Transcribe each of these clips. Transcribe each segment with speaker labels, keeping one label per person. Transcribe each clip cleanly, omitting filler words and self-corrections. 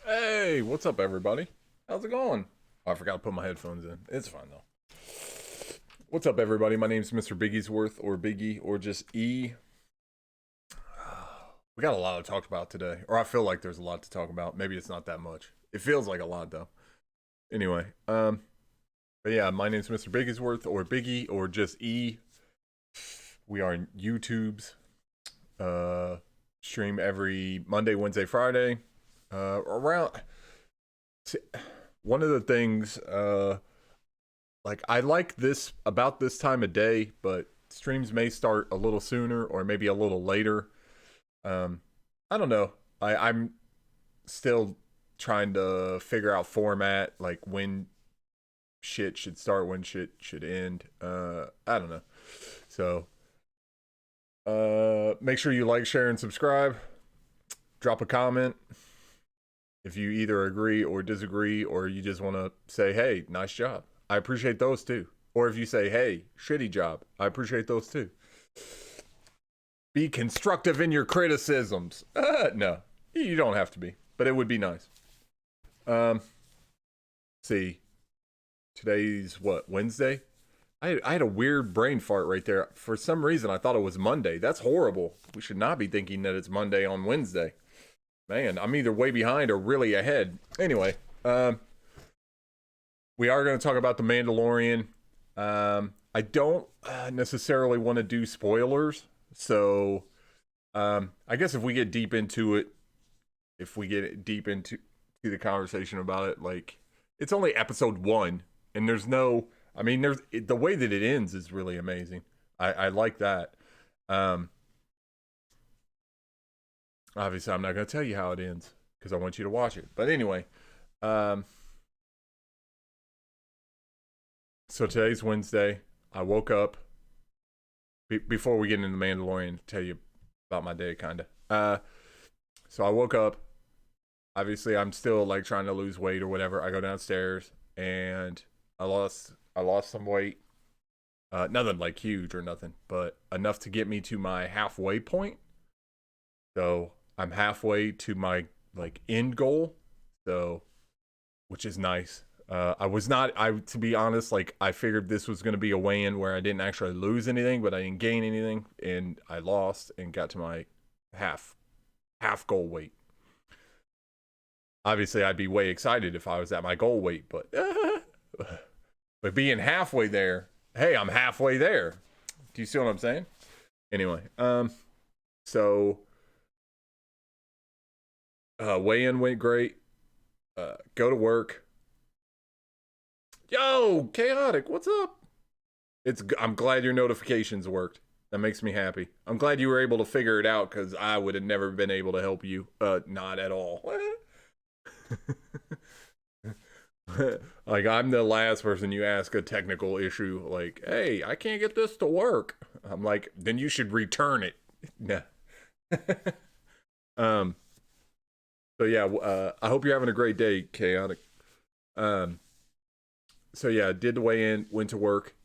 Speaker 1: Hey, what's up, everybody? How's it going? Oh, I forgot to put my headphones in. It's fine, though. What's up, everybody? My name's Mr. Biggiesworth, or Biggie, or just E. We got a lot to talk about today, or I feel like there's a lot to talk about. Maybe it's not that much. It feels like a lot, though. Anyway, but yeah, my name's Mr. Biggiesworth, or Biggie, or just E. We are YouTube's. Stream every Monday, Wednesday, Friday. Around one of the things like I like this about this time of day, but streams may start a little sooner or maybe a little later. I don't know. I'm still trying to figure out format, like when shit should start, when shit should end. I don't know. So make sure you like, share, and subscribe. Drop a comment if you either agree or disagree, or you just want to say, hey, nice job. I appreciate those too. Or if you say, hey, shitty job, I appreciate those too. Be constructive in your criticisms. No, you don't have to be, but it would be nice. See, today's what, Wednesday? I had a weird brain fart right there. For some reason, I thought it was Monday. That's horrible. We should not be thinking that it's Monday on Wednesday. Man, I'm either way behind or really ahead. Anyway, we are going to talk about the Mandalorian. I don't necessarily want to do spoilers, so I guess if we get deep into it, the conversation about it, like it's only episode 1, and there's no. I mean, the way that it ends is really amazing. I like that. Obviously, I'm not going to tell you how it ends because I want you to watch it. But anyway, so today's Wednesday. I woke up before we get into the Mandalorian to tell you about my day, kind of. So I woke up. Obviously, I'm still like trying to lose weight or whatever. I go downstairs and I lost some weight. Nothing like huge or nothing, but enough to get me to my halfway point. So I'm halfway to my like end goal, so which is nice. To be honest, like I figured this was going to be a weigh-in where I didn't actually lose anything, but I didn't gain anything, and I lost and got to my half goal weight. Obviously, I'd be way excited if I was at my goal weight, but but being halfway there, hey, I'm halfway there. Do you see what I'm saying? Anyway, so weigh-in went great. Go to work. Yo, chaotic, what's up? I'm glad your notifications worked. That makes me happy. I'm glad you were able to figure it out because I would have never been able to help you. Not at all. Like I'm the last person you ask a technical issue. Like, hey, I can't get this to work. I'm like, then you should return it. Nah. um. So yeah, I hope you're having a great day, chaotic. So yeah, did the weigh in, went to work.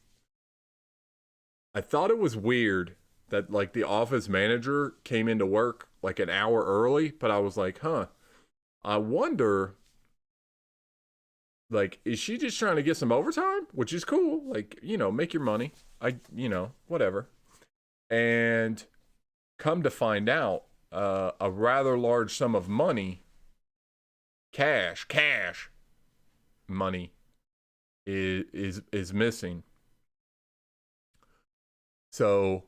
Speaker 1: I thought it was weird that like the office manager came into work like an hour early, but I was like, huh, I wonder, like, is she just trying to get some overtime? Which is cool. Like, make your money. Whatever. And come to find out, a rather large sum of money, cash money is missing. So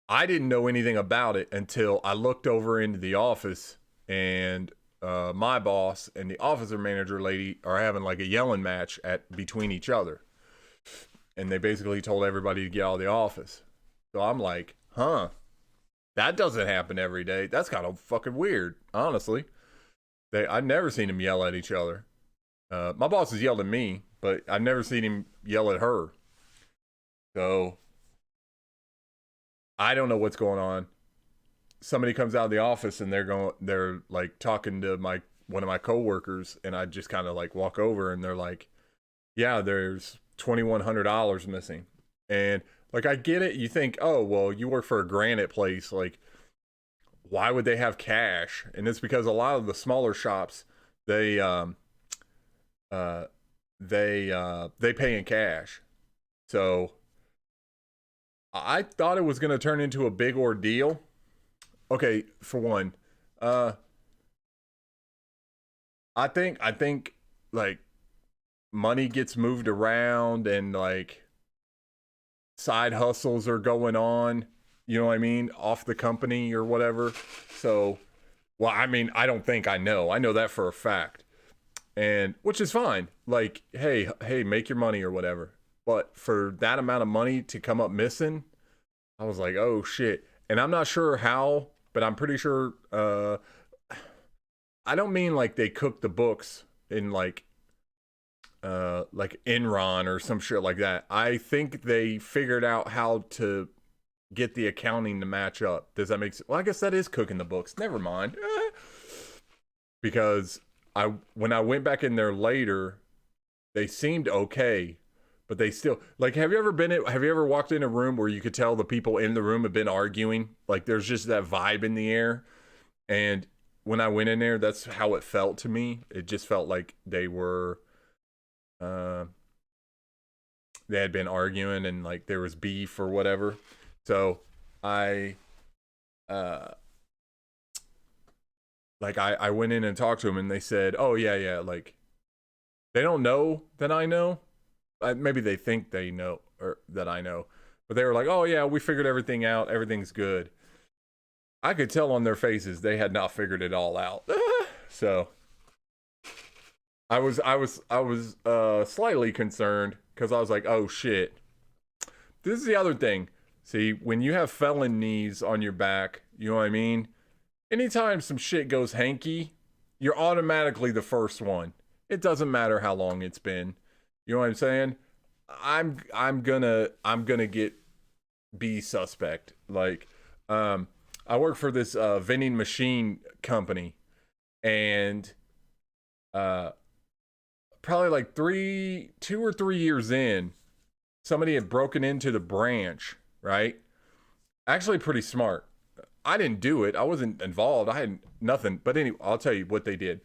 Speaker 1: I didn't know anything about it until I looked over into the office, and my boss and the officer manager lady are having like a yelling match between each other, and they basically told everybody to get out of the office. So I'm like, huh, that doesn't happen every day. That's kind of fucking weird, honestly. I've never seen them yell at each other. My boss has yelled at me, but I've never seen him yell at her. So I don't know what's going on. Somebody comes out of the office and they're like talking to one of my coworkers, and I just kind of like walk over and they're like, yeah, there's $2,100 missing. And like, I get it. You think, oh, well, you work for a granite place. Like, why would they have cash? And it's because a lot of the smaller shops, they uh they pay in cash. So I thought it was going to turn into a big ordeal. Okay, for one, uh I think like money gets moved around and like side hustles are going on, you know what I mean, off the company or whatever. So, well, I mean, I don't think I know. I know that for a fact. And which is fine. Like, hey, make your money or whatever. But for that amount of money to come up missing, I was like, "Oh shit." And I'm not sure how, but I'm pretty sure I don't mean like they cooked the books in like Enron or some shit like that. I think they figured out how to get the accounting to match up. Does that make sense? Well, I guess that is cooking the books. Never mind. Because when I went back in there later, they seemed okay, but they still like. Have you ever walked in a room where you could tell the people in the room have been arguing? Like there's just that vibe in the air. And when I went in there, that's how it felt to me. It just felt like uh they had been arguing and like there was beef or whatever. So I uh I went in and talked to them and they said, "Oh yeah, like they don't know that I know. Maybe they think they know or that I know." But they were like, "Oh yeah, we figured everything out. Everything's good." I could tell on their faces they had not figured it all out. So I was slightly concerned because I was like, "Oh shit." This is the other thing. See, when you have felonies on your back, you know what I mean? Anytime some shit goes hanky, you're automatically the first one. It doesn't matter how long it's been. You know what I'm saying? I'm gonna get be suspect. Like, I work for this vending machine company, and uh, probably like 2 or 3 years in, somebody had broken into the branch. Right? Actually, pretty smart. I didn't do it. I wasn't involved. I had nothing. But anyway, I'll tell you what they did.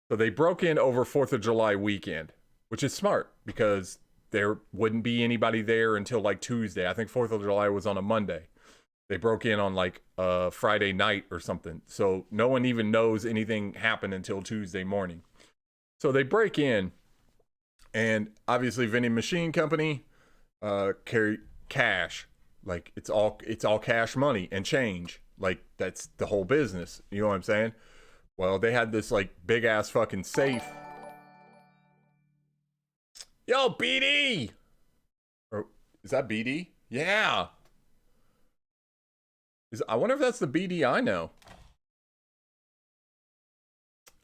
Speaker 1: So they broke in over 4th of July weekend, which is smart because there wouldn't be anybody there until like Tuesday. I think 4th of July was on a Monday. They broke in on like a Friday night or something. So no one even knows anything happened until Tuesday morning. So they break in, and obviously vending machine company carry cash. Like it's all cash money and change. Like that's the whole business. You know what I'm saying? Well, they had this like big ass fucking safe. Yo, BD. Or is that BD? Yeah. I wonder if that's the BD I know.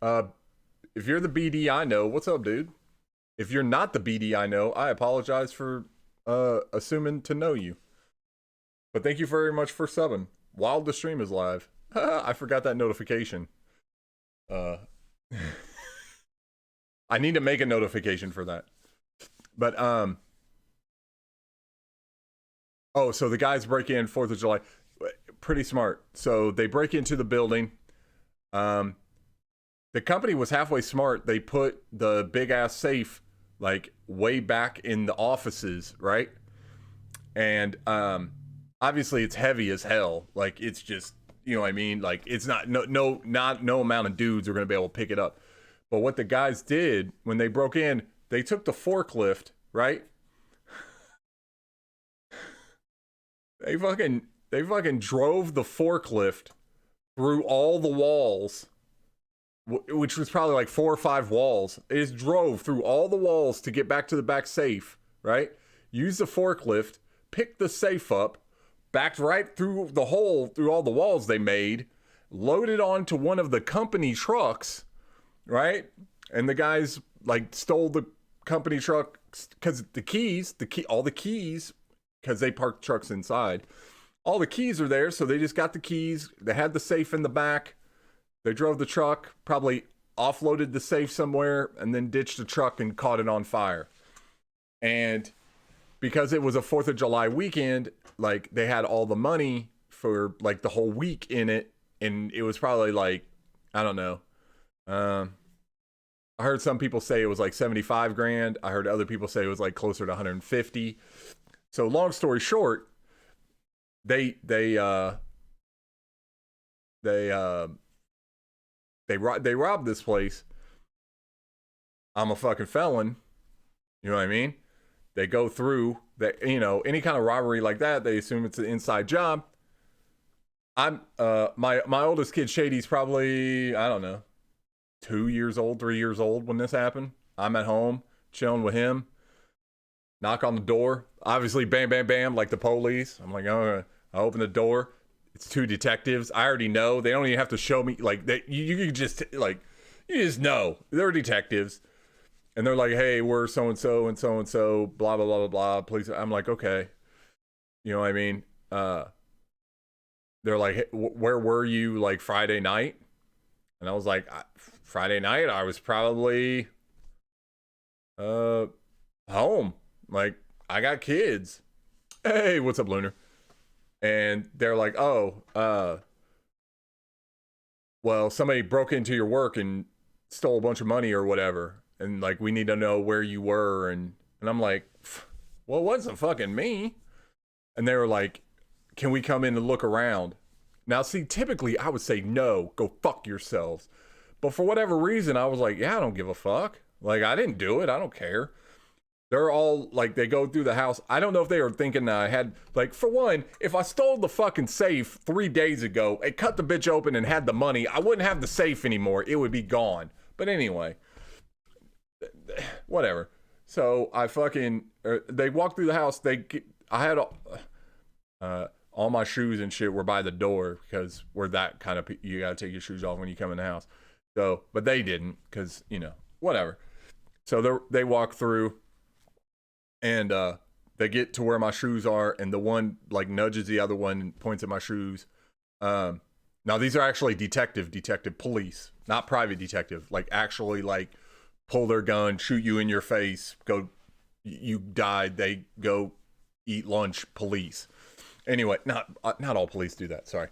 Speaker 1: If you're the BD I know, what's up, dude? If you're not the BD I know, I apologize for assuming to know you. But thank you very much for subbing while the stream is live. I forgot that notification. I need to make a notification for that. But oh, so the guys break in 4th of July. Pretty smart. So they break into the building. The company was halfway smart. They put the big ass safe like way back in the offices, right? And obviously it's heavy as hell. Like it's just, you know what I mean? Like it's not no amount of dudes are gonna be able to pick it up. But what the guys did when they broke in, they took the forklift, right? They fucking drove the forklift through all the walls, which was probably like 4 or 5 walls. It just drove through all the walls to get back to the back safe, right? Used the forklift, picked the safe up, backed right through the hole, through all the walls they made, loaded onto one of the company trucks, right? And the guys like stole the company truck because all the keys, because they parked trucks inside. All the keys are there, so they just got the keys. They had the safe in the back. They drove the truck, probably offloaded the safe somewhere, and then ditched the truck and caught it on fire. And because it was a 4th of July weekend, like they had all the money for like the whole week in it, and it was probably like, I don't know. I heard some people say it was like 75 grand. I heard other people say it was like closer to 150. So long story short, they robbed this place. I'm a fucking felon. You know what I mean? They go through that, any kind of robbery like that, they assume it's an inside job. I'm my oldest kid Shady's probably, I don't know, 2 years old, 3 years old when this happened. I'm at home chilling with him. Knock on the door. Obviously, bam, bam, bam, like the police. I'm like, oh, I open the door. It's two detectives. I already know. They don't even have to show me. Like, you just, like, you just know. They're detectives. And they're like, hey, we're so-and-so and so-and-so, blah, blah, blah, blah, blah. Please. I'm like, okay. You know what I mean? They're like, hey, where were you, like, Friday night? And I was like, Friday night, I was probably home. Like, I got kids. Hey, what's up, Lunar? And they're like, oh, well, somebody broke into your work and stole a bunch of money or whatever. And, like, we need to know where you were. And I'm like, well, it wasn't fucking me. And they were like, can we come in and look around? Now, see, typically I would say, no, go fuck yourselves. But for whatever reason, I was like, yeah, I don't give a fuck. Like, I didn't do it. I don't care. They're all, like, they go through the house. I don't know if they were thinking that I had, like, for one, if I stole the fucking safe 3 days ago and cut the bitch open and had the money, I wouldn't have the safe anymore. It would be gone. But anyway, whatever. So I fucking, they walked through the house. I had all my shoes and shit were by the door because we're that kind of, you got to take your shoes off when you come in the house. So, but they didn't because, whatever. So they walk through. And they get to where my shoes are, and the one like nudges the other one and points at my shoes. Now these are actually detective police, not private detective. Like actually, like pull their gun, shoot you in your face, go, you died. They go eat lunch. Police. Anyway, not all police do that. Sorry.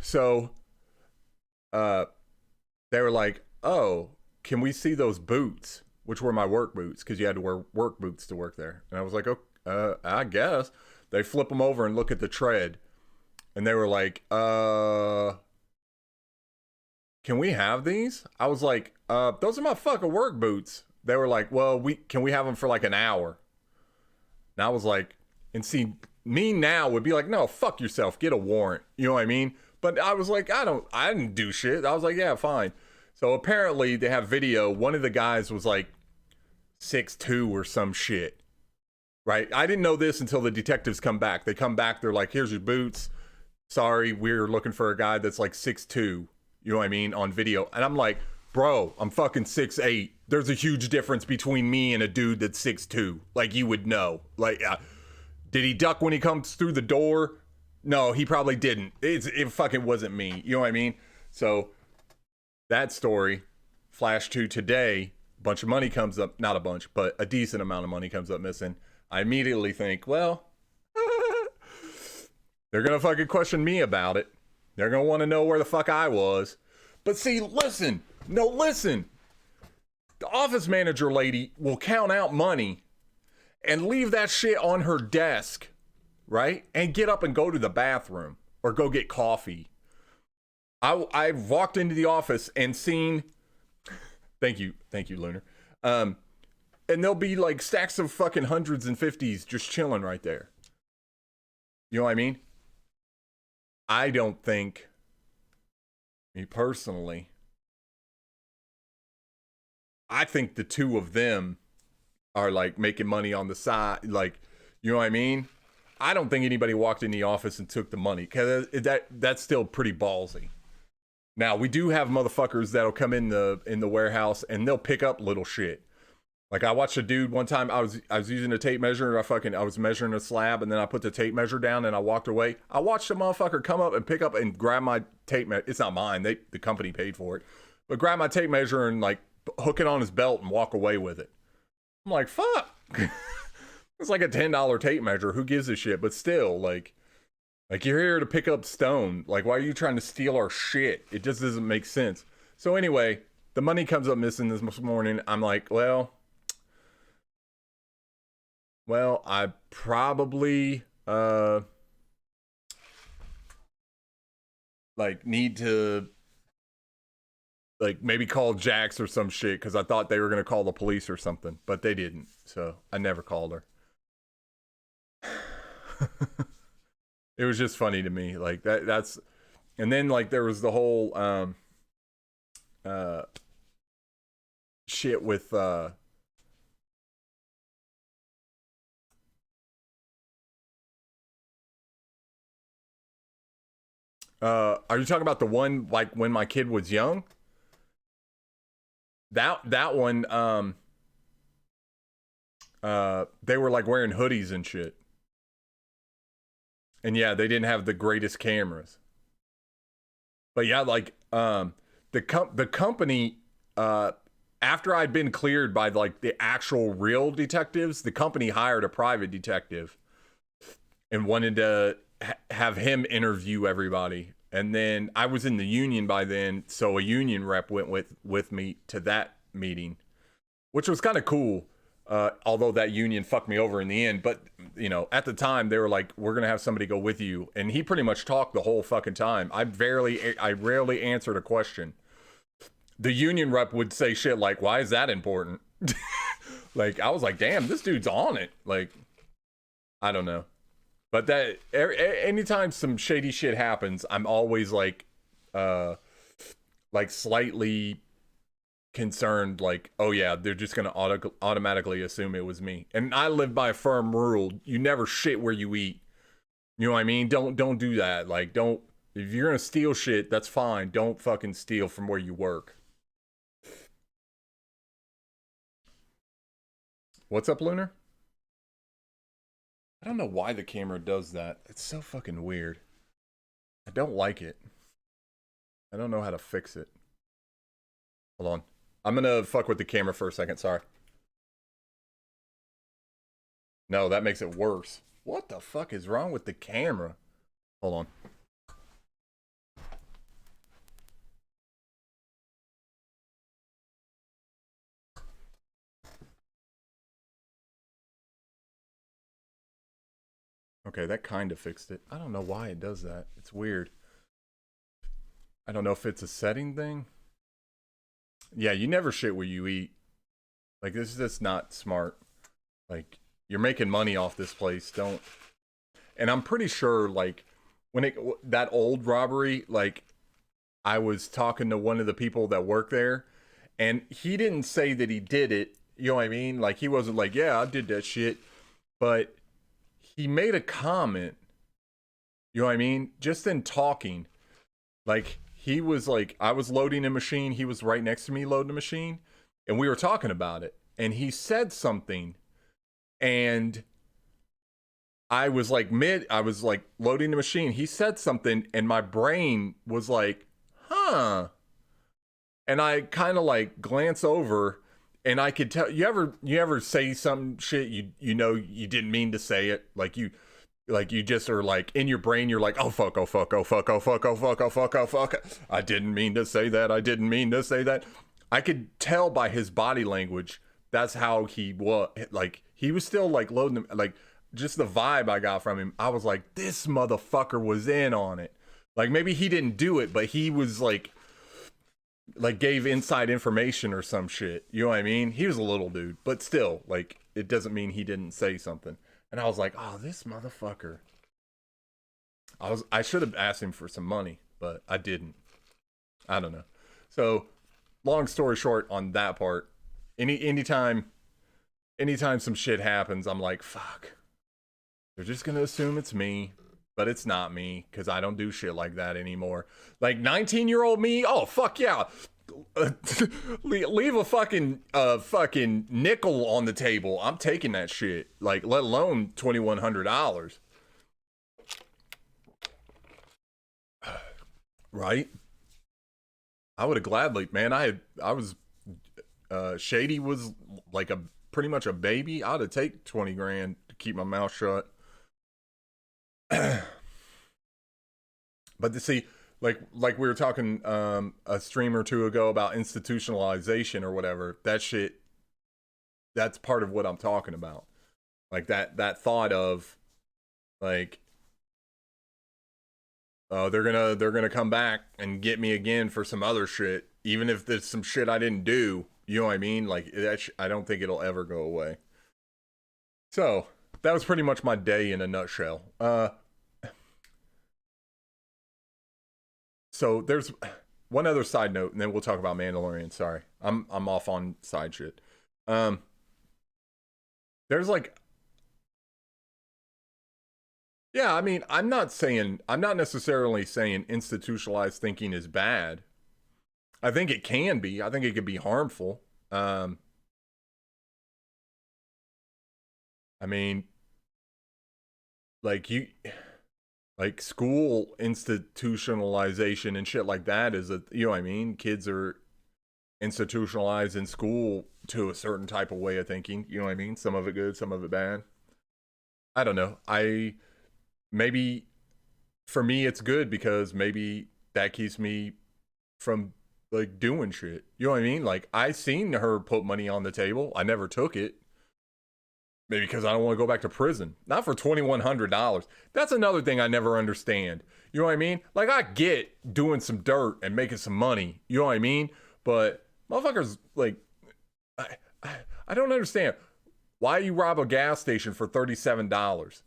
Speaker 1: So they were like, oh, can we see those boots? Which were my work boots, because you had to wear work boots to work there. And I was like, oh, I guess. They flip them over and look at the tread. And they were like, can we have these? I was like, those are my fucking work boots. They were like, well, can we have them for like an hour? And I was like, and see, me now would be like, no, fuck yourself. Get a warrant. You know what I mean? But I was like, I didn't do shit. I was like, yeah, fine. So apparently they have video. One of the guys was like 6'2" or some shit, right? I didn't know this until the detectives come back. They come back. They're like, here's your boots. Sorry, we're looking for a guy that's like 6'2". You know what I mean? On video. And I'm like, bro, I'm fucking 6'8". There's a huge difference between me and a dude that's 6'2". Like, you would know. Like, did he duck when he comes through the door? No, he probably didn't. It fucking wasn't me. You know what I mean? So that story, flash to today, a bunch of money comes up, not a bunch, but a decent amount of money comes up missing. I immediately think, well, they're going to fucking question me about it. They're going to want to know where the fuck I was. But see, listen. The office manager lady will count out money and leave that shit on her desk, right? And get up and go to the bathroom or go get coffee. I've walked into the office and seen, thank you, Lunar. And there'll be like stacks of fucking hundreds and fifties just chilling right there. You know what I mean? I don't think, me personally, I think the two of them are like making money on the side. Like, you know what I mean? I don't think anybody walked in the office and took the money, because that's still pretty ballsy. Now, we do have motherfuckers that'll come in the warehouse and they'll pick up little shit. Like, I watched a dude one time, I was using a tape measure, and I was measuring a slab, and then I put the tape measure down and I walked away. I watched a motherfucker come up and pick up and grab my tape measure. It's not mine, the company paid for it. But grab my tape measure and like hook it on his belt and walk away with it. I'm like, fuck. It's like a $10 tape measure. Who gives a shit? But still, like, Like, you're here to pick up stone. Like, why are you trying to steal our shit? It just doesn't make sense. So anyway, the money comes up missing this morning. I'm like, well, I probably like need to like maybe call Jax or some shit because I thought they were gonna call the police or something, but they didn't. So I never called her. It was just funny to me, like that's, and then like there was the whole uh shit with are you talking about the one like when my kid was young? That one they were like wearing hoodies and shit. And yeah, they didn't have the greatest cameras. But yeah, like the company after I'd been cleared by like the actual real detectives, the company hired a private detective and wanted to have him interview everybody. And then I was in the union by then, so a union rep went with me to that meeting, which was kind of cool. Although that union fucked me over in the end, but you know, at the time they were like, "We're gonna have somebody go with you," and he pretty much talked the whole fucking time. I rarely answered a question. The union rep would say shit like, "Why is that important?" Like I was like, "Damn, this dude's on it." Like I don't know, but that anytime some shady shit happens, I'm always like slightly concerned, like, oh yeah, they're just gonna automatically assume it was me. And I live by a firm rule: you never shit where you eat. You know what I mean? Don't do that. Like, don't, if you're gonna steal shit, that's fine. Don't fucking steal from where you work. What's up, Lunar? I don't know why the camera does that. It's so fucking weird. I don't like it. I don't know how to fix it. Hold on. I'm gonna fuck with the camera for a second. Sorry. No, that makes it worse. What the fuck is wrong with the camera? Hold on. Okay, that kind of fixed it. I don't know why it does that. It's weird. I don't know if it's a setting thing. Yeah, you never shit where you eat. Like, this is just not smart. Like, you're making money off this place. Don't. And I'm pretty sure, like, when it, that old robbery, like, I was talking to one of the people that work there, and he didn't say that he did it. You know what I mean? Like, he wasn't like, yeah, I did that shit. But he made a comment. You know what I mean? Just in talking. Like, he was like, I was loading a machine. He was right next to me loading a machine. And we were talking about it. And he said something. And I was like loading the machine. He said something. And my brain was like, huh. And I kind of like glance over. And I could tell, you ever say some shit you know you didn't mean to say it, like you just are like in your brain you're like, oh fuck, oh fuck, oh fuck, oh fuck, oh fuck, oh fuck, oh fuck, I didn't mean to say that, I didn't mean to say that. I could tell by his body language that's how he was. Like he was still like loading them, like just the vibe I got from him. I was like, this motherfucker was in on it. Like maybe he didn't do it, but he was like gave inside information or some shit. You know what I mean? He was a little dude, but still, like it doesn't mean he didn't say something. And I was like, oh, this motherfucker. I should have asked him for some money, but I didn't. I don't know. So, long story short on that part, anytime some shit happens, I'm like, fuck. They're just gonna assume it's me, but it's not me because I don't do shit like that anymore. Like 19-year-old me, oh fuck yeah. Leave a fucking nickel on the table. I'm taking that shit. Like, let alone $2,100. Right? I would have gladly, man. I was Shady was like a pretty much a baby. I'd have take 20 grand to keep my mouth shut. But to see, like we were talking a stream or two ago about institutionalization or whatever, that shit, that's part of what I'm talking about. Like that thought of like, oh, they're gonna come back and get me again for some other shit, even if there's some shit I didn't do. You know what I mean? Like I don't think it'll ever go away. So that was pretty much my day in a nutshell. So there's one other side note, and then we'll talk about Mandalorian. Sorry, I'm off on side shit. Um, there's like, yeah, I mean, I'm not necessarily saying institutionalized thinking is bad. I think it can be. I think it can be harmful. Um, I mean, like like school institutionalization and shit like that is you know what I mean? Kids are institutionalized in school to a certain type of way of thinking. You know what I mean? Some of it good, some of it bad. I don't know. Maybe for me it's good because maybe that keeps me from like doing shit. You know what I mean? Like I seen her put money on the table. I never took it. Maybe because I don't want to go back to prison. Not for $2,100. That's another thing I never understand. You know what I mean? Like I get doing some dirt and making some money. You know what I mean? But motherfuckers like I, I don't understand. Why you rob a gas station for $37?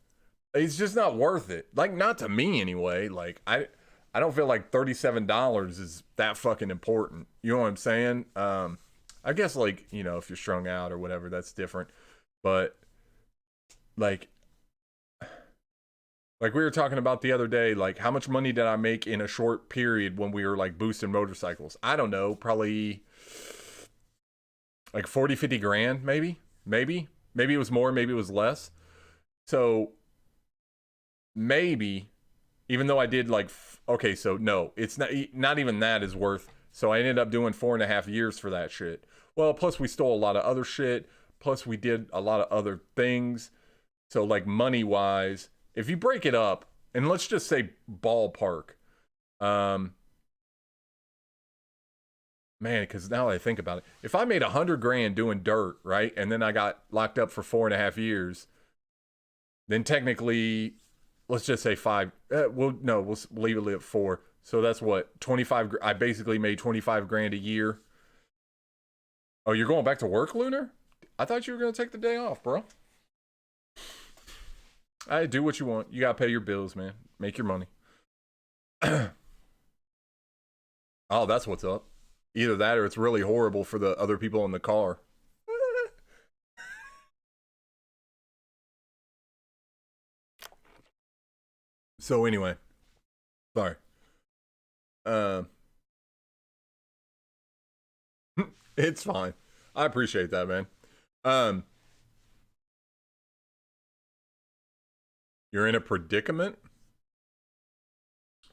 Speaker 1: It's just not worth it. Like not to me anyway. Like I don't feel like $37 is that fucking important. You know what I'm saying? I guess like, you know, if you're strung out or whatever, that's different. But like we were talking about the other day, like how much money did I make in a short period when we were like boosting motorcycles? I don't know, probably like 40, 50 grand, maybe it was more, maybe it was less. So maybe, even though I did like, okay, so no, it's not even that is worth. So I ended up doing 4.5 years for that shit. Well, plus we stole a lot of other shit. Plus we did a lot of other things. So like money wise, if you break it up, and let's just say ballpark, um, man, because now I think about it, if I made 100 grand doing dirt, right, and then I got locked up for 4.5 years, then technically, let's just say five. Well, no, we'll leave it at four. So that's what 25. I basically made 25 grand a year. Oh, you're going back to work, Lunar? I thought you were gonna take the day off, bro. I do what you want. You gotta pay your bills, man. Make your money. Oh, that's what's up. Either that or it's really horrible for the other people in the car. So anyway, sorry. Um, it's fine. I appreciate that, man. Um, you're in a predicament.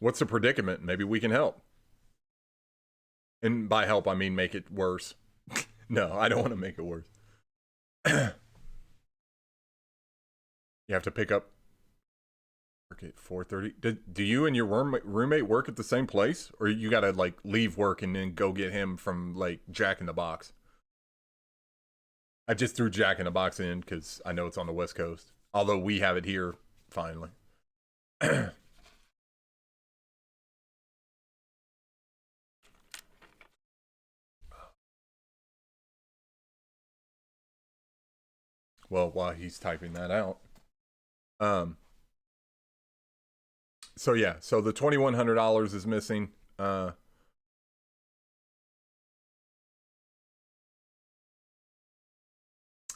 Speaker 1: What's the predicament? Maybe we can help. And by help, I mean make it worse. No, I don't want to make it worse. You have to pick up work at 4:30. Do you and your roommate work at the same place, or you gotta like leave work and then go get him from like Jack in the Box? I just threw Jack in the Box in because I know it's on the West Coast. Although we have it here finally. Well, while he's typing that out, um, so yeah, so the $2,100 is missing. Oh,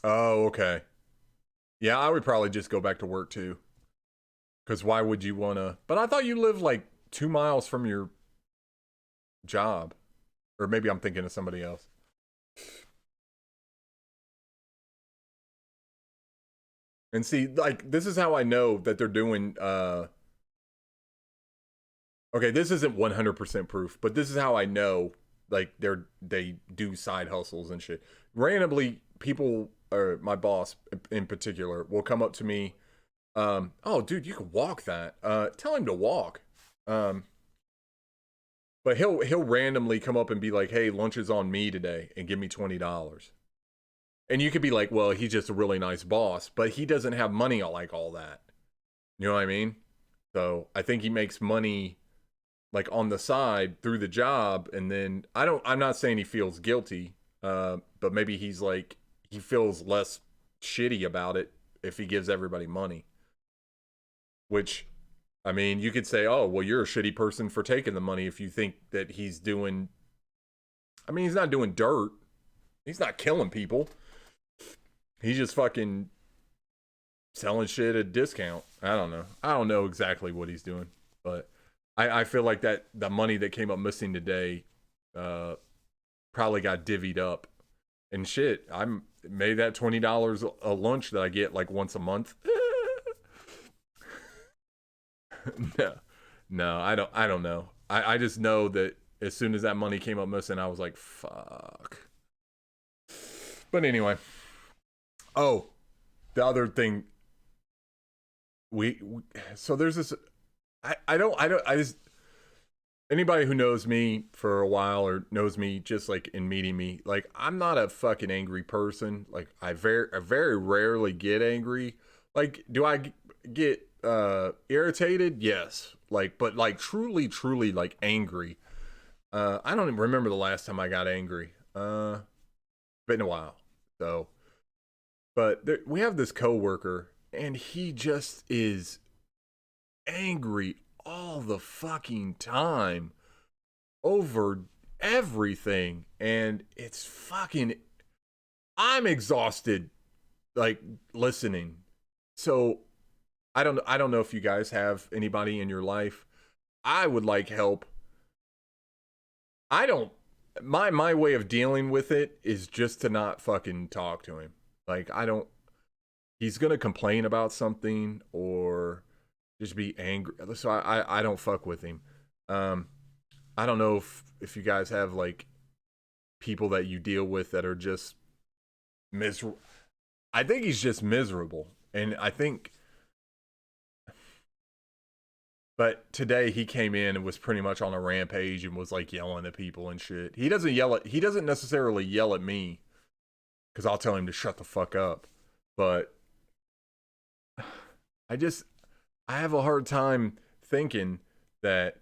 Speaker 1: okay. Yeah, I would probably just go back to work too. Because why would you wanna? But I thought you lived like 2 miles from your job, or maybe I'm thinking of somebody else. And see, like this is how I know that they're doing. Okay, this isn't 100% proof, but this is how I know like they do side hustles and shit. Randomly, people or my boss in particular will come up to me. Oh, dude, you can walk that. Tell him to walk. Um, but he'll randomly come up and be like, "Hey, lunch is on me today," and give me $20. And you could be like, "Well, he's just a really nice boss," but he doesn't have money like all that. You know what I mean? So I think he makes money like on the side through the job, and then I'm not saying he feels guilty, but maybe he's like he feels less shitty about it if he gives everybody money. Which, I mean, you could say, "Oh, well, you're a shitty person for taking the money if you think that he's doing." I mean, he's not doing dirt. He's not killing people. He's just fucking selling shit at a discount. I don't know. I don't know exactly what he's doing, but I feel like that the money that came up missing today uh, probably got divvied up. And shit, I'm made that $20 a lunch that I get like once a month. No, no, I don't know. I just know that as soon as that money came up missing, I was like, fuck. But anyway, oh, the other thing we so there's this. I just anybody who knows me for a while or knows me just like in meeting me, like I'm not a fucking angry person. Like I very rarely get angry. Like do I get irritated? Yes. Like but like truly like angry. I don't even remember the last time I got angry. Been a while. So, but we have this coworker and he just is angry all the fucking time over everything, and it's fucking I'm exhausted like listening. So I don't know if you guys have anybody in your life. I would like help. I don't my way of dealing with it is just to not fucking talk to him. Like I don't he's gonna complain about something or just be angry. So I don't fuck with him. Um I don't know if you guys have like people that you deal with that are just miserable. I think he's just miserable, and I think. But today he came in and was pretty much on a rampage and was like yelling at people and shit. He doesn't necessarily yell at me because I'll tell him to shut the fuck up. But I just I have a hard time thinking that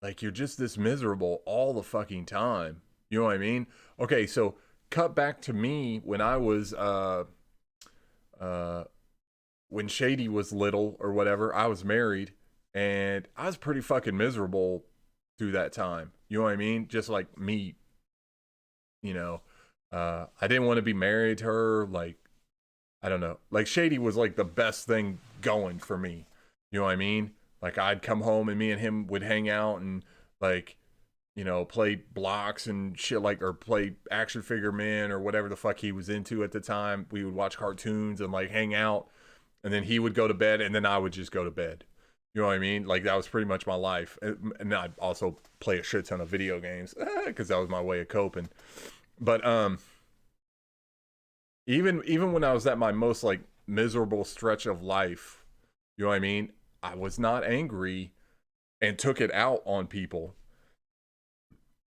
Speaker 1: like you're just this miserable all the fucking time. You know what I mean? Okay, so cut back to me when I was uh when Shady was little or whatever, I was married and I was pretty fucking miserable through that time. You know what I mean? Just like me, you know. I didn't want to be married to her, like I don't know. Like Shady was like the best thing going for me. You know what I mean? Like I'd come home and me and him would hang out and like play blocks and shit like or play action figure men or whatever the fuck he was into at the time. We would watch cartoons and like hang out and then he would go to bed and then I would just go to bed. You know what I mean? Like that was pretty much my life. And I'd also play a shit ton of video games because that was my way of coping. But even when I was at my most like miserable stretch of life, you know what I mean? I was not angry and took it out on people.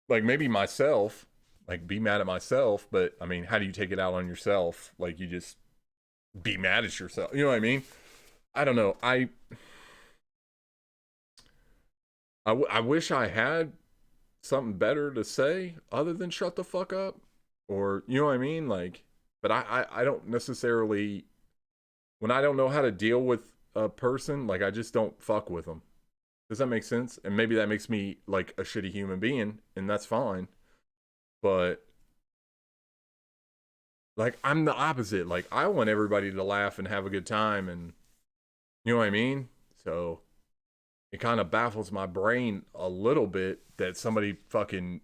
Speaker 1: Like maybe myself, like be mad at myself, but I mean, how do you take it out on yourself? Like you just be mad at yourself. You know what I mean? I don't know. I wish I had something better to say other than shut the fuck up or you know what I mean? Like but I don't necessarily when I don't know how to deal with a person, like I just don't fuck with them. Does that make sense? And maybe that makes me like a shitty human being, and that's fine. But like I'm the opposite. Like I want everybody to laugh and have a good time, and you know what I mean. So it kind of baffles my brain a little bit that somebody fucking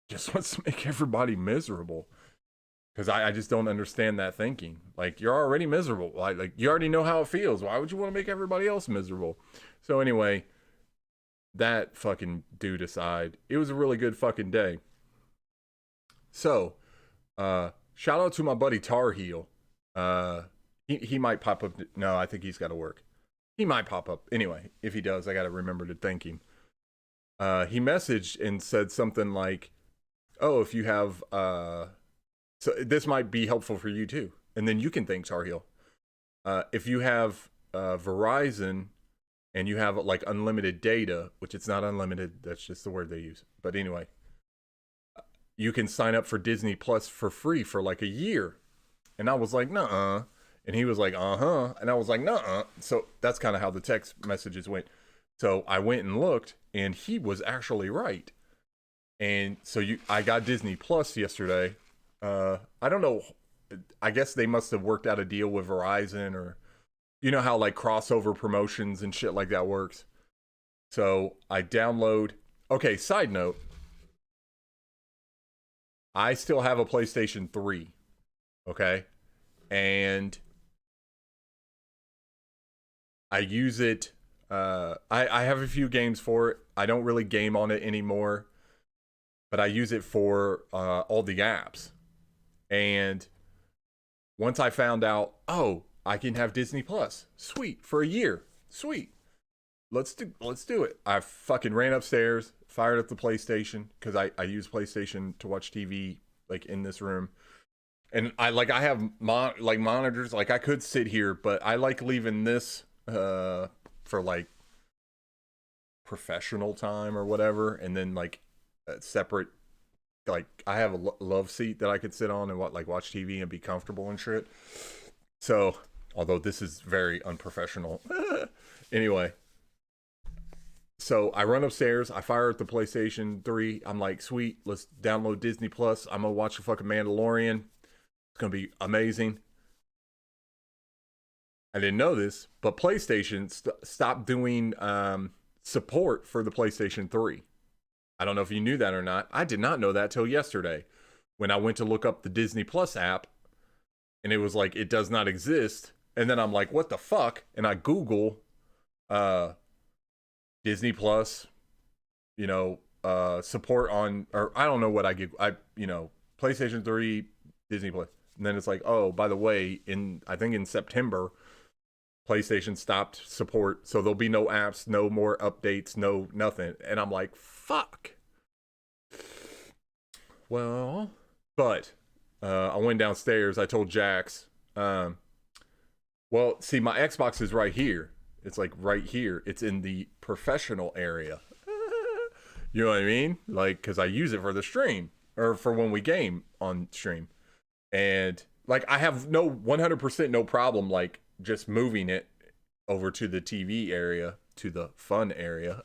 Speaker 1: just wants to make everybody miserable. Because I just don't understand that thinking. Like you're already miserable. Like you already know how it feels. Why would you want to make everybody else miserable? So anyway, that fucking dude aside, it was a really good fucking day. So, shout out to my buddy Tar Heel. He might pop up. No, I think he's got to work. He might pop up. Anyway, if he does, I got to remember to thank him. He messaged and said something like, oh, if you have, so this might be helpful for you too. And then you can thank Tar Heel. If you have Verizon and you have like unlimited data, which it's not unlimited, that's just the word they use. But anyway, you can sign up for Disney Plus for free for like a year. And I was like, nuh-uh. And he was like, uh-huh. And I was like, nuh-uh. So that's kind of how the text messages went. So I went and looked, and he was actually right. And so I got Disney Plus yesterday. I don't know. I guess they must have worked out a deal with Verizon, or you know how like crossover promotions and shit like that works. So I download. Okay, side note. I still have a PlayStation 3. Okay. And I use it. I have a few games for it. I don't really game on it anymore, but I use it for all the apps. And once I found out, oh, I can have Disney Plus, sweet, for a year, sweet. Let's do it. I fucking ran upstairs, fired up the PlayStation because I use PlayStation to watch TV like in this room. And I have monitors. Like I could sit here, but I like leaving this for like professional time or whatever, and then like a separate, like I have a love seat that I could sit on and watch TV and be comfortable and shit. So although this is very unprofessional, anyway. So I run upstairs, I fire up the PlayStation 3. I'm like, sweet, let's download Disney Plus. I'm gonna watch the fucking Mandalorian. It's gonna be amazing. I didn't know this, but PlayStation stopped doing support for the PlayStation 3. I don't know if you knew that or not. I did not know that till yesterday when I went to look up the Disney Plus app, and it was like, it does not exist. And then I'm like, what the fuck? And I Google Disney Plus, support on, or I don't know what I get. PlayStation 3, Disney Plus. And then it's like, oh, by the way, I think in September, PlayStation stopped support, so there'll be no apps, no more updates, no nothing. And I'm like, fuck. Well, but I went downstairs. I told Jax, well, see, my Xbox is right here. It's like right here. It's in the professional area. You know what I mean? Like, because I use it for the stream or for when we game on stream. And like, I have 100% no problem, like, just moving it over to the TV area, to the fun area.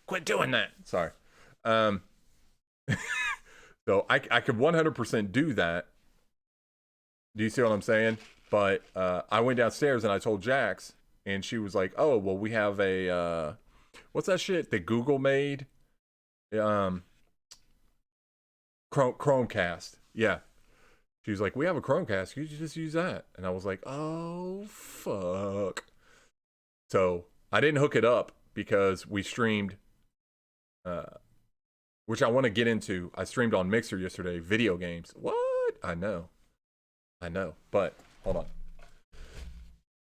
Speaker 1: Quit doing that. Sorry. So I could 100% do that. Do you see what I'm saying? But I went downstairs and I told Jax, and she was like, oh, well, we have a, what's that shit that Google made? Chromecast. Yeah. She was like, we have a Chromecast. You just use that. And I was like, oh, fuck. So I didn't hook it up because we streamed, which I want to get into. I streamed on Mixer yesterday, video games. What? I know. But hold on.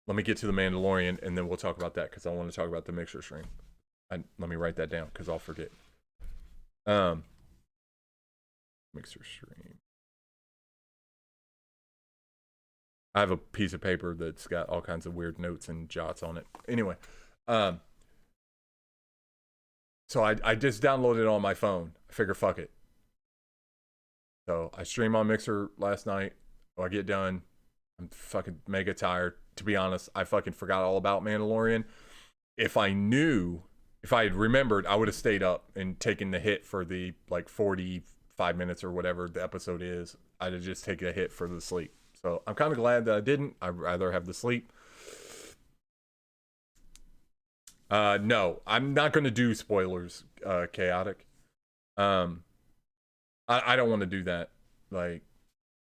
Speaker 1: Let me get to the Mandalorian, and then we'll talk about that because I want to talk about the Mixer stream. Let me write that down because I'll forget. Mixer stream. I have a piece of paper that's got all kinds of weird notes and jots on it. Anyway, so I just downloaded it on my phone. I figure, fuck it. So I streamed on Mixer last night. I get done. I'm fucking mega tired. To be honest, I fucking forgot all about Mandalorian. If I had remembered, I would have stayed up and taken the hit for the like 45 minutes or whatever the episode is. I'd have just taken a hit for the sleep. So I'm kind of glad that I didn't. I'd rather have the sleep. No, I'm not going to do spoilers, Chaotic. I don't want to do that. Like,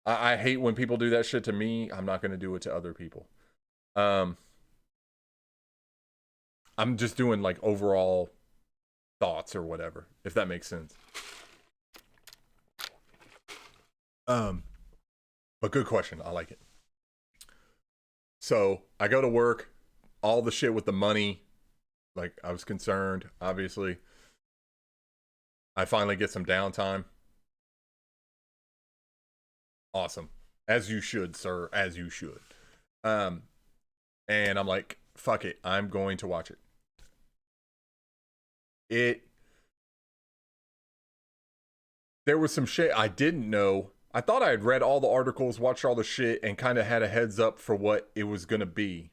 Speaker 1: I hate when people do that shit to me. I'm not going to do it to other people. I'm just doing like overall thoughts or whatever, if that makes sense. But good question. I like it. So I go to work. all the shit with the money, like I was concerned, obviously. I finally get some downtime. Awesome. As you should, sir. As you should. Um, and I'm like, fuck it. I'm going to watch it. There was some shit I didn't know. I thought I had read all the articles, watched all the shit, and kind of had a heads up for what it was going to be.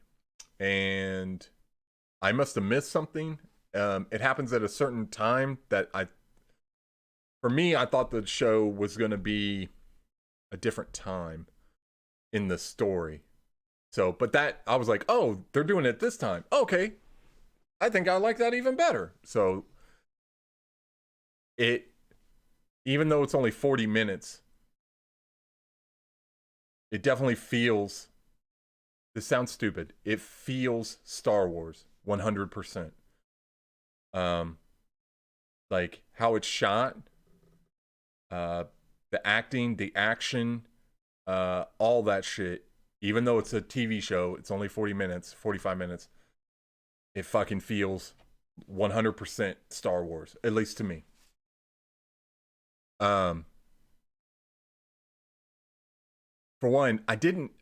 Speaker 1: And I must have missed something. It happens at a certain time that for me, I thought the show was going to be a different time in the story. So, but that, I was like, oh, they're doing it this time. Okay. I think I like that even better. So, even though it's only 40 minutes, it definitely feels, this sounds stupid, it feels Star Wars 100%. Like how it's shot, the acting, the action, all that shit. Even though it's a TV show, it's only 40 minutes, 45 minutes. It fucking feels 100% Star Wars, at least to me. For one, I didn't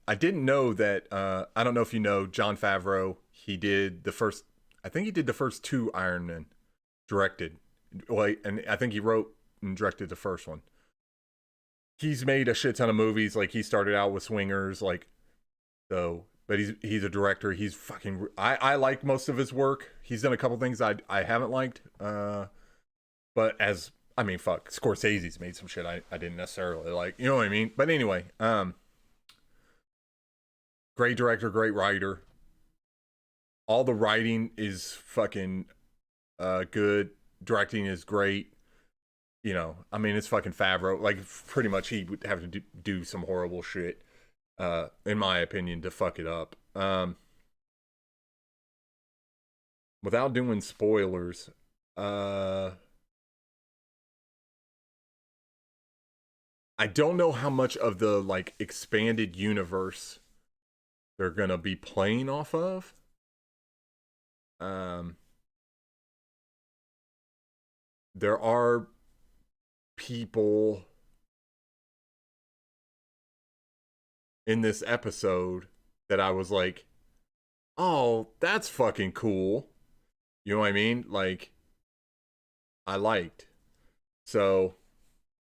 Speaker 1: know that. I don't know if you know Jon Favreau. He did the first. I think he did the first two Iron Men, directed. Well, and I think he wrote and directed the first one. He's made a shit ton of movies. Like he started out with Swingers, like so. But he's a director. He's fucking. I like most of his work. He's done a couple things I haven't liked. But as I mean, fuck, Scorsese's made some shit I didn't necessarily like. You know what I mean? But anyway, great director, great writer. All the writing is fucking good. Directing is great. You know, I mean, it's fucking Favreau. Like, pretty much he would have to do some horrible shit, in my opinion, to fuck it up. Without doing spoilers, I don't know how much of the, like, expanded universe they're gonna be playing off of. There are people in this episode that I was like, oh, that's fucking cool. You know what I mean? Like, I liked. So,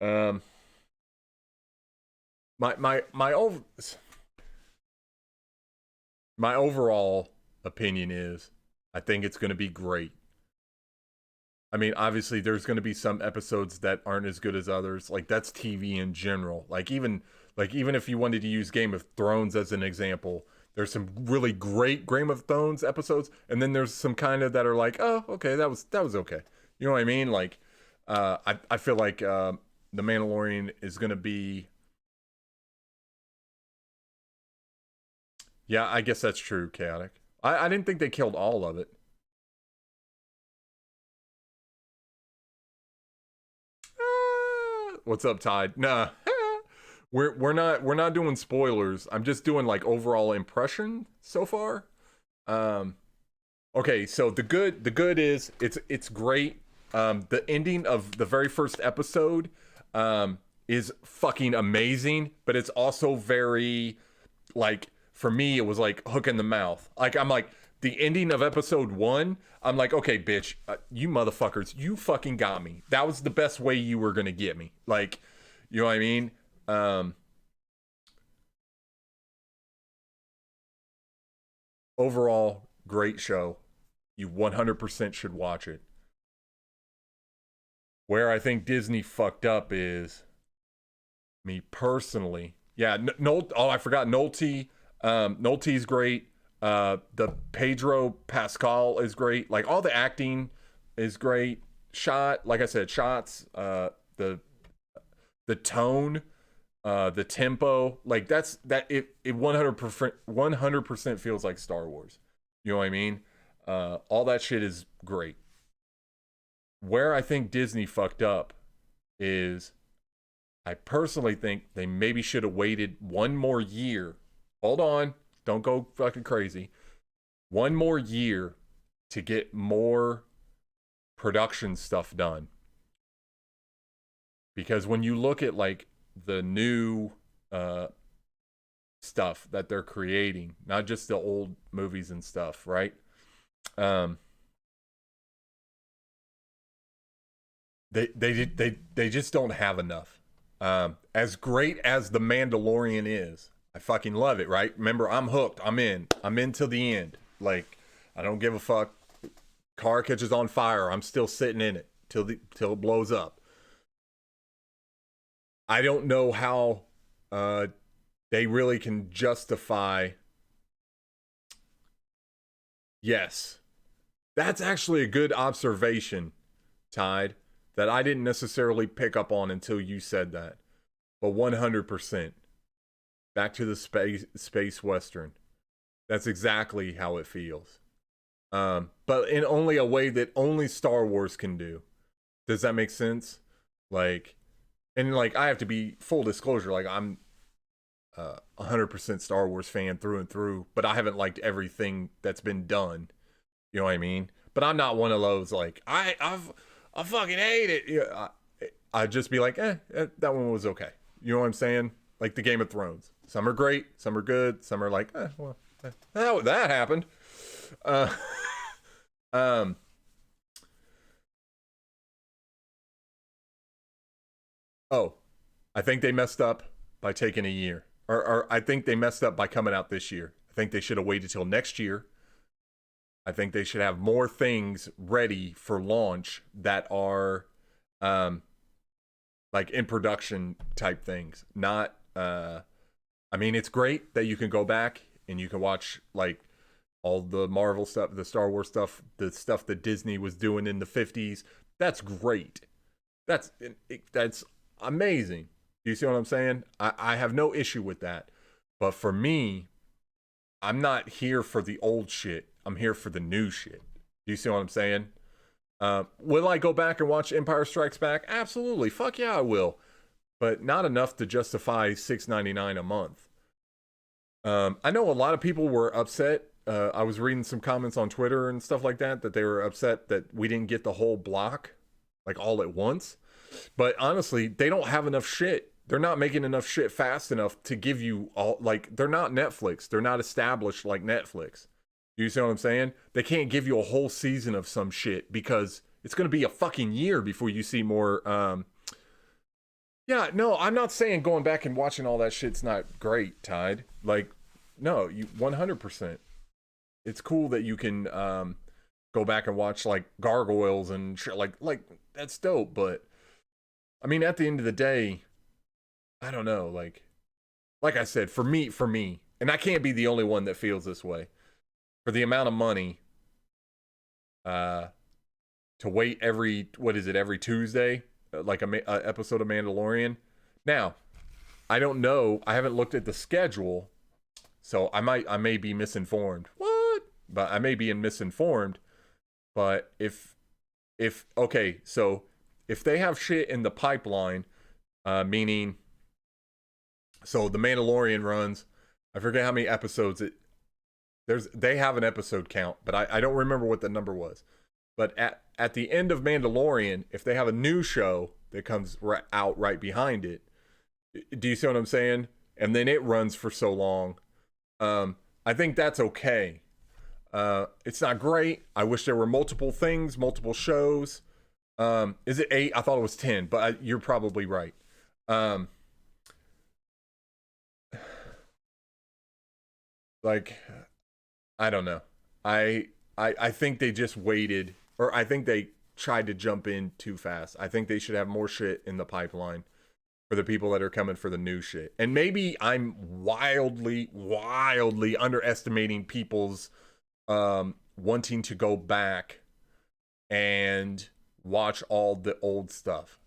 Speaker 1: my overall opinion is, I think it's going to be great. I mean, obviously, there's going to be some episodes that aren't as good as others. Like that's TV in general. Like even if you wanted to use Game of Thrones as an example, there's some really great Game of Thrones episodes, and then there's some kind of that are like, oh, okay, that was okay. You know what I mean? Like, I feel like The Mandalorian is going to be. Yeah, I guess that's true. Chaotic. I didn't think they killed all of it. What's up, Tide? Nah. we're not doing spoilers. I'm just doing like overall impression so far. Okay, so the good is it's great. The ending of the very first episode is fucking amazing, but it's also very, like, for me it was like hook in the mouth. Like I'm like, the ending of episode 1, I'm like, okay, bitch, you motherfuckers, you fucking got me. That was the best way you were gonna get me. Like, you know what I mean? Overall, great show. You 100% should watch it. Where I think Disney fucked up is, me personally. Yeah, oh, I forgot Nolte. Nolte's great. The Pedro Pascal is great. Like all the acting is great. Like I said, shots. The tone, the tempo. Like it 100% feels like Star Wars. You know what I mean? All that shit is great. Where I think Disney fucked up is, I personally think they maybe should have waited one more year. Hold on. Don't go fucking crazy. one more year to get more production stuff done. Because when you look at like the new stuff that they're creating, not just the old movies and stuff, right? Um, they just don't have enough. As great as the Mandalorian is, I fucking love it, right? Remember, I'm hooked. I'm in till the end. Like, I don't give a fuck. Car catches on fire, I'm still sitting in it till it blows up. I don't know how they really can justify. Yes, that's actually a good observation, Tide, that I didn't necessarily pick up on until you said that. But 100%, back to the space western. That's exactly how it feels. But in only a way that only Star Wars can do. Does that make sense? Like, and like I have to be full disclosure. Like I'm 100% Star Wars fan through and through, but I haven't liked everything that's been done. You know what I mean? But I'm not one of those like I fucking hate it. Yeah, I'd just be like, that one was okay. You know what I'm saying? Like the Game of Thrones. Some are great, some are good, some are like, well, that happened. Uh, um, oh, I think they messed up by taking a year, or I think they messed up by coming out this year. I think they should have waited till next year. I think they should have more things ready for launch that are, like in production type things. Not, I mean, it's great that you can go back and you can watch like all the Marvel stuff, the Star Wars stuff, the stuff that Disney was doing in the 50s. That's great. That's amazing. You see what I'm saying? I have no issue with that. But for me, I'm not here for the old shit. I'm here for the new shit. You see what I'm saying? Will I go back and watch Empire Strikes Back? Absolutely. Fuck yeah, I will. But not enough to justify $6.99 a month. I know a lot of people were upset. I was reading some comments on Twitter and stuff like that they were upset that we didn't get the whole block like all at once. But honestly, they don't have enough shit. They're not making enough shit fast enough to give you all, like, they're not Netflix. They're not established like Netflix. You see what I'm saying? They can't give you a whole season of some shit because it's going to be a fucking year before you see more. Yeah, no, I'm not saying going back and watching all that shit's not great, Tide. Like, no, you 100%. It's cool that you can go back and watch like Gargoyles and shit. Like that's dope. But I mean, at the end of the day, I don't know. Like I said, for me, and I can't be the only one that feels this way. For the amount of money, to wait every Tuesday, like a episode of Mandalorian. Now, I don't know. I haven't looked at the schedule, so I may be misinformed. What? But I may be misinformed. But if okay, so if they have shit in the pipeline, meaning, so the Mandalorian runs, I forget how many episodes they have an episode count, but I don't remember what the number was. But at the end of Mandalorian, if they have a new show that comes out right behind it, do you see what I'm saying? And then it runs for so long. I think that's okay. It's not great. I wish there were multiple things, multiple shows. Is it 8? I thought it was 10, but you're probably right. Like, I don't know. I think they just waited, or I think they tried to jump in too fast. I think they should have more shit in the pipeline for the people that are coming for the new shit. And maybe I'm wildly underestimating people's wanting to go back and watch all the old stuff.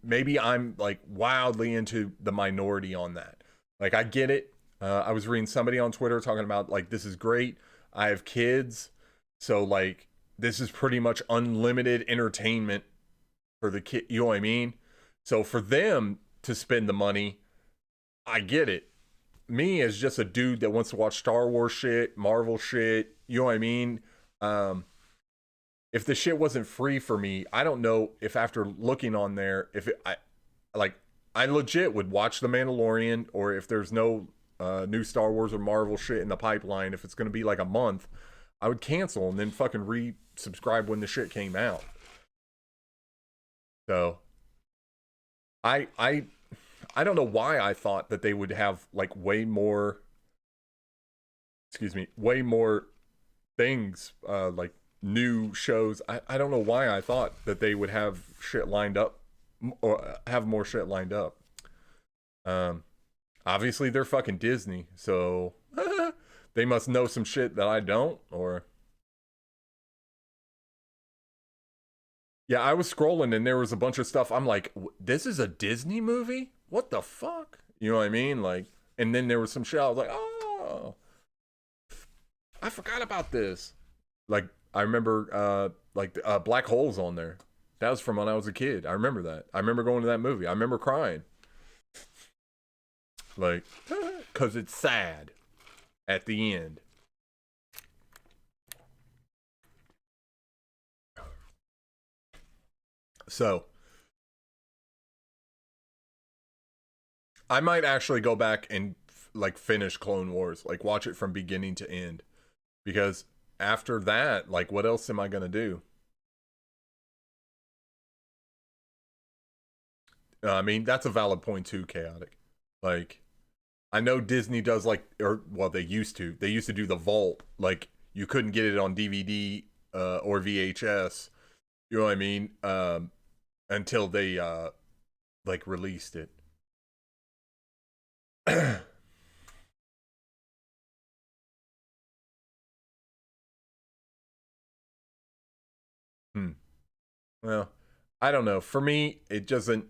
Speaker 1: Maybe I'm like wildly into the minority on that. Like, I get it. I was reading somebody on Twitter talking about like, this is great. I have kids, so like this is pretty much unlimited entertainment for the kid. You know what I mean? So for them to spend the money, I get it. me as just a dude that wants to watch Star Wars shit, Marvel shit, you know what I mean? Um, if the shit wasn't free for me, I don't know if after looking on there, if it, like, I legit would watch The Mandalorian, or if there's no new Star Wars or Marvel shit in the pipeline, if it's going to be like a month, I would cancel and then fucking resubscribe when the shit came out. So I I I don't know why I thought that they would have like way more, excuse me, way more things, like new shows. I don't know why I thought that they would have shit lined up, or have more shit lined up. Um, Obviously they're fucking Disney, so they must know some shit that I don't. Or yeah, I was scrolling and there was a bunch of stuff. I'm like, this is a Disney movie? What the fuck? You know what I mean? Like, and then there was some shit. I was like, oh, I forgot about this. Like, I remember, like, Black Holes on there. That was from when I was a kid. I remember that. I remember going to that movie. I remember crying. Like, because it's sad at the end. So, I might actually go back and like finish Clone Wars, like watch it from beginning to end, because after that, like, what else am I gonna do? I mean, that's a valid point too. Chaotic, like, I know Disney does, like, or well, they used to. They used to do the vault, like you couldn't get it on DVD or VHS. You know what I mean? Until they like released it. Hmm. Well, I don't know. For me, it doesn't.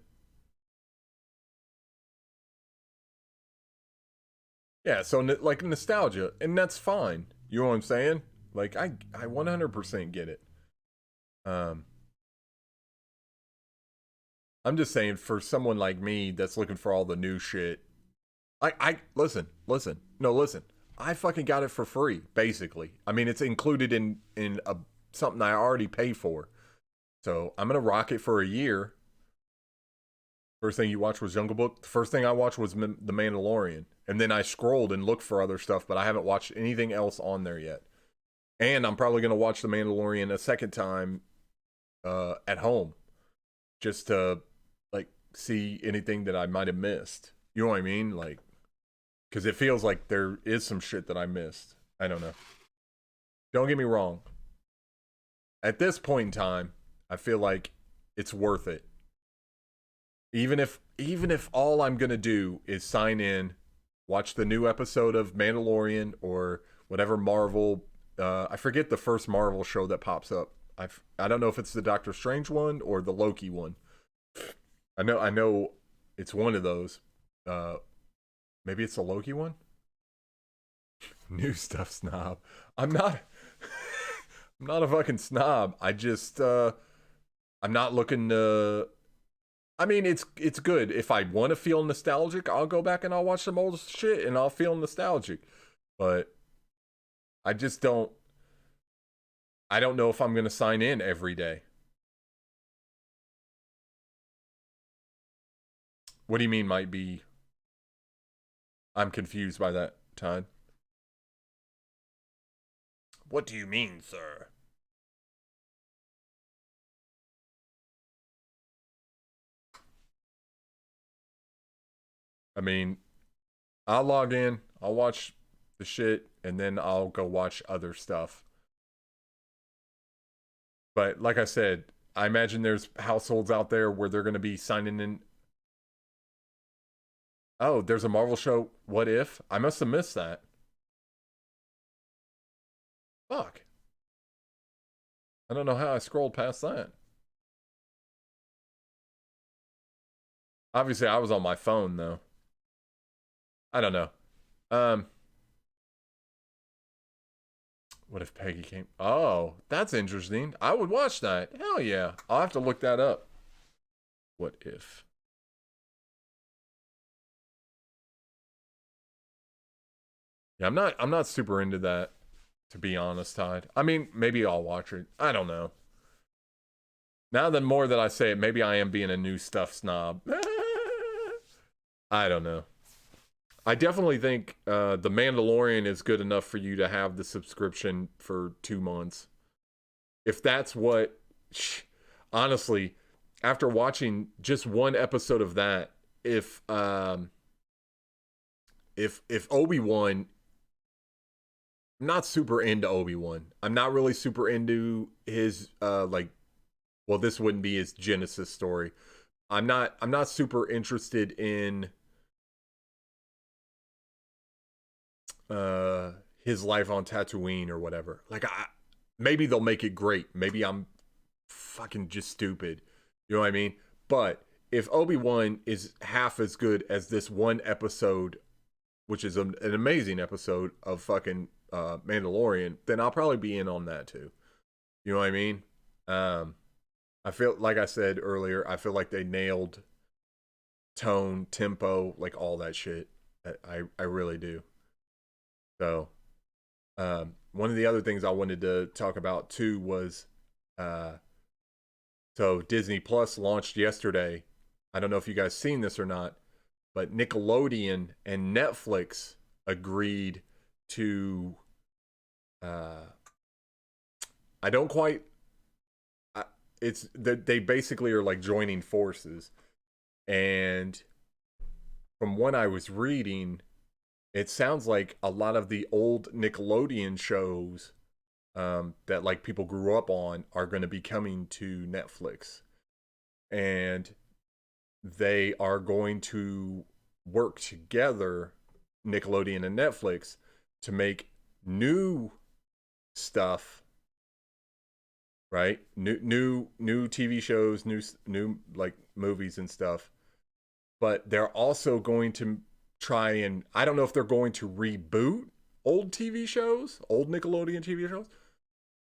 Speaker 1: Yeah, so like nostalgia, and that's fine. You know what I'm saying? Like, I 100% get it. Um, I'm just saying, for someone like me that's looking for all the new shit, I listen, no, listen. I fucking got it for free, basically. I mean, it's included in a something I already pay for. So I'm gonna rock it for a year. First thing you watched was Jungle Book. The first thing I watched was The Mandalorian, and then I scrolled and looked for other stuff, but I haven't watched anything else on there yet. And I'm probably gonna watch The Mandalorian a second time at home, just to like see anything that I might have missed. You know what I mean? Like, because it feels like there is some shit that I missed. I don't know. Don't get me wrong. At this point in time, I feel like it's worth it. Even if all I'm gonna do is sign in, watch the new episode of Mandalorian or whatever Marvel. I forget the first Marvel show that pops up. I don't know if it's the Doctor Strange one or the Loki one. I know it's one of those. Uh, Maybe it's the Loki one. New stuff snob. I'm not. I'm not a fucking snob. I just I'm not looking to. I mean, it's good. If I want to feel nostalgic, I'll go back and I'll watch some old shit and I'll feel nostalgic. But I just don't. I don't know if I'm gonna sign in every day. What do you mean? Might be. I'm confused by that, Todd. What do you mean, sir? I mean, I'll log in, I'll watch the shit, and then I'll go watch other stuff. But like I said, I imagine there's households out there where they're going to be signing in. Oh, there's a Marvel show. What if? I must have missed that. Fuck. I don't know how I scrolled past that. Obviously, I was on my phone though. I don't know. Um, what if Peggy came? Oh, that's interesting. I would watch that. Hell yeah. I'll have to look that up. What if? Yeah, I'm not super into that, to be honest, Tide. I mean, maybe I'll watch it. I don't know. Now the more that I say it, maybe I am being a new stuff snob. I don't know. I definitely think The Mandalorian is good enough for you to have the subscription for 2 months. If that's what, honestly, after watching just one episode of that, if if Obi-Wan, I'm not super into Obi-Wan. I'm not really super into his like, well, this wouldn't be his Genesis story. I'm not super interested in uh his life on Tatooine or whatever. Like, maybe they'll make it great. Maybe I'm fucking just stupid. You know what I mean? But if Obi-Wan is half as good as this one episode, which is an amazing episode of fucking Mandalorian, then I'll probably be in on that too. You know what I mean? Um, I feel like I said earlier, I feel like they nailed tone, tempo, like all that shit. I really do. So, one of the other things I wanted to talk about too was, uh, so Disney Plus launched yesterday. I don't know if you guys seen this or not, but Nickelodeon and Netflix agreed to. Uh, I don't quite. It's they basically are like joining forces, and from what I was reading, it sounds like a lot of the old Nickelodeon shows that like people grew up on are going to be coming to Netflix, and they are going to work together, Nickelodeon and Netflix, to make new stuff, right? New TV shows, new like movies and stuff. But they're also going to try and, I don't know if they're going to reboot old TV shows, old Nickelodeon TV shows,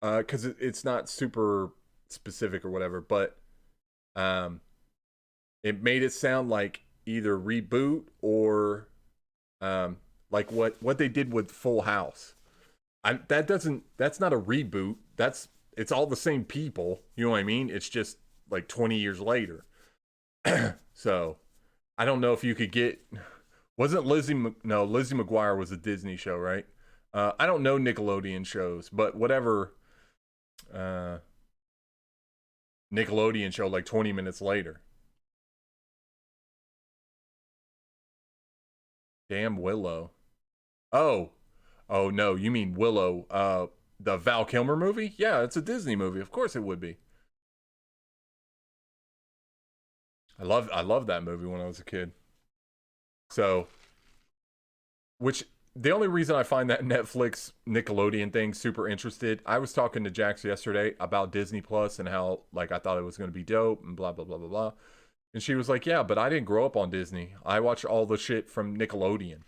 Speaker 1: because it's not super specific or whatever. But um, it made it sound like either reboot or like what they did with Full House. That's not a reboot. It's all the same people. You know what I mean? It's just like 20 years later. So I don't know if you could get. Wasn't no, Lizzie McGuire was a Disney show, right? I don't know Nickelodeon shows, but whatever uh, Nickelodeon show, like 20 minutes later. Damn Willow. Oh, oh no, you mean Willow? The Val Kilmer movie? Yeah, it's a Disney movie. Of course it would be. I love that movie when I was a kid. So, which the only reason I find that Netflix Nickelodeon thing super interested, I was talking to Jax yesterday about Disney Plus and how like I thought it was going to be dope and blah blah blah blah blah. And she was like, "Yeah, but I didn't grow up on Disney. I watched all the shit from Nickelodeon.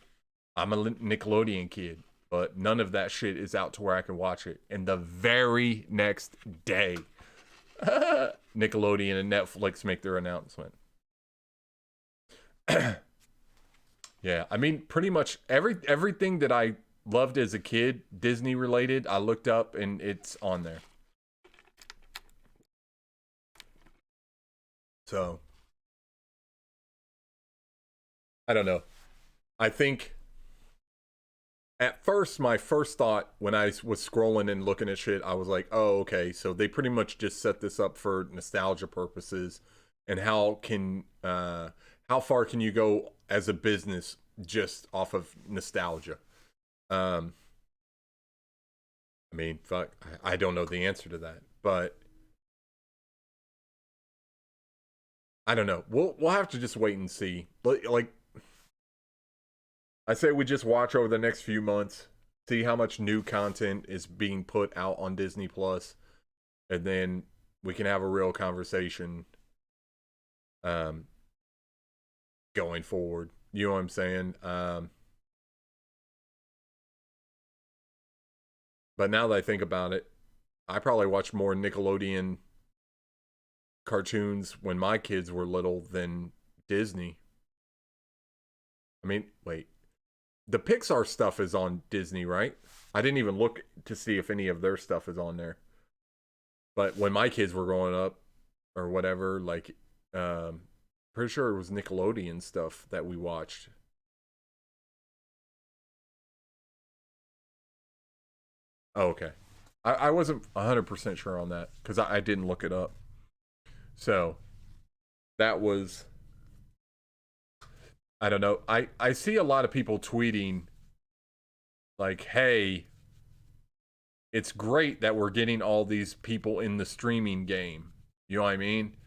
Speaker 1: I'm a Nickelodeon kid, but none of that shit is out to where I can watch it." And the very next day, Nickelodeon and Netflix make their announcement. Yeah, I mean, pretty much everything that I loved as a kid, Disney related, I looked up and it's on there. So I don't know. I think at first, my first thought when I was scrolling and looking at shit, I was like, oh, okay, so they pretty much just set this up for nostalgia purposes. And how far can you go as a business just off of nostalgia? Um, I mean, fuck, I don't know the answer to that, but I don't know. We'll have to just wait and see. Like I say, we just watch over the next few months, see how much new content is being put out on Disney Plus, and then we can have a real conversation um going forward. You know what I'm saying? But now that I think about it, I probably watched more Nickelodeon cartoons when my kids were little than Disney. I mean, wait. the Pixar stuff is on Disney, right? I didn't even look to see if any of their stuff is on there. But when my kids were growing up or whatever, like, um, pretty sure it was Nickelodeon stuff that we watched. Oh, okay. I wasn't 100% sure on that because I didn't look it up. So that was, I don't know. I see a lot of people tweeting like, hey, it's great that we're getting all these people in the streaming game. You know what I mean?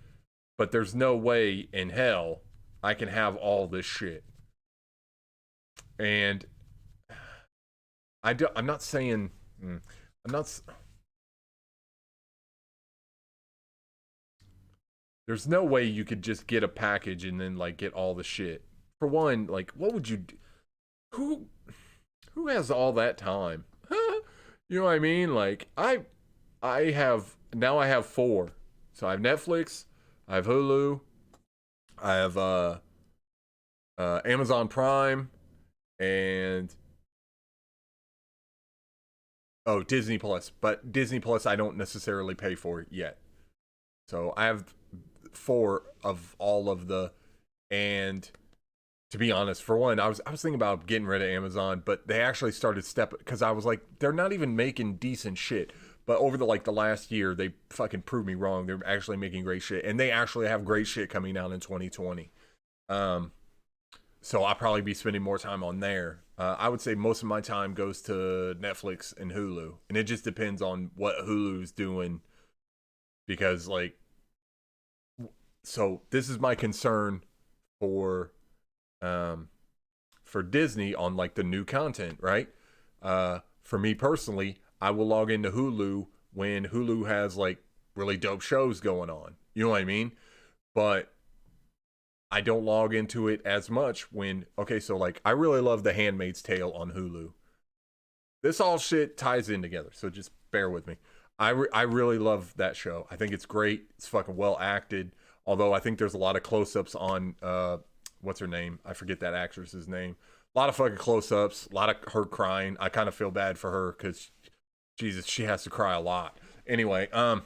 Speaker 1: But there's no way in hell I can have all this shit. And I'm not saying, I'm not, there's no way you could just get a package and then like get all the shit. For one, like what would you do? Who who has all that time? You know what I mean? Like I have now I have four. So I have Netflix, I have Hulu, I have Amazon Prime, and oh, Disney Plus. But Disney Plus I don't necessarily pay for it yet. So I have four of all of the, and to be honest, for one, I was thinking about getting rid of Amazon, but they actually started because I was like, they're not even making decent shit. But over the last year, they fucking proved me wrong. They're actually making great shit, and they actually have great shit coming out in 2020. Um, so I'll probably be spending more time on there. I would say most of my time goes to Netflix and Hulu, and it just depends on what Hulu's doing because so this is my concern for um for Disney on like the new content, right? For me personally, I will log into Hulu when Hulu has like really dope shows going on. You know what I mean? But I don't log into it as much when okay, so like I really love The Handmaid's Tale on Hulu. This all shit ties in together, so just bear with me. I really love that show. I think it's great. It's fucking well acted. Although I think there's a lot of close ups on what's her name? I forget that actress's name. A lot of fucking close ups. A lot of her crying. I kind of feel bad for her because Jesus, she has to cry a lot. Anyway, um,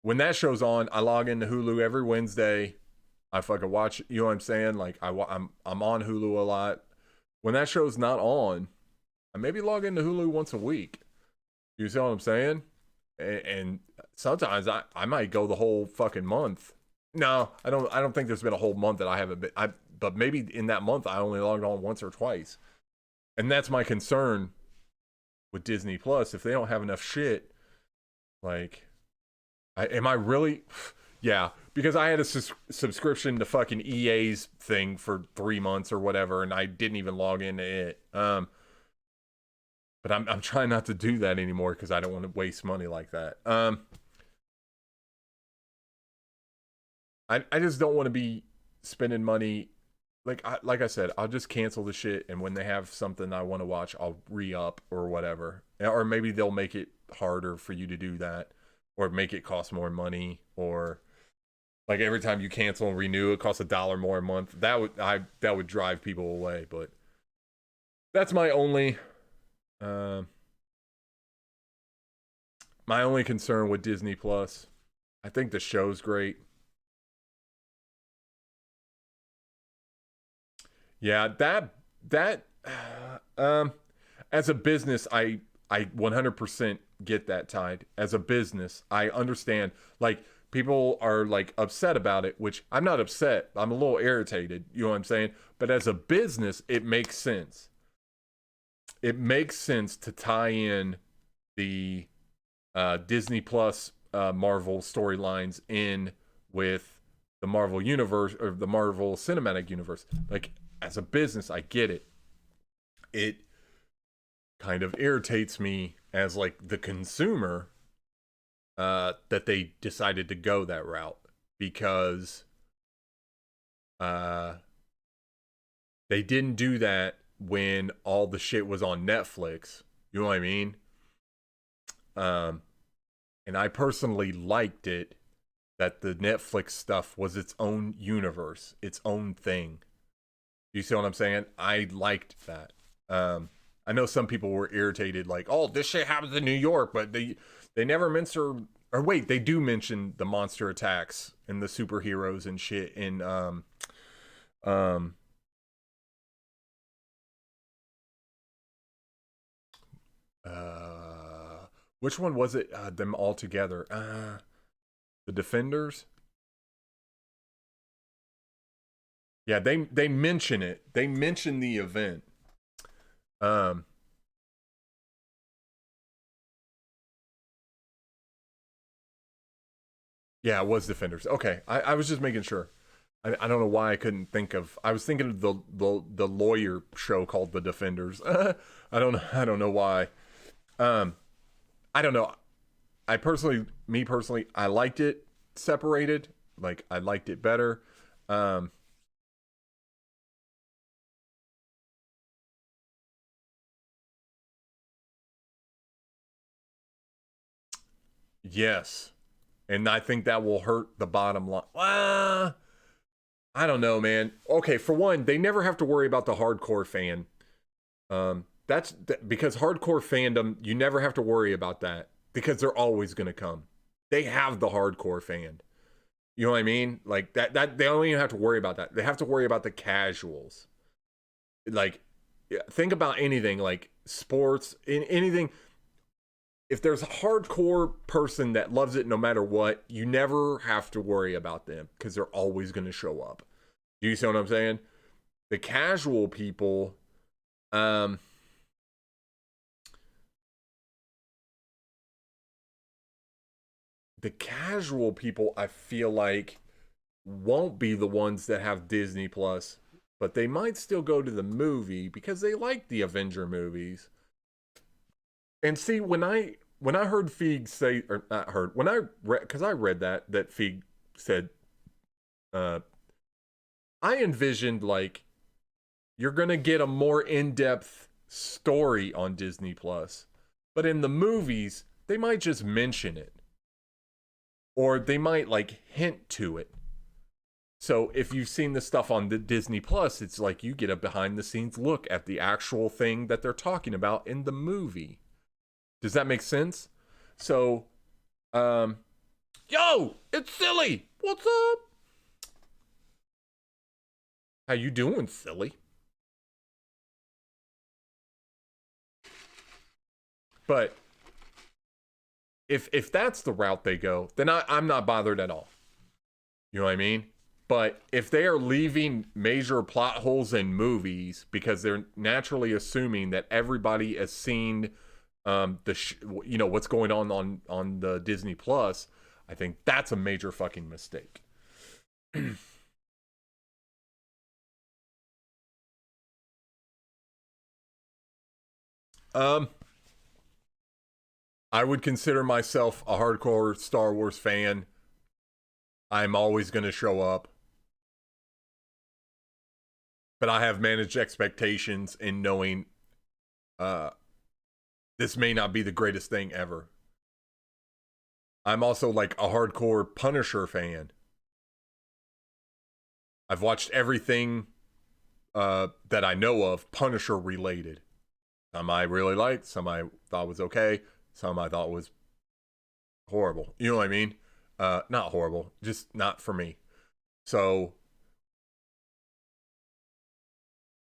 Speaker 1: when that show's on, I log into Hulu every Wednesday. I fucking watch. You know what I'm saying? Like I'm on Hulu a lot. When that show's not on, I maybe log into Hulu once a week. You see what I'm saying? And sometimes I might go the whole fucking month. No, I don't think there's been a whole month that I haven't been. But maybe in that month I only logged on once or twice, and that's my concern with Disney Plus. If they don't have enough shit, like, am I really? Yeah, because I had a subscription to fucking EA's thing for 3 months or whatever, and I didn't even log into it. But I'm trying not to do that anymore because I don't want to waste money like that. I just don't want to be spending money. Like I said, I'll just cancel the shit, and when they have something I want to watch, I'll re up or whatever. Or maybe they'll make it harder for you to do that, or make it cost more money, or like every time you cancel and renew, it costs $1 more a month. That would drive people away. But that's uh, my only concern with Disney Plus. I think the show's great. Yeah, that as a business, I 100% get that Tide. As a business, I understand. Like people are like upset about it, which I'm not upset. I'm a little irritated. You know what I'm saying? But as a business, it makes sense. It makes sense to tie in the Disney Plus Marvel storylines in with the Marvel universe or the Marvel Cinematic Universe. Like as a business, I get it. It kind of irritates me as like the consumer that they decided to go that route because uh, they didn't do that when all the shit was on Netflix. You know what I mean? Um, and I personally liked it that the Netflix stuff was its own universe, its own thing. You see what I'm saying? I liked that. I know some people were irritated, like, oh, this shit happens in New York, but they never mention, or wait, they do mention the monster attacks and the superheroes and shit in um which one was it? Them all together. The Defenders. Yeah, they mention it. They mention the event. Um, yeah, it was Defenders. Okay, I was just making sure. I don't know why I couldn't think of. I was thinking of the lawyer show called The Defenders. I don't know why. Um, I don't know. Me personally, I liked it separated. Like I liked it better. Um, yes, and I think that will hurt the bottom line. I don't know, man. Okay, for one, they never have to worry about the hardcore fan. Because hardcore fandom, you never have to worry about that because they're always gonna come. They have the hardcore fan. You know what I mean? Like that they don't even have to worry about that. They have to worry about the casuals. Like think about anything like sports, in anything. If there's a hardcore person that loves it no matter what, you never have to worry about them because they're always going to show up. Do you see what I'm saying? The casual people, um, I feel like won't be the ones that have Disney Plus, but they might still go to the movie because they like the Avenger movies. And see, when I heard Feig say, or not heard, when I read, because I read that Feig said, uh, I envisioned like you're gonna get a more in-depth story on Disney Plus, but in the movies they might just mention it, or they might like hint to it. So if you've seen the stuff on the Disney Plus, it's like you get a behind-the-scenes look at the actual thing that they're talking about in the movie. Does that make sense? So, um, yo, it's Silly. What's up? How you doing, Silly? But if that's the route they go, then I'm not bothered at all. You know what I mean? But if they are leaving major plot holes in movies because they're naturally assuming that everybody has seen what's going on the Disney Plus, I think that's a major fucking mistake. um I would consider myself a hardcore Star Wars fan. I'm always going to show up, but I have managed expectations in knowing uh this may not be the greatest thing ever. I'm also like a hardcore Punisher fan. I've watched everything that I know of Punisher related. Some I really liked, some I thought was okay, some I thought was horrible. You know what I mean? Not horrible, just not for me. So,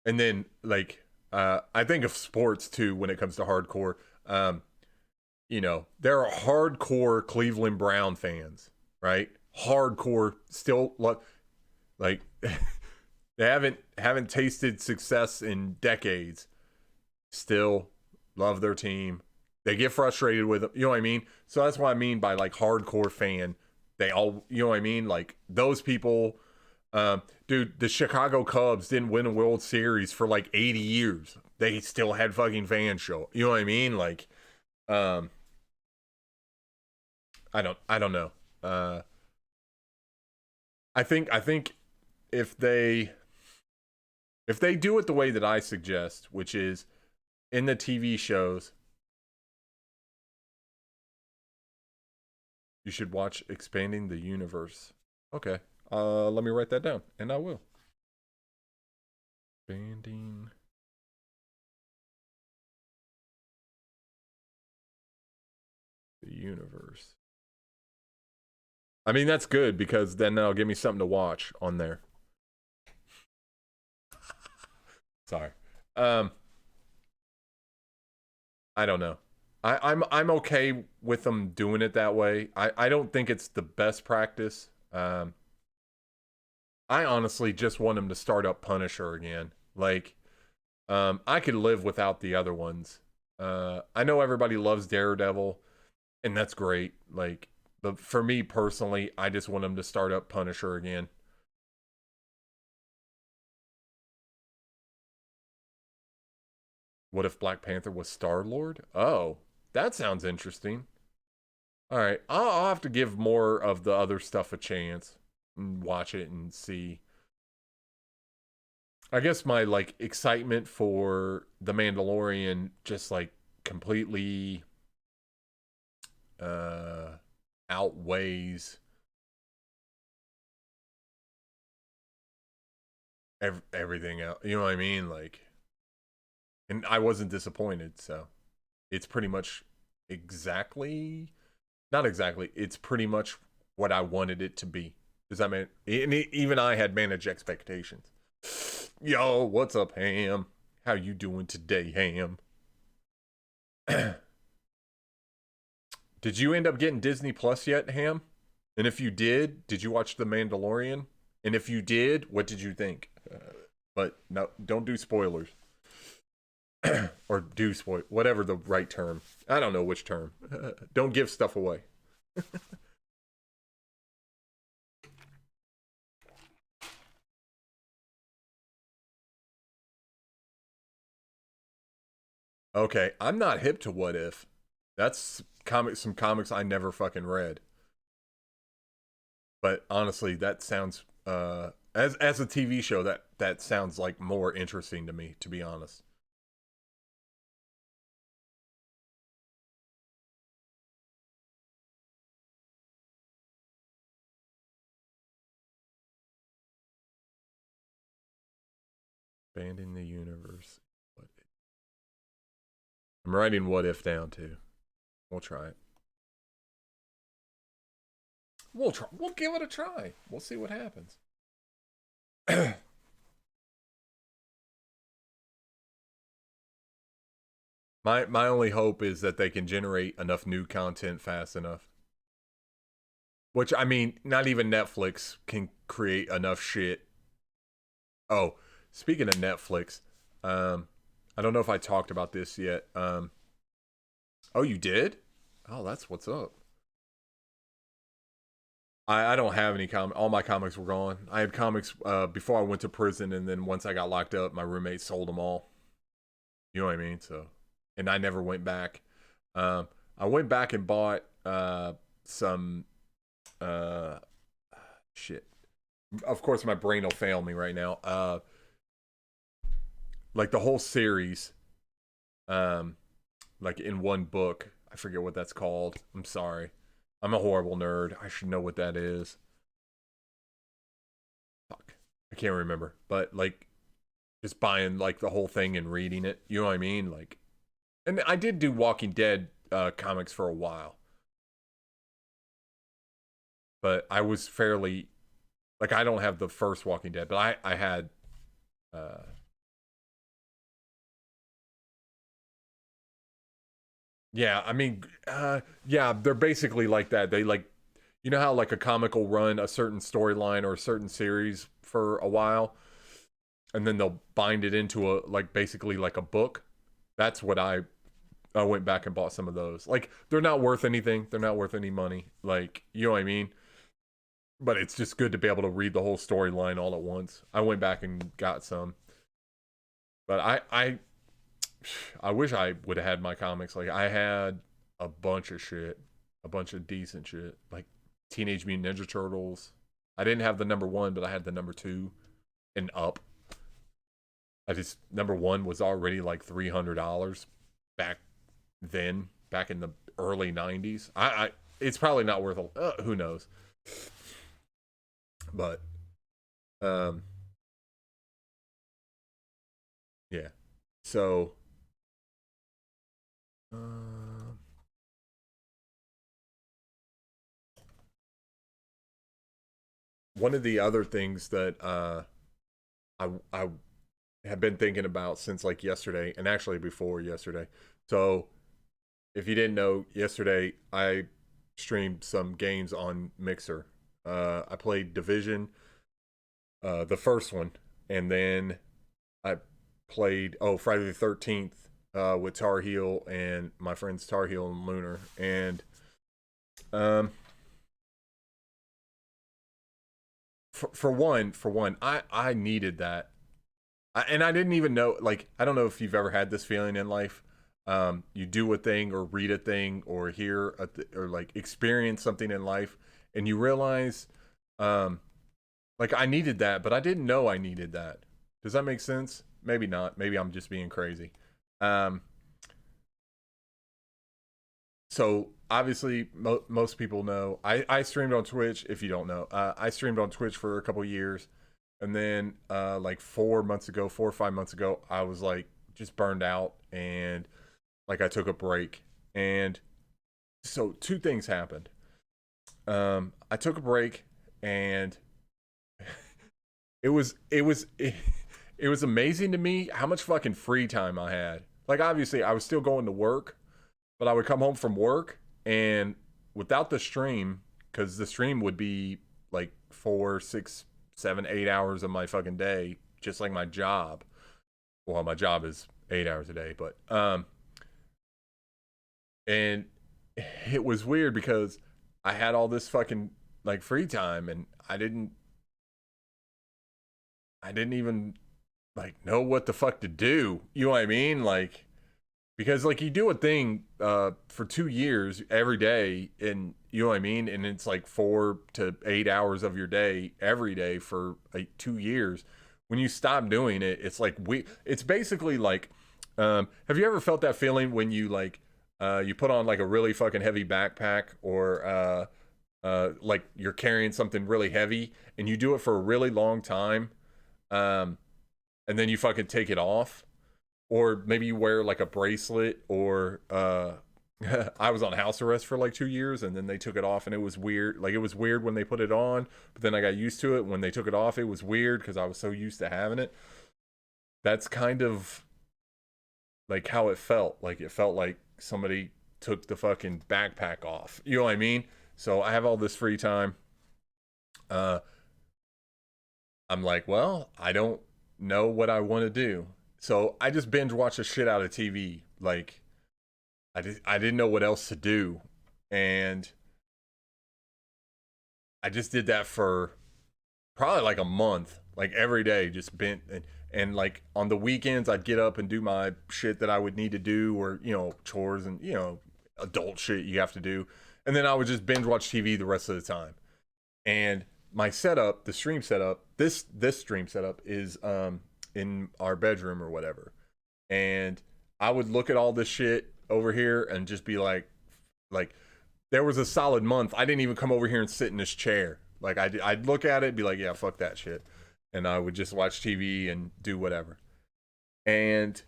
Speaker 1: and then like I think of sports too when it comes to hardcore. Um, there are hardcore Cleveland Brown fans, right? Hardcore, still like they haven't tasted success in decades. Still love their team. They get frustrated with them. You know what I mean? So that's what I mean by like hardcore fan. They all, you know what I mean? Like those people, dude, the Chicago Cubs didn't win a World Series for like 80 years. They still had fucking fans show. You know what I mean? Like, um, I don't know. Uh, I think if they if they do it the way that I suggest, which is in the TV shows, you should watch Expanding the Universe. Okay. Let me write that down, and I will. Expanding the universe. I mean, that's good because then that'll give me something to watch on there. Sorry. Um, I don't know. I'm okay with them doing it that way. I don't think it's the best practice. I honestly just want them to start up Punisher again. Like, I could live without the other ones. I know everybody loves Daredevil, and that's great. Like, but for me personally, I just want them to start up Punisher again. What if Black Panther was Star-Lord? Oh, that sounds interesting. All right, I'll have to give more of the other stuff a chance and watch it and see. I guess my like excitement for the Mandalorian just like completely uh outweighs everything else. You know what I mean? Like, and I wasn't disappointed, so it's pretty much exactly not exactly. It's pretty much what I wanted it to be. Does that mean? And even I had managed expectations. Yo, what's up, Ham? How you doing today, Ham? Did you end up getting Disney Plus yet, Ham? And if you did you watch The Mandalorian? And if you did, what did you think? But no, don't do spoilers. Or do spoil, whatever the right term. I don't know which term. Don't give stuff away. Okay, I'm not hip to What If. That's some comics I never fucking read. But honestly, that sounds as a TV show that sounds like more interesting to me, to be honest. Expanding the universe. I'm writing What If down too. We'll try it. We'll try. We'll give it a try. We'll see what happens. My only hope is that they can generate enough new content fast enough. Which I mean, not even Netflix can create enough shit. Oh, speaking of Netflix, um, I don't know if I talked about this yet. Oh, you did? Oh, that's what's up. I don't have any all my comics were gone. I had comics before I went to prison, and then once I got locked up, my roommate sold them all. You know what I mean? So, and I never went back. I went back and bought some uh shit. Of course, my brain will fail me right now. Like the whole series, um, like in one book. I forget what that's called. I'm sorry. I'm a horrible nerd. I should know what that is. Fuck. I can't remember. But like just buying like the whole thing and reading it. You know what I mean? Like, and I did do Walking Dead comics for a while, but I was fairly like I don't have the first Walking Dead, but I had uh yeah, I mean yeah, they're basically like that. They like you know how like a comic will run a certain storyline or a certain series for a while and then they'll bind it into a like basically like a book. That's what I went back and bought some of those. Like they're not worth anything. They're not worth any money. Like, you know what I mean? But it's just good to be able to read the whole storyline all at once. I went back and got some. But I wish I would have had my comics. Like I had a bunch of shit, a bunch of decent shit, like Teenage Mutant Ninja Turtles. I didn't have the number one, but I had the number two and up. I just number one was already like $300 back then, back in the early '90s. I it's probably not worth a who knows, but um Yeah. So, uh, one of the other things that I have been thinking about since like yesterday, and actually before yesterday. So, if you didn't know, yesterday I streamed some games on Mixer. I played Division, the first one, and then I played Friday the 13th with Tar Heel and my friends Tar Heel and Lunar, and um, for one, I needed that. And I didn't even know, like, I don't know if you've ever had this feeling in life. You do a thing or read a thing or hear or like experience something in life, and you realize, um, like, I needed that, but I didn't know I needed that. Does that make sense? Maybe not. Maybe I'm just being crazy. Um, so obviously, most people know I streamed on Twitch. If you don't know, I streamed on Twitch for a couple years, and then like 4 months ago, 4 or 5 months ago, I was like just burned out, and like I took a break, and so two things happened. I took a break, and it was amazing to me how much fucking free time I had. Like obviously, I was still going to work, but I would come home from work, and without the stream, because the stream would be like 4, 6, 7, 8 hours of my fucking day, just like my job. Well, my job is 8 hours a day, but and it was weird because I had all this fucking like free time, and I didn't even like know what the fuck to do. You know what I mean? Like because like you do a thing for 2 years every day, and you know what I mean, and it's like 4 to 8 hours of your day every day for like 2 years. When you stop doing it, it's like it's basically like have you ever felt that feeling when you like you put on like a really fucking heavy backpack, or like you're carrying something really heavy and you do it for a really long time, um and then you fucking take it off, or maybe you wear like a bracelet, or I was on house arrest for like 2 years, and then they took it off, and it was weird. Like it was weird when they put it on, but then I got used to it. When they took it off, it was weird because I was so used to having it. That's kind of like how it felt. Like it felt like somebody took the fucking backpack off. You know what I mean? So I have all this free time. uh I'm like, well, I don't know what I want to do, so I just binge watch the shit out of TV. Like I didn't know what else to do, and I just did that for probably like a month, like every day, just bent, and like on the weekends I'd get up and do my shit that I would need to do, or chores, and adult shit you have to do, and then I would just binge watch TV the rest of the time. And my setup, the stream setup, this stream setup is in our bedroom or whatever, and I would look at all this shit over here and just be like there was a solid month I didn't even come over here and sit in this chair. Like I'd look at it and be like, yeah, fuck that shit, and I would just watch TV and do whatever. And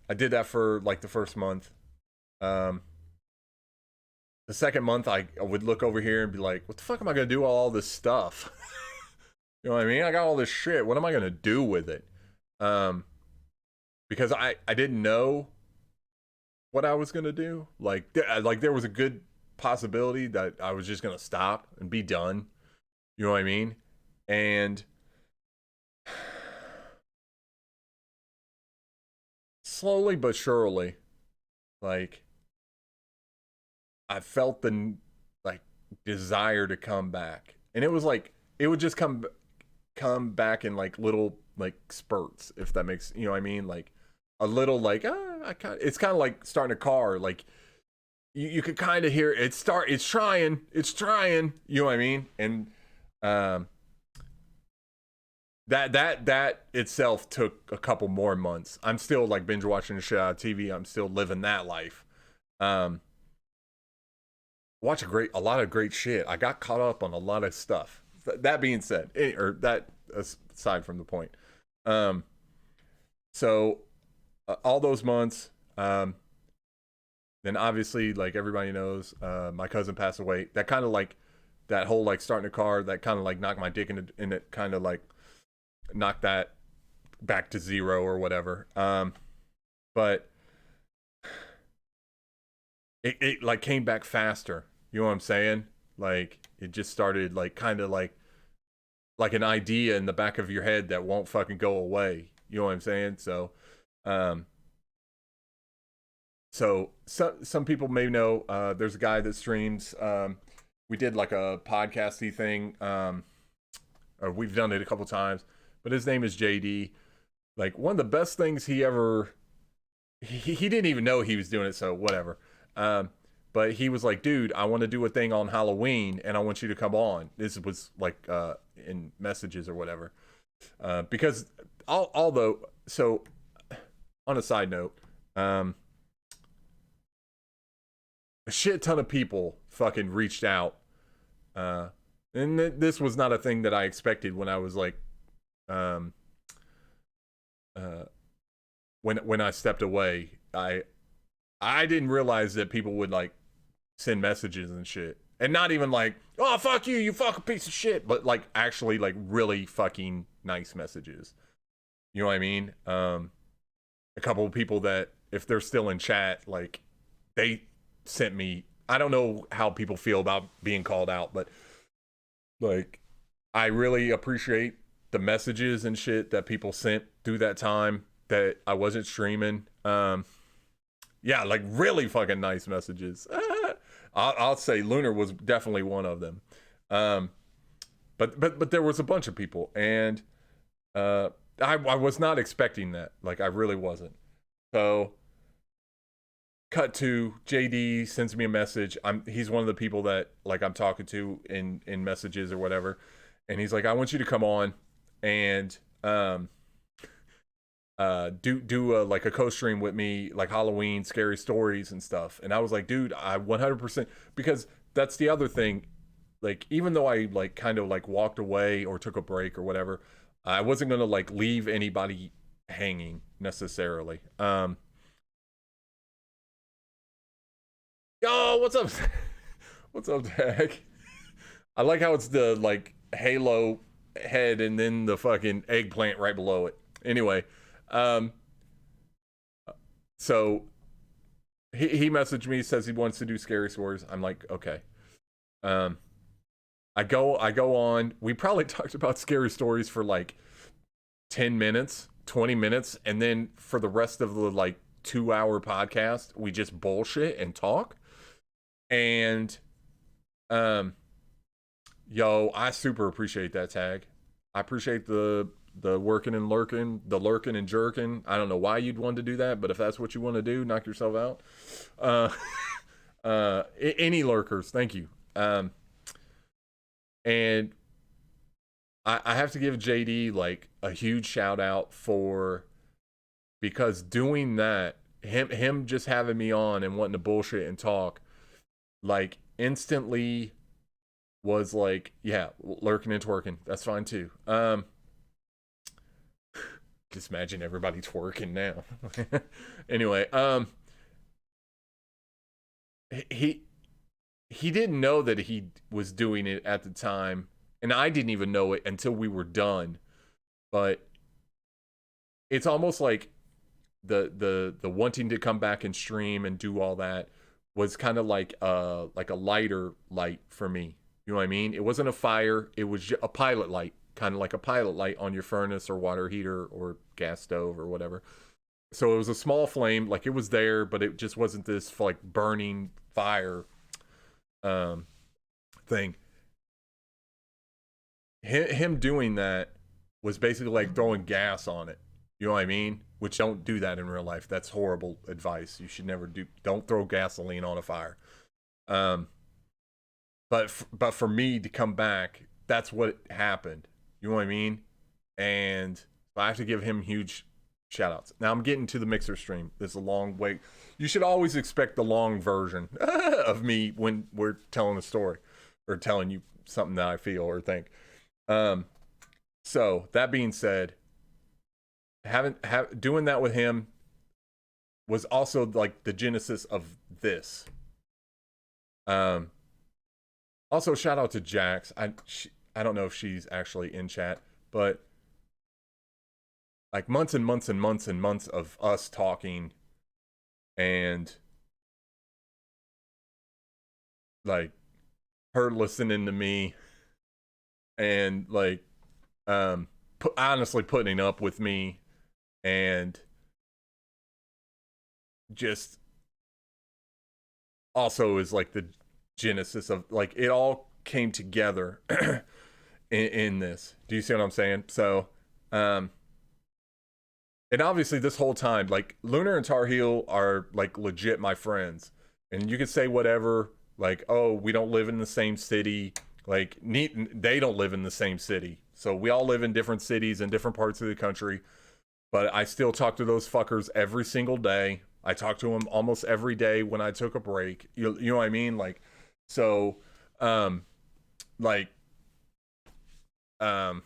Speaker 1: I did that for like the first month. Um, the second month, I would look over here and be like, what the fuck am I gonna do with all this stuff? You know what I mean? I got all this shit. What am I gonna do with it? Um, because I didn't know what I was gonna do. Like there was a good possibility that I was just gonna stop and be done. You know what I mean? And slowly but surely, like I felt the like desire to come back, and it was like it would just come back in like little like spurts, if that makes what I mean, like a little like it's kind of like starting a car. Like you could kind of hear it start. It's trying. You know what I mean? And um, that itself took a couple more months. I'm still like binge watching the shit out of TV. I'm still living that life. Um, watch a lot of great shit. I got caught up on a lot of stuff. That being said, or that aside from the point. Um, so all those months. Then obviously, like everybody knows, my cousin passed away. That kind of like that whole like starting a car that kind of like knocked my dick in it kind of like knocked that back to zero or whatever. But it like came back faster. You know what I'm saying? Like it just started like kind of like an idea in the back of your head that won't fucking go away. You know what I'm saying? Um, some people may know there's a guy that streams. We did like a podcasty thing. Or we've done it a couple times, but his name is JD. Like one of the best things he ever. He didn't even know he was doing it, so whatever. Um, but he was like, dude, I want to do a thing on Halloween, and I want you to come on. This was like in messages or whatever. Because although, so on a side note, a shit ton of people fucking reached out. And this was not a thing that I expected when I was like, um, uh, when I stepped away. I didn't realize that people would like send messages and shit, and not even like, oh fuck you, you fucking piece of shit, but like actually like really fucking nice messages. You know what I mean? A couple of people that if they're still in chat, like they sent me. I don't know how people feel about being called out, but like I really appreciate the messages and shit that people sent through that time that I wasn't streaming. Yeah, like really fucking nice messages. I'll say Lunar was definitely one of them. Um, but there was a bunch of people, and I was not expecting that. Like I really wasn't. So cut to JD sends me a message. He's one of the people that like I'm talking to in messages or whatever, and he's like, I want you to come on and do like a co-stream with me, like Halloween scary stories and stuff. And I was like, dude, I 100%, because that's the other thing. Like even though I like kind of like walked away or took a break or whatever, I wasn't gonna like leave anybody hanging necessarily. Yo, what's up? What's up, Tag? I like how it's the like Halo head and then the fucking eggplant right below it. Anyway, um, so he messaged me, says he wants to do scary stories. I'm like, okay. Um, I go on. We probably talked about scary stories for like 10 minutes, 20 minutes, and then for the rest of the like 2 hour podcast, we just bullshit and talk. And um yo, I super appreciate that, Tag. I appreciate the working and lurking, the lurking and jerking. I don't know why you'd want to do that, but if that's what you want to do, knock yourself out. Uh, any lurkers, thank you. And I have to give JD like a huge shout out for, because doing that, him just having me on and wanting to bullshit and talk, like instantly was like, yeah, lurking and twerking. That's fine too. Just imagine everybody twerking now. Anyway, he he didn't know that he was doing it at the time, and I didn't even know it until we were done. But it's almost like the wanting to come back and stream and do all that was kind of like a lighter light for me. You know what I mean? It wasn't a fire, it was a pilot light, kind of like a pilot light on your furnace or water heater or gas stove or whatever. So it was a small flame, like it was there, but it just wasn't this like burning fire um thing. Him doing that was basically like throwing gas on it. You know what I mean? Which, don't do that in real life. That's horrible advice. You should never do. Don't throw gasoline on a fire. Um, but for me to come back, that's what happened. You know what I mean? And I have to give him huge shout outs. Now I'm getting to the mixer stream. There's a long wait. You should always expect the long version of me when we're telling a story or telling you something that I feel or think. Um, so that being said, doing that with him, was also like the genesis of this. Um, Also, shout out to Jax. I don't know if she's actually in chat, but like months and months and months and months of us talking and like her listening to me and like honestly putting up with me and just also is like the genesis of like it all came together in this. Do you see what I'm saying? So and obviously this whole time like Lunar and Tar Heel are like legit my friends, and you can say whatever, like, oh, we don't live in the same city, like they don't live in the same city, so we all live in different cities and different parts of the country, but I still talk to those fuckers every single day. I talk to them almost every day when I took a break. You know what I mean? Like, so, like, um,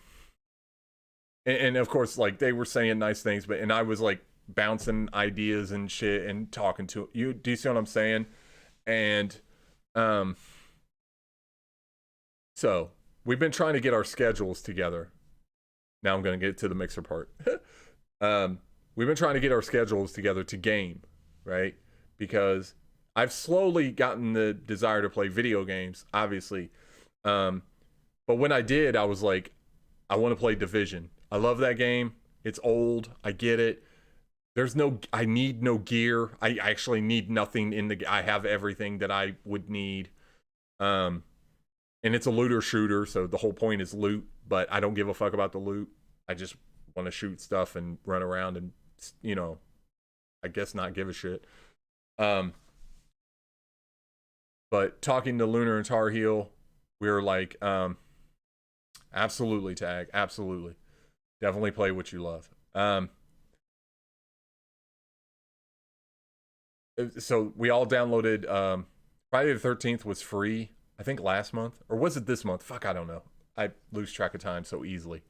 Speaker 1: and of course, like they were saying nice things, but and I was like bouncing ideas and shit and talking to you. Do you see what I'm saying? And, so we've been trying to get our schedules together. Now I'm gonna get to the mixer part. We've been trying to get our schedules together to game, right? Because I've slowly gotten the desire to play video games, obviously. But when I did, I was like, I want to play Division. I love that game. It's old. I get it. I need no gear. I actually need nothing I have everything that I would need. And it's a looter shooter, so the whole point is loot, but I don't give a fuck about the loot. I just want to shoot stuff and run around and, you know, I guess not give a shit. But talking to Lunar and Tar Heel, we were like, absolutely, Tag, absolutely. Definitely play what you love. So we all downloaded, Friday the 13th was free, I think last month, or was it this month? Fuck, I don't know. I lose track of time so easily.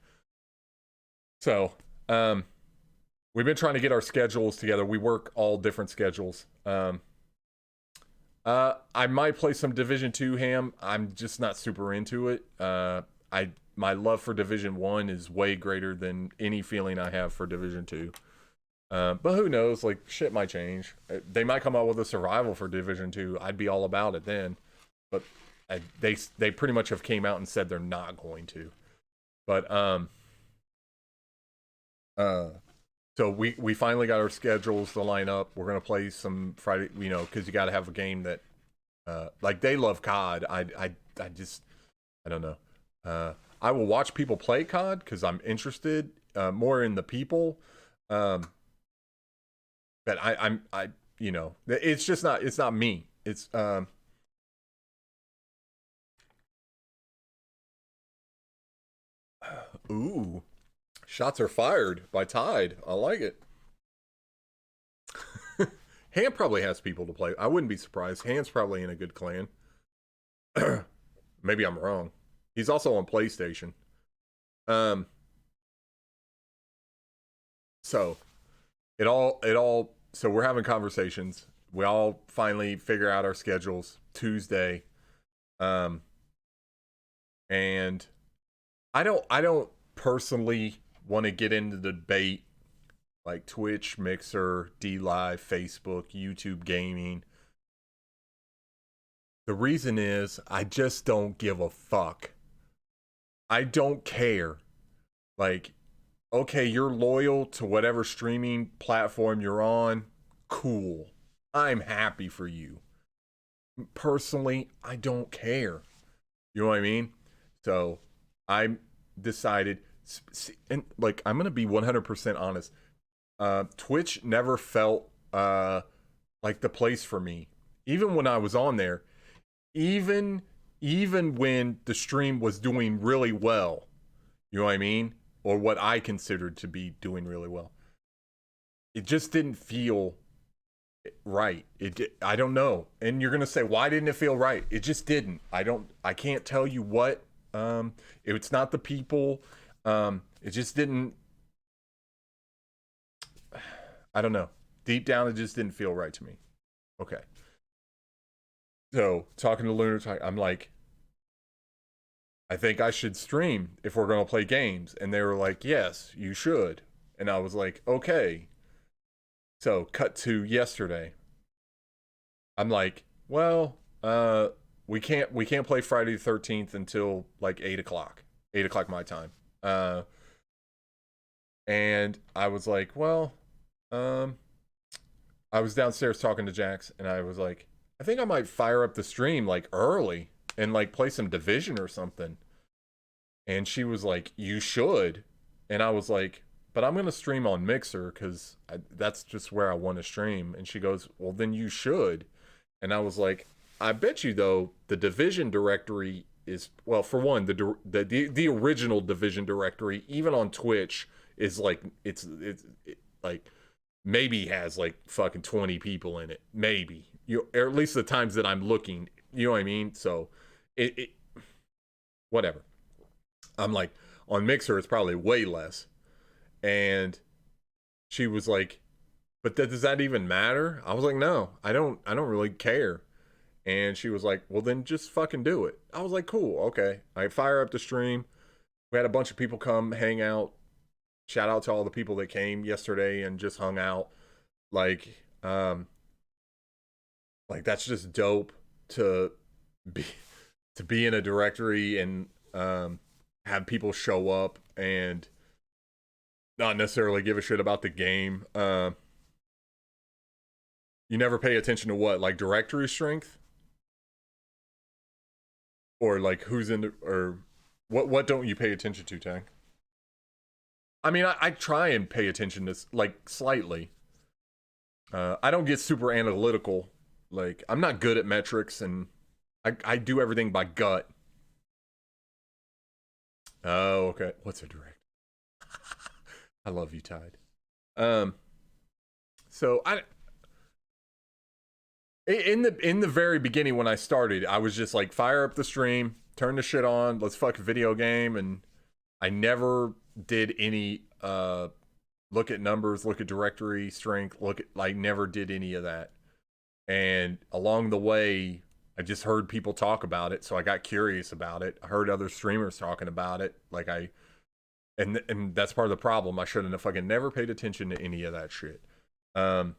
Speaker 1: So, we've been trying to get our schedules together. We work all different schedules. I might play some Division 2 ham. I'm just not super into it. My love for Division 1 is way greater than any feeling I have for Division 2. But who knows? Like, shit might change. They might come out with a survival for Division 2. I'd be all about it then. But they pretty much have came out and said they're not going to. But so we finally got our schedules to line up. We're gonna play some Friday, you know, because you got to have a game that like they love COD. I just I don't know. I will watch people play COD because I'm interested more in the people. But I'm you know, it's just not, it's not me. It's ooh, shots are fired by Tide. I like it. Han probably has people to play. I wouldn't be surprised. Han's probably in a good clan. Maybe I'm wrong. He's also on PlayStation. So it all so we're having conversations. We all finally figure out our schedules Tuesday. And I don't personally want to get into the debate like Twitch, Mixer, D Live, Facebook, YouTube gaming. The reason is I just don't give a fuck. I don't care. Like, okay, you're loyal to whatever streaming platform you're on. Cool. I'm happy for you. Personally, I don't care. You know what I mean? So I decided, and like, I'm going to be 100% honest. Twitch never felt like the place for me. Even when I was on there, even when the stream was doing really well, you know what I mean? Or what I considered to be doing really well. It just didn't feel right. I don't know. And you're going to say, why didn't it feel right? It just didn't. I can't tell you what. It's not the people. It just didn't. I don't know. Deep down, it just didn't feel right to me. Okay. So talking to Lunar, I'm like, I think I should stream if we're gonna play games, and they were like, yes, you should, and I was like, okay. So cut to yesterday. I'm like, well, we can't play Friday the 13th until like 8 o'clock, 8 o'clock my time. Uh, and I was like, well, um, I was downstairs talking to Jax, and I was like, I think I might fire up the stream like early and like play some Division or something. And she was like, you should. And I was like, but I'm going to stream on Mixer because that's just where I want to stream. And she goes, well, then you should. And I was like, I bet you, though, the Division directory is, well, for one, the original Division directory, even on Twitch, is like, it's like, maybe has like fucking 20 people in it. Maybe. Or at least the times that I'm looking. You know what I mean? So, it whatever. I'm like, on Mixer, it's probably way less. And she was like, but does that even matter? I was like, no, I don't really care. And she was like, well, then just fucking do it. I was like, cool, okay. I fire up the stream. We had a bunch of people come hang out. Shout out to all the people that came yesterday and just hung out. Like, like that's just dope to be to be in a directory and have people show up and not necessarily give a shit about the game. You never pay attention to what, like directory strength, or like who's in the, or what don't you pay attention to, Tank? I mean, I try and pay attention to like slightly. I don't get super analytical. Like I'm not good at metrics, and I do everything by gut. Oh, okay. What's a direct? I love you, Tide. Um, so I in the very beginning when I started, I was just like fire up the stream, turn the shit on, let's fuck a video game, and I never did any look at numbers, look at directory strength, look at like never did any of that. And along the way, I just heard people talk about it, so I got curious about it. I heard other streamers talking about it, like and that's part of the problem. I should have fucking never paid attention to any of that shit. Um,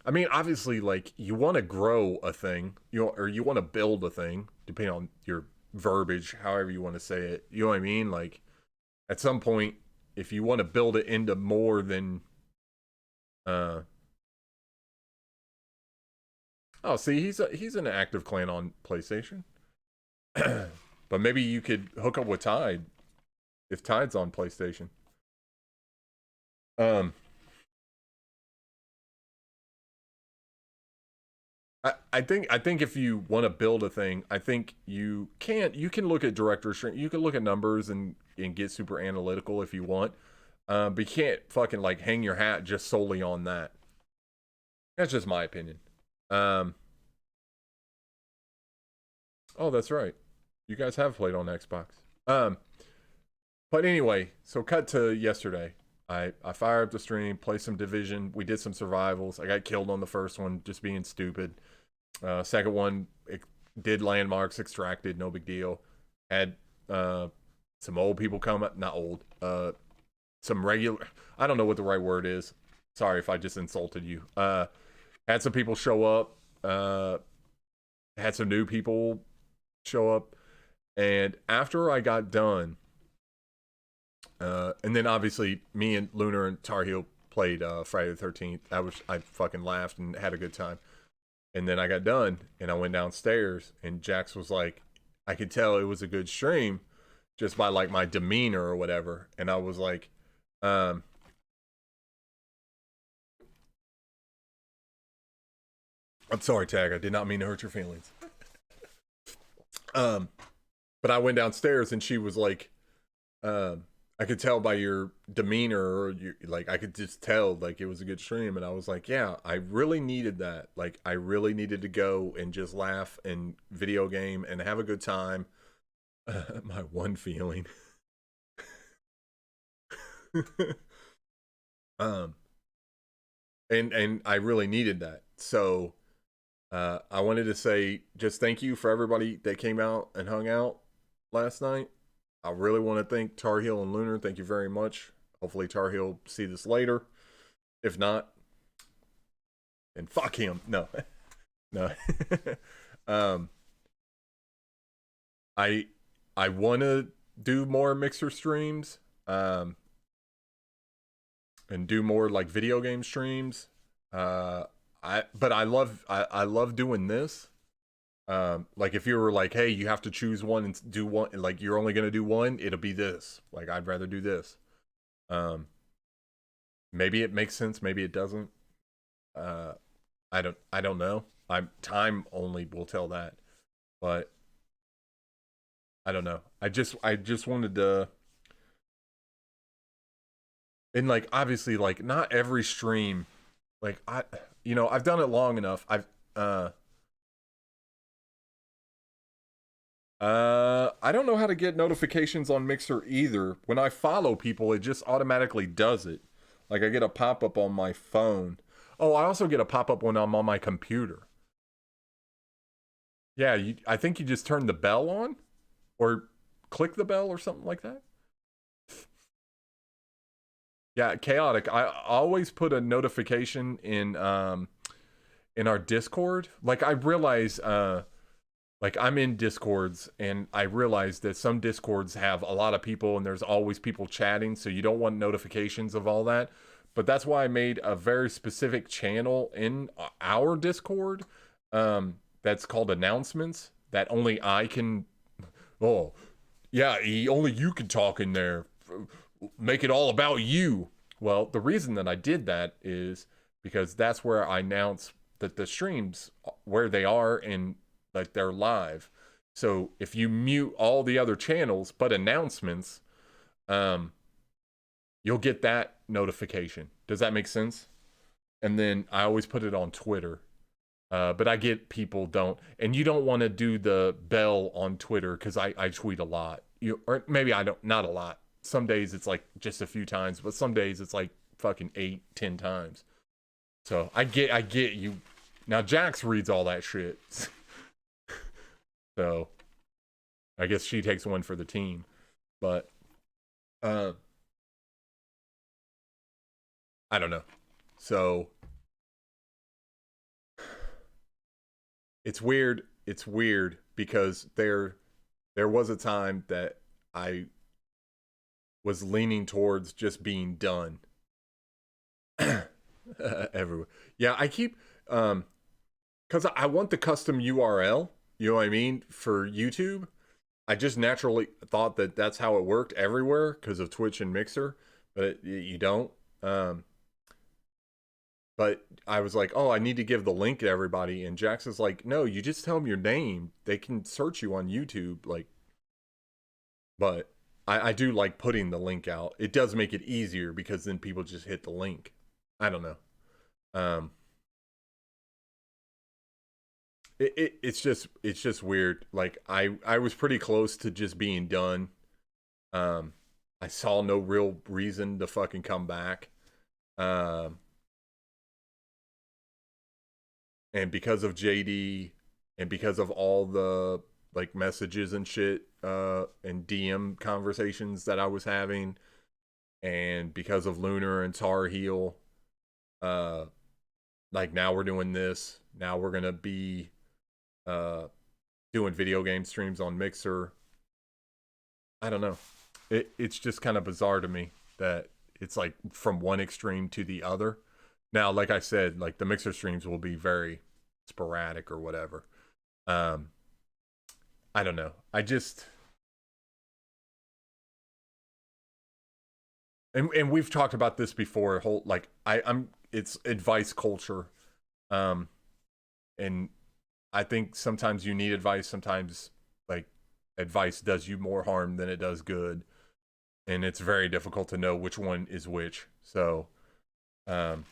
Speaker 1: I mean, obviously, like you want to grow a thing, or you want to build a thing, depending on your verbiage, however you want to say it. You know what I mean? Like at some point, if you want to build it into more than, uh, oh, see, he's an active clan on PlayStation, but maybe you could hook up with Tide if Tide's on PlayStation. Um, I think if you want to build a thing, I think you can look at director strength, you can look at numbers and get super analytical if you want, but you can't fucking like hang your hat just solely on that. That's just my opinion. Um, oh, that's right. You guys have played on Xbox. Um, but anyway, so cut to yesterday. I fired up the stream, played some Division. We did some survivals. I got killed on the first one, just being stupid. Second one, it did landmarks, extracted, no big deal. Had some old people come up, not old, some regular, I don't know what the right word is. Sorry if I just insulted you. Had some people show up, had some new people show up. And after I got done, and then obviously me and Lunar and Tar Heel played Friday the 13th. I fucking laughed and had a good time. And then I got done and I went downstairs and Jax was like, I could tell it was a good stream just by like my demeanor or whatever. And I was like, um, I'm sorry, Tag. I did not mean to hurt your feelings. Um, but I went downstairs and she was like, I could tell by your demeanor, or like I could just tell like it was a good stream, and I was like, yeah, I really needed that. Like I really needed to go and just laugh and video game and have a good time. My one feeling. um, and I really needed that. So I wanted to say just thank you for everybody that came out and hung out last night. I really want to thank Tar Heel and Lunar. Thank you very much. Hopefully Tar Heel see this later. If not, then fuck him. No, no. um, I I want to do more Mixer streams. And do more like video game streams. I love doing this. Like if you were like, hey, you have to choose one and do one, like you're only gonna do one, it'll be this. Like I'd rather do this. Um, Maybe it makes sense, maybe it doesn't. Uh, I don't know. I'm time only will tell that, but I don't know. I just wanted to, and like obviously like not every stream, like I've done it long enough. Uh I don't know how to get notifications on Mixer either. When I follow people, it just automatically does it. Like I get a pop-up on my phone. Oh, I also get a pop-up when I'm on my computer. Yeah, I think you just turn the bell on or click the bell or something like that. Yeah, chaotic. I always put a notification in our Discord. Like I realize like I'm in Discords and I realize that some Discords have a lot of people and there's always people chatting, so you don't want notifications of all that. But that's why I made a very specific channel in our Discord that's called announcements that only I can. Oh, yeah, only you can talk in there. Make it all about you. Well, the reason that I did that is because that's where I announce that the streams where they are and like they're live. So if you mute all the other channels but announcements, um, you'll get that notification. Does that make sense? And then I always put it on Twitter. But I get people don't, and you don't want to do the bell on Twitter because I tweet a lot. Or maybe I don't, not a lot. Some days it's like just a few times, but some days it's like fucking 8, 10 times. So I get you. Now Jax reads all that shit. So I guess she takes one for the team. But uh I don't know. So it's weird because there was a time that I was leaning towards just being done. Everywhere. Yeah, I keep because I want the custom URL, you know what I mean, for YouTube. I just naturally thought that that's how it worked everywhere because of Twitch and Mixer, but you don't. Um, but I was like, oh, I need to give the link to everybody, and Jax is like, no, you just tell them your name. They can search you on YouTube, like. But I do like putting the link out. It does make it easier because then people just hit the link. I don't know. Um, it's just weird. Like I was pretty close to just being done. Um, I saw no real reason to fucking come back. Um, and because of JD and because of all the like messages and shit and DM conversations that I was having and because of Lunar and Tar Heel uh like now we're doing this. Now we're going to be uh doing video game streams on Mixer. I don't know. It's just kind of bizarre to me that it's like from one extreme to the other. Now, like I said, like the Mixer streams will be very sporadic or whatever. Um, I don't know. I just and we've talked about this before. Whole like I'm it's advice culture, um, and I think sometimes you need advice. Sometimes like advice does you more harm than it does good, and it's very difficult to know which one is which. So, um,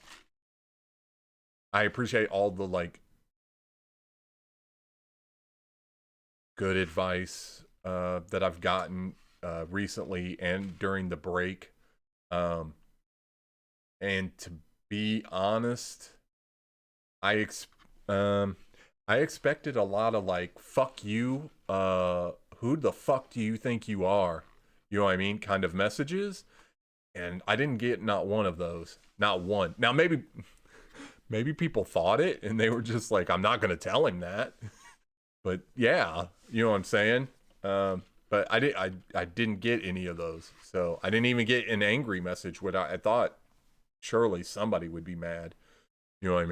Speaker 1: I appreciate all the like good advice that I've gotten recently and during the break. Um, and to be honest, I ex um I expected a lot of like fuck you, who the fuck do you think you are? You know what I mean? Kind of messages. And I didn't get not one of those. Not one. Now maybe people thought it and they were just like, I'm not gonna tell him that. But yeah, you know what I'm saying? But I didn't get any of those. So I didn't even get an angry message. What I thought surely somebody would be mad. You know what I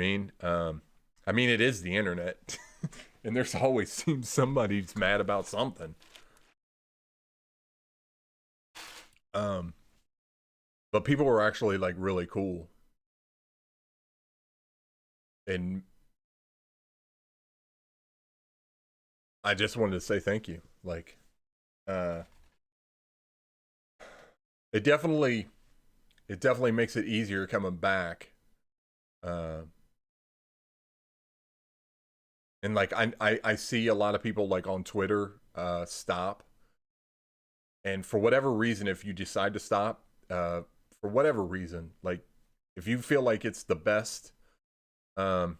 Speaker 1: mean it is the internet. And there's always seems somebody's mad about something. Um, but people were actually like really cool. And I just wanted to say thank you. Like, uh, it definitely it definitely makes it easier coming back. Uh, and like I see a lot of people like on Twitter stop, and for whatever reason, if you decide to stop, for whatever reason, like if you feel like it's the best, um,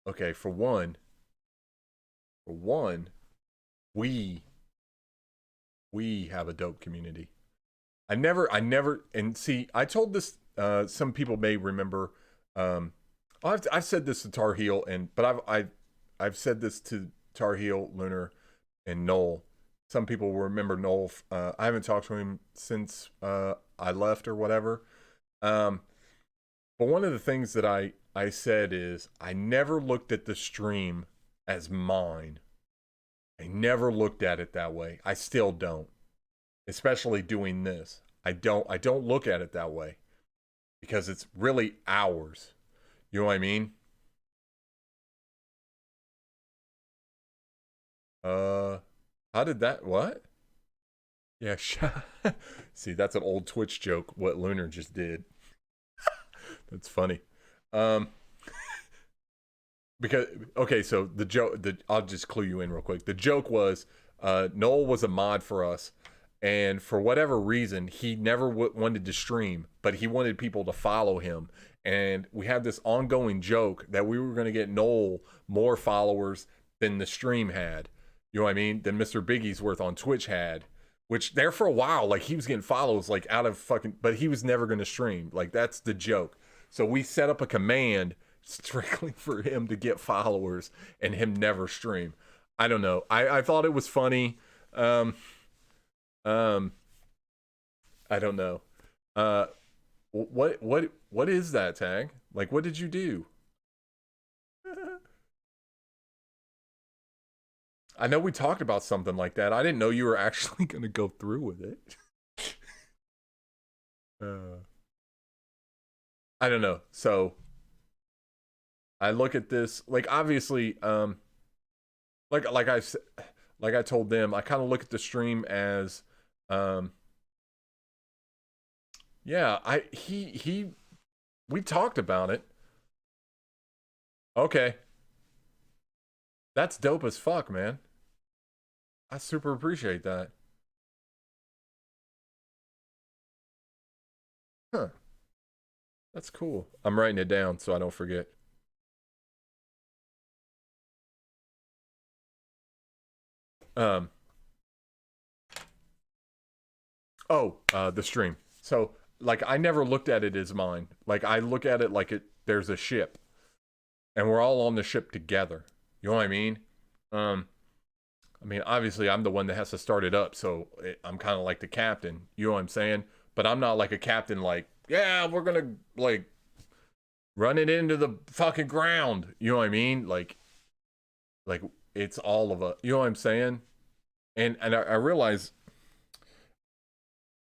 Speaker 1: okay, for one, we we have a dope community. I never, and see, I told this. Some people may remember. Um, I've said this to Tar Heel, and but I've said this to Tar Heel, Lunar, and Noel. Some people will remember Noel. I haven't talked to him since I left or whatever. Um, but one of the things that I said is I never looked at the stream as mine. I never looked at it that way. I still don't, especially doing this. I don't look at it that way because it's really ours. You know what I mean? Uh how did that what? Yeah, see, that's an old Twitch joke what Lunar just did. That's funny. Um because okay, so the joke the I'll just clue you in real quick. The joke was Noel was a mod for us, and for whatever reason he never wanted to stream, but he wanted people to follow him, and we had this ongoing joke that we were going to get Noel more followers than the stream had. You know what I mean? Than Mr. Biggie's worth on Twitch had, which there for a while like he was getting follows like out of fucking, but he was never going to stream. Like that's the joke. So we set up a command strictly for him to get followers and him never stream. I don't know. I thought it was funny. Um, um, I don't know. Uh, what is that tag? Like, what did you do? I know we talked about something like that. I didn't know you were actually gonna go through with it. Uh, I don't know. So I look at this like obviously, like like I told them, I kind of look at the stream as, um, yeah, he we talked about it. Okay, that's dope as fuck, man. I super appreciate that. Huh, that's cool. I'm writing it down so I don't forget. Um, the stream. So like I never looked at it as mine. Like I look at it like it there's a ship and we're all on the ship together. You know what I mean? Um, I mean, obviously, I'm the one that has to start it up, so I'm kind of like the captain. You know what I'm saying? But I'm not like a captain. Like, yeah, we're gonna like run it into the fucking ground. You know what I mean? Like it's all of us. You know what I'm saying? And I realize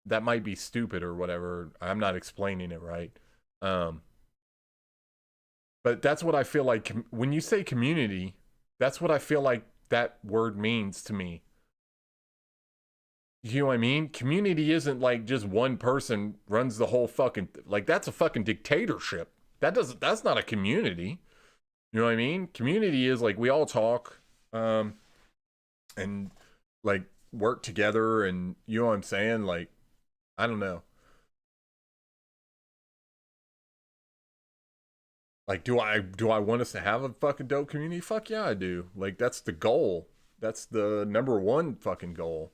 Speaker 1: that might be stupid or whatever. I'm not explaining it right. Um, but that's what I feel like when you say community. That's what I feel like that word means to me. You know what I mean? Community isn't like just one person runs the whole fucking like that's a fucking dictatorship. That's not a community. You know what I mean? Community is like we all talk um and like work together and you know what I'm saying? Like I don't know. Like, do I want us to have a fucking dope community? Fuck yeah, I do. Like, that's the goal. That's the number one fucking goal.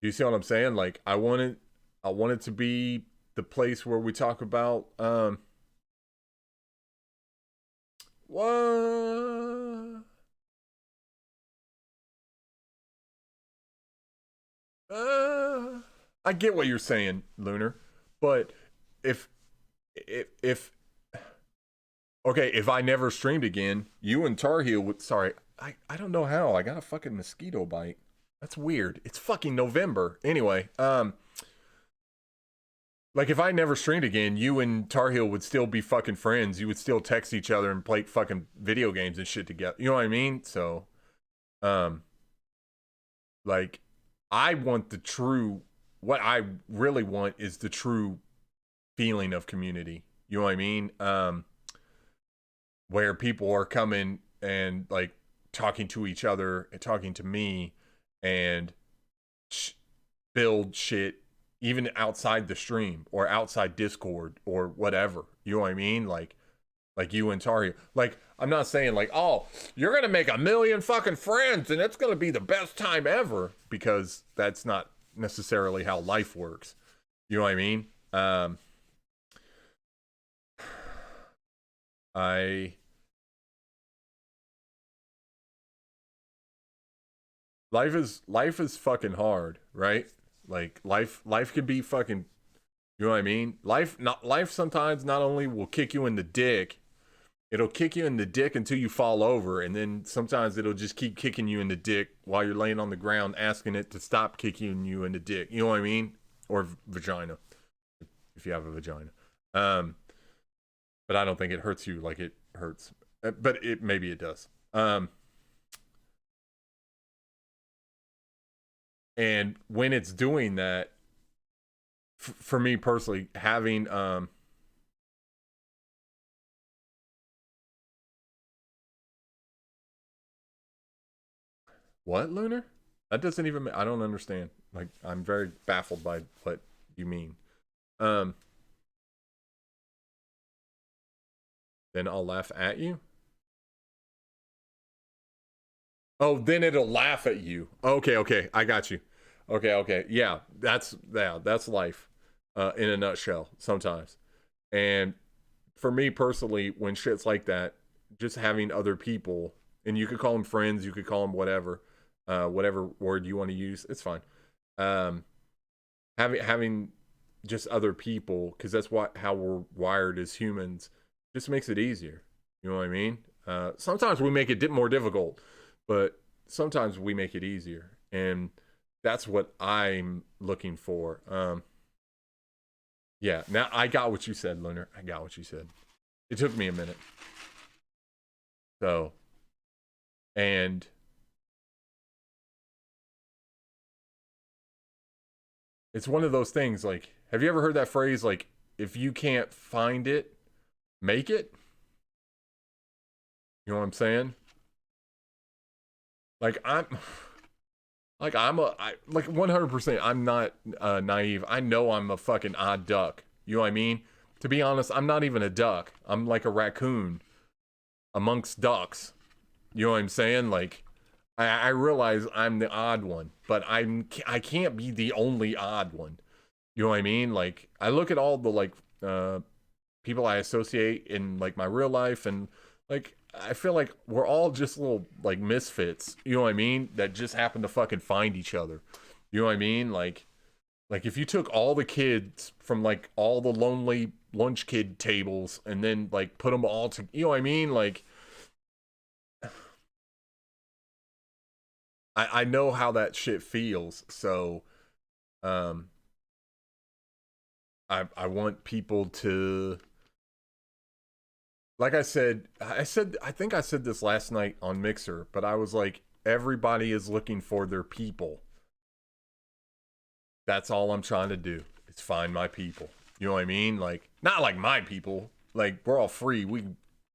Speaker 1: Do you see what I'm saying? Like, I want it to be the place where we talk about what I get what you're saying, Lunar, but if if okay, if I never streamed again, you and Tar Heel would. Sorry, I don't know how. I got a fucking mosquito bite. That's weird. It's fucking November. Anyway, like if I never streamed again, you and Tar Heel would still be fucking friends. You would still text each other and play fucking video games and shit together. You know what I mean? So, um, like, I want the true. What I really want is the true feeling of community. You know what I mean? Where people are coming and like talking to each other and talking to me and sh- build shit even outside the stream or outside Discord or whatever. You know what I mean? Like you and Tario. Like I'm not saying like, oh, you're gonna make a million fucking friends and it's gonna be the best time ever, because that's not necessarily how life works. You know what I mean? I life is fucking hard, right? Like life could be fucking, you know what I mean? Life sometimes not only will kick you in the dick, it'll kick you in the dick until you fall over, and then sometimes it'll just keep kicking you in the dick while you're laying on the ground asking it to stop kicking you in the dick. You know what I mean? Or vagina, if you have a vagina. Um but I don't think it hurts you like it hurts. But it maybe it does. And when it's doing that, for me personally, having what, Lunar? That doesn't even. I don't understand. Like I'm very baffled by what you mean. Um, then I'll laugh at you. Oh, then it'll laugh at you. Okay, okay, I got you. Okay, okay, yeah, that's life, in a nutshell. Sometimes, and for me personally, when shit's like that, just having other people, and you could call them friends, you could call them whatever, whatever word you want to use, it's fine. Um, having just other people, because that's what how we're wired as humans, just makes it easier. You know what I mean? Sometimes we make it more difficult, but sometimes we make it easier, and that's what I'm looking for. Yeah. Now I got what you said, Lunar. I got what you said. It took me a minute. So, and it's one of those things like, have you ever heard that phrase like, if you can't find it, make it? You know what I'm saying? Like I'm like 100%, I'm not naive. I know I'm a fucking odd duck. You know what I mean? To be honest, I'm not even a duck. I'm like a raccoon amongst ducks. You know what I'm saying? Like I realize I'm the odd one, but I can't be the only odd one. You know what I mean? Like I look at all the like people I associate in like my real life, and like I feel like we're all just little like misfits. You know what I mean? That just happen to fucking find each other. You know what I mean? Like if you took all the kids from like all the lonely lunch kid tables and then like put them all to, you know what I mean? Like I know how that shit feels. So um I want people to, like I think I said this last night on Mixer, but I was like, everybody is looking for their people. That's all I'm trying to do. Is find my people. You know what I mean? Like not like my people. Like we're all free. We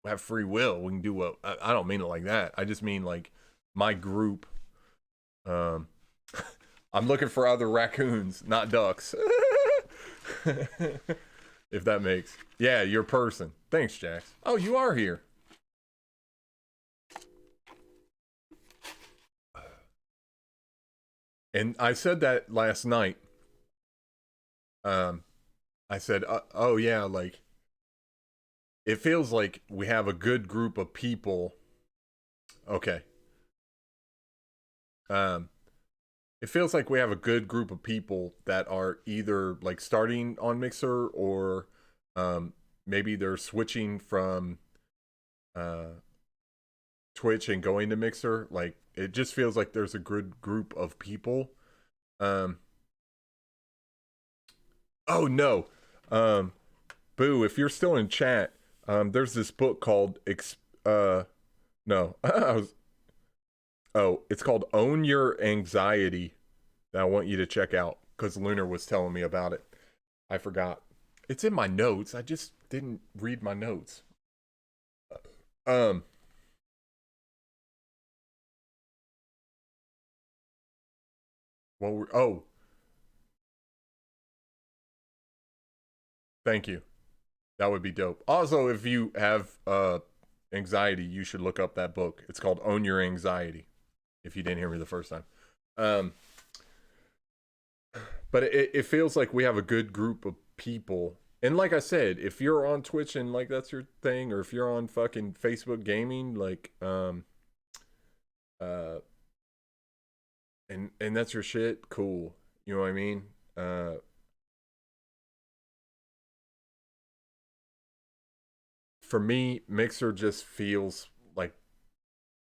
Speaker 1: have free will. We can do what I don't mean it like that. I just mean like my group. Um I'm looking for other raccoons, not ducks. If that makes. Yeah, your person. Thanks, Jax. Oh, you are here. And I said that last night. Um, I said, oh yeah, like it feels like we have a good group of people. Okay. Um, it feels like we have a good group of people that are either like starting on Mixer or um, maybe they're switching from uh, Twitch and going to Mixer. Like it just feels like there's a good group of people. Um, oh no, um, Boo! If you're still in chat, there's this book called no, I was it's called Own Your Anxiety that I want you to check out because Lunar was telling me about it. I forgot. It's in my notes. I just didn't read my notes. Um, oh, thank you. That would be dope. Also, if you have anxiety, you should look up that book. It's called Own Your Anxiety. If you didn't hear me the first time, um, but it feels like we have a good group of people. And like I said, if you're on Twitch and like that's your thing, or if you're on fucking Facebook gaming, like uh and that's your shit, cool. You know what I mean? Uh for me, Mixer just feels like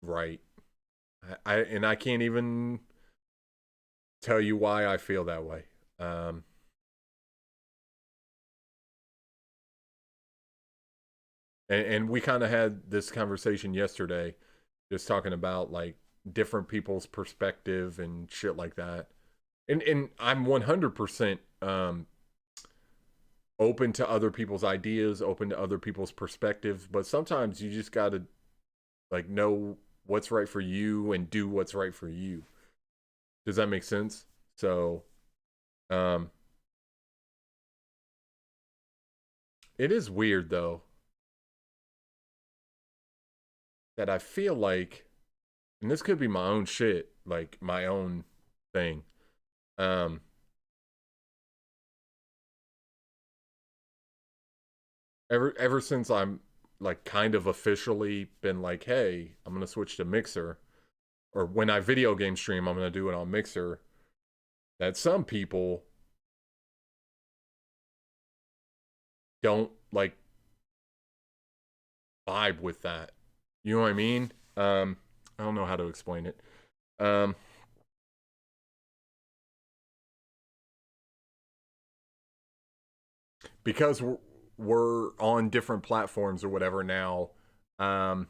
Speaker 1: right. I can't even tell you why I feel that way. Um and we kind of had this conversation yesterday, just talking about like different people's perspective and shit like that. And I'm 100% open to other people's ideas, open to other people's perspectives, but sometimes you just got to like know what's right for you and do what's right for you. Does that make sense? So, um it is weird though that I feel like, and this could be my own shit, like my own thing. Um ever since I'm like kind of officially been like, "Hey, I'm going to switch to Mixer," or when I video game stream, I'm going to do it on Mixer, that some people don't like vibe with that. You know what I mean? I don't know how to explain it. Um, because we're on different platforms or whatever now. Um,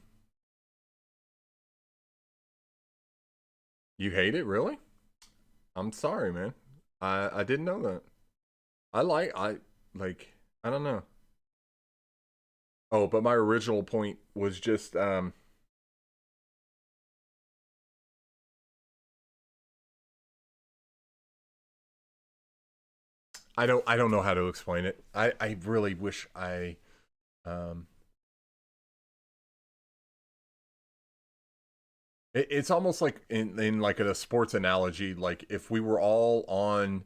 Speaker 1: you hate it, really? I'm sorry, man. I didn't know that. I like I don't know. Oh, but my original point was just I don't know how to explain it. I really wish I um it's almost like in like a sports analogy, like if we were all on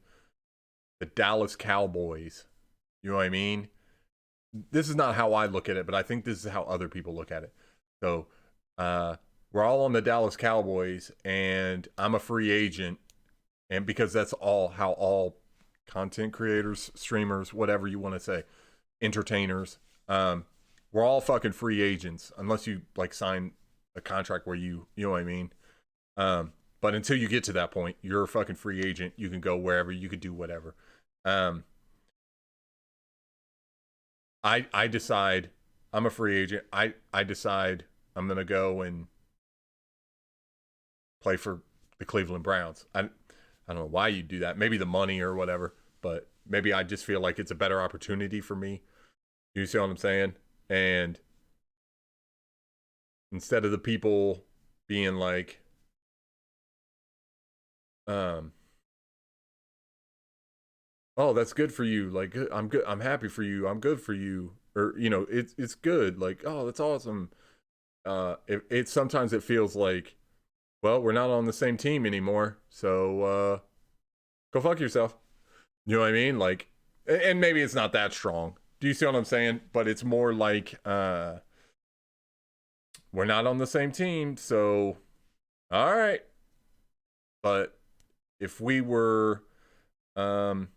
Speaker 1: the Dallas Cowboys, you know what I mean? This is not how I look at it, but I think this is how other people look at it. So, uh we're all on the Dallas Cowboys and I'm a free agent, and because that's all how all content creators, streamers, whatever you want to say, entertainers, um, we're all fucking free agents unless you like sign a contract where you know what I mean. But until you get to that point, you're a fucking free agent. You can go wherever. You could do whatever. Um, I decide I'm a free agent. I decide I'm gonna go and play for the Cleveland Browns. I don't know why you do that. Maybe the money or whatever, but maybe I just feel like it's a better opportunity for me. You see what I'm saying? And instead of the people being like, um, oh, that's good for you. Like, I'm good. I'm happy for you. I'm good for you. Or, it's good. Like, oh, that's awesome. It sometimes it feels like, well, we're not on the same team anymore. So, go fuck yourself. You know what I mean? Like, and maybe it's not that strong. Do you see what I'm saying? But it's more like, we're not on the same team. So, all right. But if we were, um,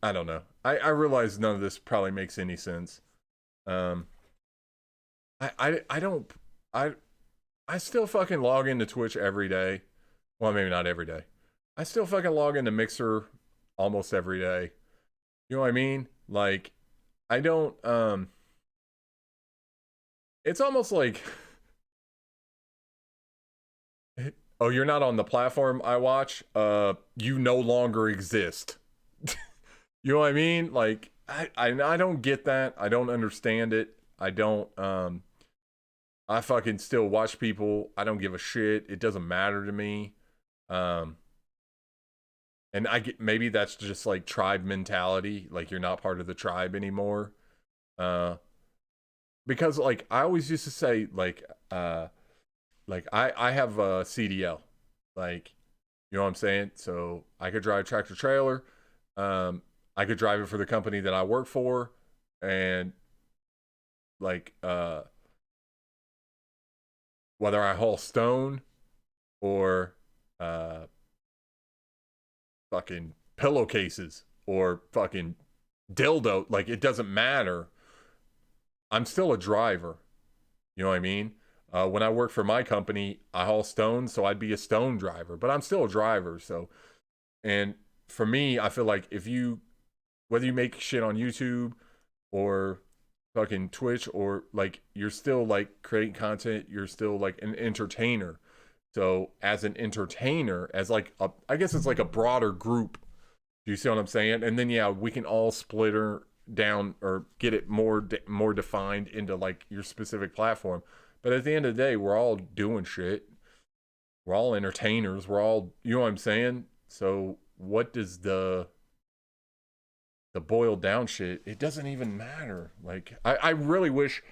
Speaker 1: I don't know. I realize none of this probably makes any sense. Um, I don't, I, I still fucking log into Twitch every day. Well, maybe not every day. I still fucking log into Mixer almost every day. You know what I mean? Like, I don't, it's almost like, oh, you're not on the platform I watch? You no longer exist. You know what I mean? Like, I don't get that. I don't understand it. I don't, I fucking still watch people. I don't give a shit. It doesn't matter to me. Um, and I get, maybe that's just like tribe mentality. Like, you're not part of the tribe anymore. Uh, because like I always used to say like I have a CDL, like, you know what I'm saying. So I could drive tractor trailer, I could drive it for the company that I work for, and like whether I haul stone or uh fucking pillowcases or fucking dildo, like it doesn't matter. I'm still a driver. You know what I mean? When I work for my company, I haul stone, so I'd be a stone driver, but I'm still a driver. So, and for me, I feel like if you, whether you make shit on YouTube or fucking Twitch, or like you're still like creating content, you're still like an entertainer. So, as an entertainer, as like a, I guess it's like a broader group. Do you see what I'm saying? And then yeah, we can all split her down or get it more defined into like your specific platform. But at the end of the day, we're all doing shit. We're all entertainers. We're all, you know what I'm saying? So what does the boiled down shit? It doesn't even matter. Like I really wish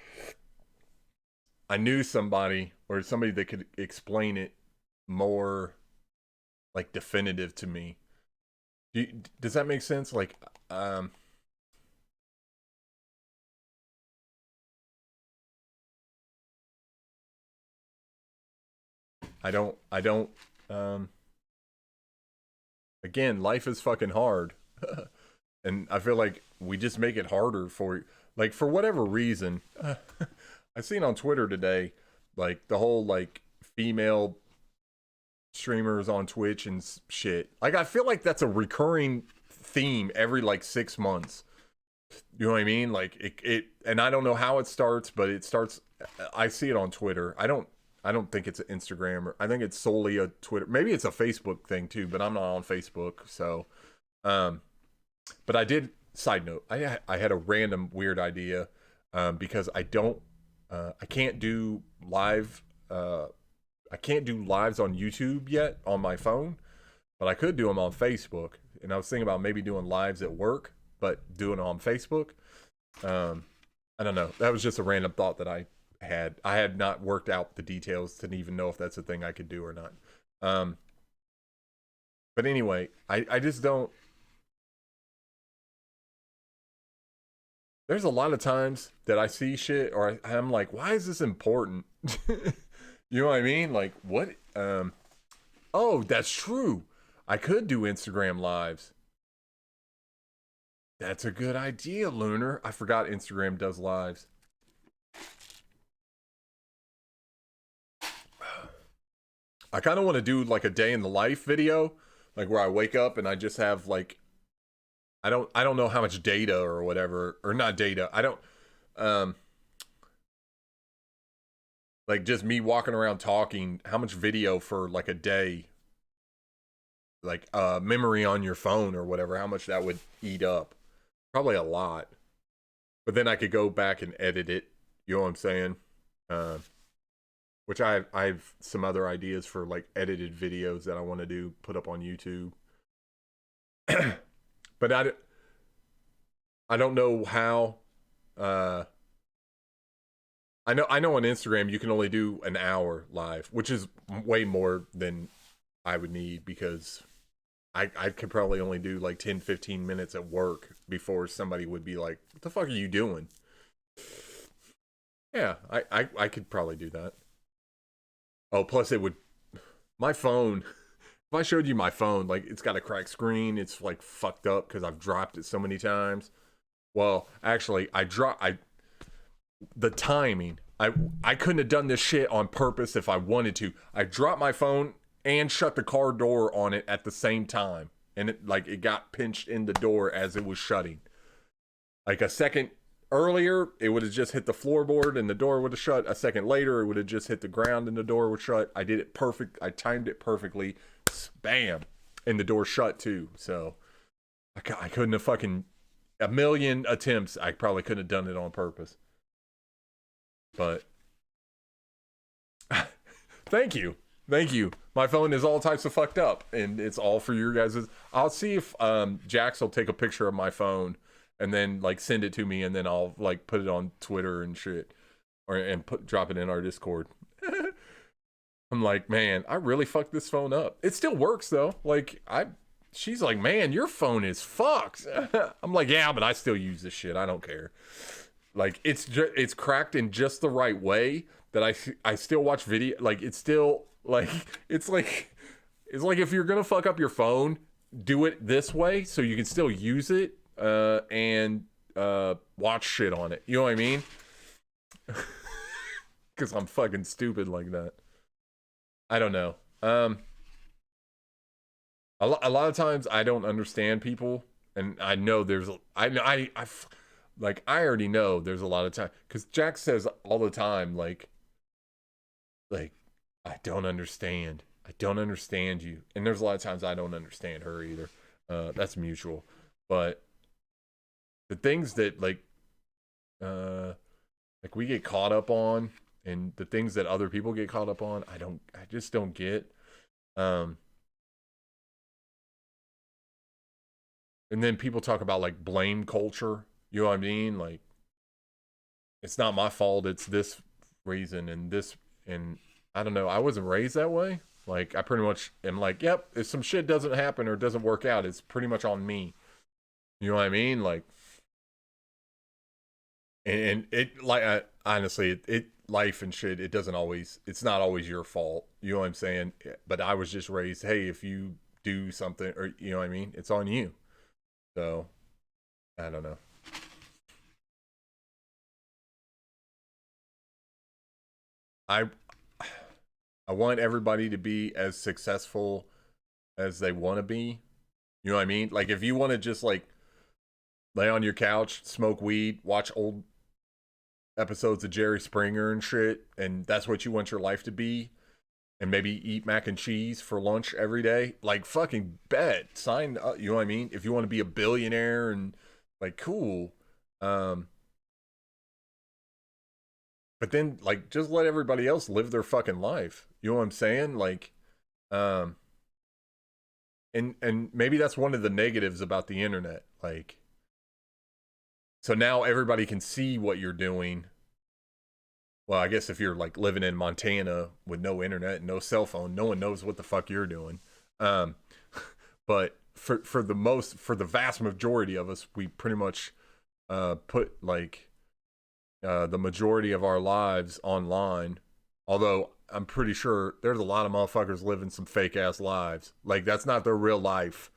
Speaker 1: I knew somebody or somebody that could explain it more like definitive to me. Does that make sense? Like I don't um again, life is fucking hard. And I feel like we just make it harder for, like, for whatever reason. I seen on Twitter today, like the whole like female streamers on Twitch and shit. Like I feel like that's a recurring theme every like 6 months. You know what I mean? Like and I don't know how it starts, but it starts. I see it on Twitter. I don't think it's an Instagram, or I think it's solely a Twitter. Maybe it's a Facebook thing too, but I'm not on Facebook. So, um, but I did. Side note: I had a random weird idea, because I can't do live. I can't do lives on YouTube yet on my phone, but I could do them on Facebook. And I was thinking about maybe doing lives at work, but doing it on Facebook. Um, I don't know. That was just a random thought that I had. I had not worked out the details to even know if that's a thing I could do or not. Um, but anyway, I just don't. There's a lot of times that I see shit, or I'm like, why is this important? You know what I mean? Like, what? Oh, that's true. I could do Instagram lives. That's a good idea, Lunar. I forgot Instagram does lives. I kind of want to do like a day in the life video, like where I wake up and I just have like, I don't know how much data or whatever, or not data. I don't um like just me walking around talking, how much video for like a day, like memory on your phone or whatever, how much that would eat up. Probably a lot. But then I could go back and edit it. You know what I'm saying? Uh, which I have some other ideas for like edited videos that I want to do, put up on YouTube. But I don't know how. Uh, I know on Instagram you can only do an hour live, which is way more than I would need because I could probably only do like 10, 15 minutes at work before somebody would be like, what the fuck are you doing? Yeah, I could probably do that. Oh, plus it would, my phone, if I showed you my phone, like it's got a cracked screen, it's like fucked up because I've dropped it so many times. Well, actually, the timing. I couldn't have done this shit on purpose if I wanted to. I dropped my phone and shut the car door on it at the same time. And it got pinched in the door as it was shutting. Like a second earlier, it would have just hit the floorboard and the door would have shut. A second later, it would have just hit the ground and the door would shut. I did it perfect. I timed it perfectly. Bam. And the door shut too. So I couldn't have fucking a million attempts. I probably couldn't have done it on purpose. But thank you. Thank you. My phone is all types of fucked up, and it's all for your guys'. I'll see if Jax will take a picture of my phone and then like send it to me, and then I'll like put it on Twitter and shit, and drop it in our Discord. I'm like, man, I really fucked this phone up. It still works though. Like she's like, man, your phone is fucked. I'm like, yeah, but I still use this shit. I don't care. Like it's cracked in just the right way that I still watch video. Like it's still like it's like if you're gonna fuck up your phone, do it this way so you can still use it and watch shit on it. You know what I mean? Because I'm fucking stupid like that. I don't know. A lot of times I don't understand people, and I know there's like I already know there's a lot of time because Jack says all the time like I don't understand. I don't understand you, and there's a lot of times I don't understand her either. That's mutual, but the things that like we get caught up on, and the things that other people get caught up on, I just don't get. And then people talk about like blame culture. You know what I mean? Like, it's not my fault. It's this reason and this, and I don't know. I wasn't raised that way. Like, I pretty much am like, yep, if some shit doesn't happen or doesn't work out, it's pretty much on me. You know what I mean? Like, and it, like, honestly, life and shit, it's not always your fault. You know what I'm saying? But I was just raised, hey, if you do something, or, you know what I mean? It's on you. So, I don't know. I want everybody to be as successful as they want to be. You know what I mean? Like if you want to just like lay on your couch, smoke weed, watch old episodes of Jerry Springer and shit, and that's what you want your life to be, and maybe eat mac and cheese for lunch every day, like fucking bet, sign up. You know what I mean? If you want to be a billionaire and like cool. But then like just let everybody else live their fucking life. You know what I'm saying? Like and maybe that's one of the negatives about the internet. Like so now everybody can see what you're doing. Well, I guess if you're like living in Montana with no internet and no cell phone, no one knows what the fuck you're doing. But for the vast majority of us, we pretty much put like the majority of our lives online. Although I'm pretty sure there's a lot of motherfuckers living some fake ass lives. Like that's not their real life.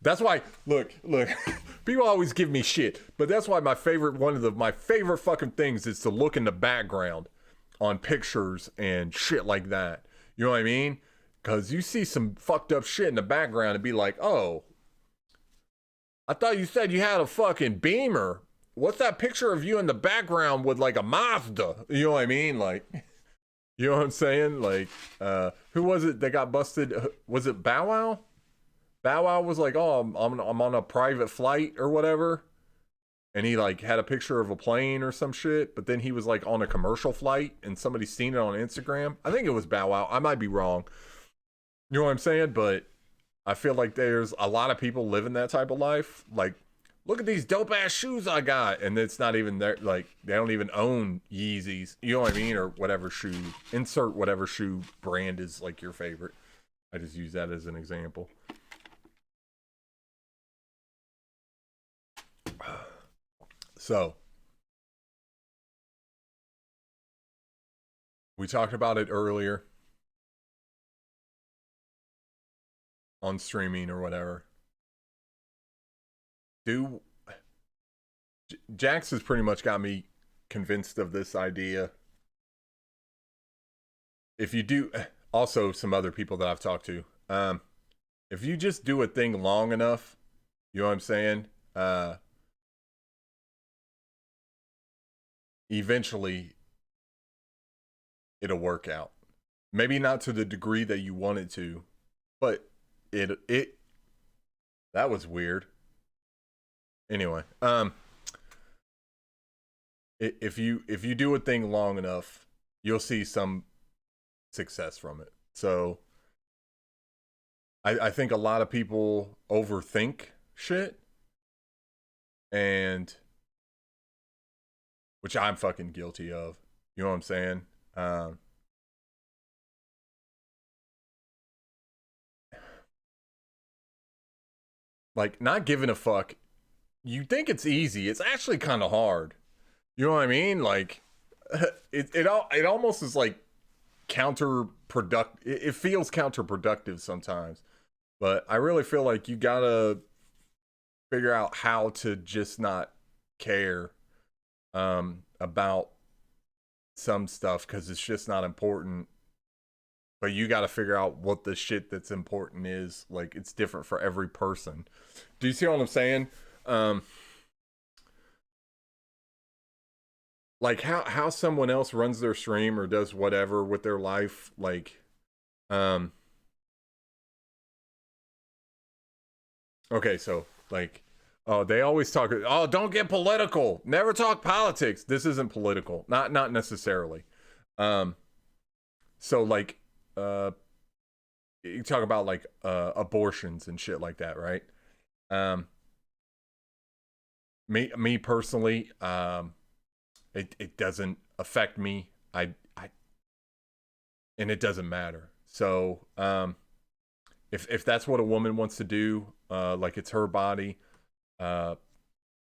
Speaker 1: That's why look, people always give me shit, but that's why my favorite fucking things is to look in the background on pictures and shit like that. You know what I mean? Cause you see some fucked up shit in the background and be like, oh, I thought you said you had a fucking Beamer. What's that picture of you in the background with like a Mazda? You know what I mean? Like, you know what I'm saying? Like, who was it that got busted? Was it Bow Wow? Bow Wow was like, oh, I'm on a private flight or whatever. And he like had a picture of a plane or some shit. But then he was like on a commercial flight and somebody seen it on Instagram. I think it was Bow Wow. I might be wrong. You know what I'm saying? But I feel like there's a lot of people living that type of life. Like, look at these dope ass shoes I got, and it's not even there. Like, they don't even own Yeezys. You know what I mean, or whatever shoe. Insert whatever shoe brand is like your favorite. I just use that as an example. So, we talked about it earlier on streaming or whatever. Do Jax has pretty much got me convinced of this idea. If you do, also some other people that I've talked to, if you just do a thing long enough, you know what I'm saying? Eventually, it'll work out. Maybe not to the degree that you want it to, but it that was weird. Anyway, if you do a thing long enough, you'll see some success from it. So I think a lot of people overthink shit, and which I'm fucking guilty of. You know what I'm saying? Like, not giving a fuck. You think it's easy. It's actually kind of hard. You know what I mean? Like, it almost is like counterproductive. It feels counterproductive sometimes, but I really feel like you gotta figure out how to just not care about some stuff because it's just not important. But you got to figure out what the shit that's important is. Like, it's different for every person. Do you see what I'm saying? Um, like how someone else runs their stream or does whatever with their life. Like, um, okay, so like, oh, they always talk. Oh, don't get political. Never talk politics. This isn't political. Not necessarily. Um, so like, uh, you talk about like abortions and shit like that, right? Um, me personally, it doesn't affect me. I and it doesn't matter. So if that's what a woman wants to do, like it's her body, uh,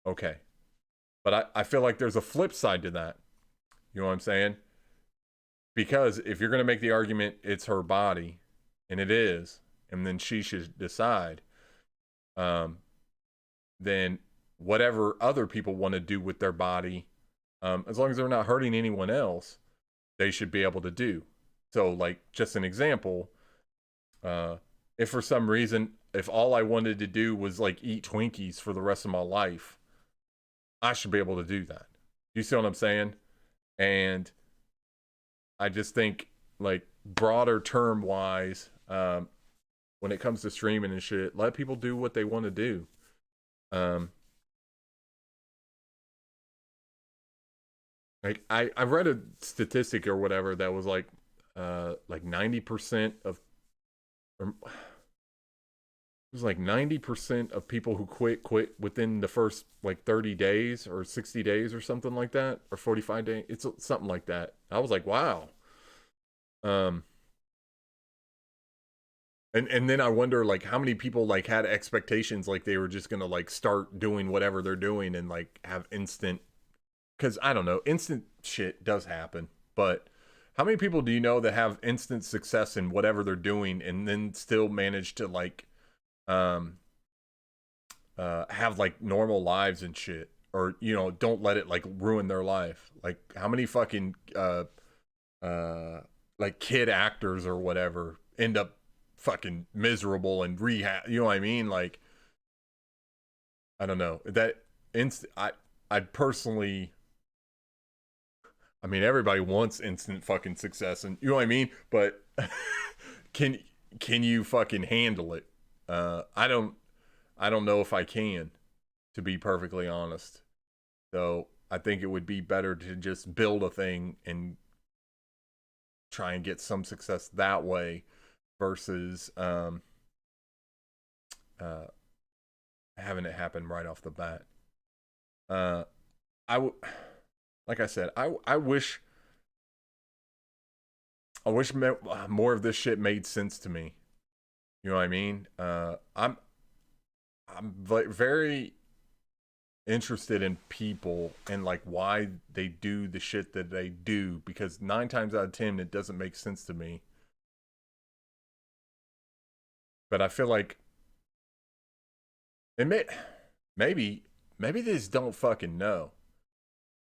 Speaker 1: okay. But I feel like there's a flip side to that. You know what I'm saying? Because if you're gonna make the argument it's her body, and it is, and then she should decide, um, then whatever other people want to do with their body, as long as they're not hurting anyone else, they should be able to do. So, like, just an example, if for some reason, if all I wanted to do was like eat Twinkies for the rest of my life, I should be able to do that. You see what I'm saying? And I just think, like, broader term wise, when it comes to streaming and shit, let people do what they want to do. Um, like I read a statistic or whatever that was like 90% of, or it was like 90% of people who quit within the first like 30 days or 60 days or something like that, or 45 days. It's something like that. I was like, wow. Um, and then I wonder like how many people like had expectations like they were just gonna like start doing whatever they're doing and like have instant, because I don't know, instant shit does happen, but how many people do you know that have instant success in whatever they're doing and then still manage to like um have like normal lives and shit, or you know, don't let it like ruin their life? Like, how many fucking uh like kid actors or whatever end up fucking miserable and rehab, you know what I mean? Like, I don't know that I personally, I mean, everybody wants instant fucking success, and you know what I mean. But can can you fucking handle it? I don't. I don't know if I can, to be perfectly honest. So I think it would be better to just build a thing and try and get some success that way versus uh, having it happen right off the bat. Uh, I w- like I said, I wish more of this shit made sense to me. You know what I mean? I'm very interested in people and like why they do the shit that they do because 9 times out of 10 it doesn't make sense to me. But I feel like it maybe maybe they just don't fucking know.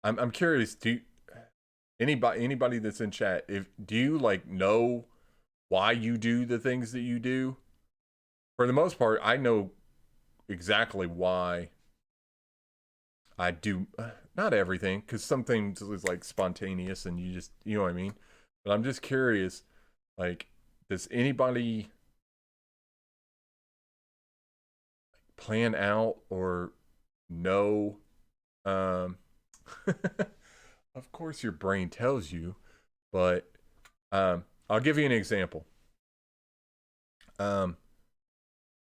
Speaker 1: I'm curious. Do anybody that's in chat, if do you like know why you do the things that you do? For the most part, I know exactly why I do not everything because some things is like spontaneous and you know what I mean. But I'm just curious, like, does anybody plan out or know? Um, of course, your brain tells you, but I'll give you an example. Um,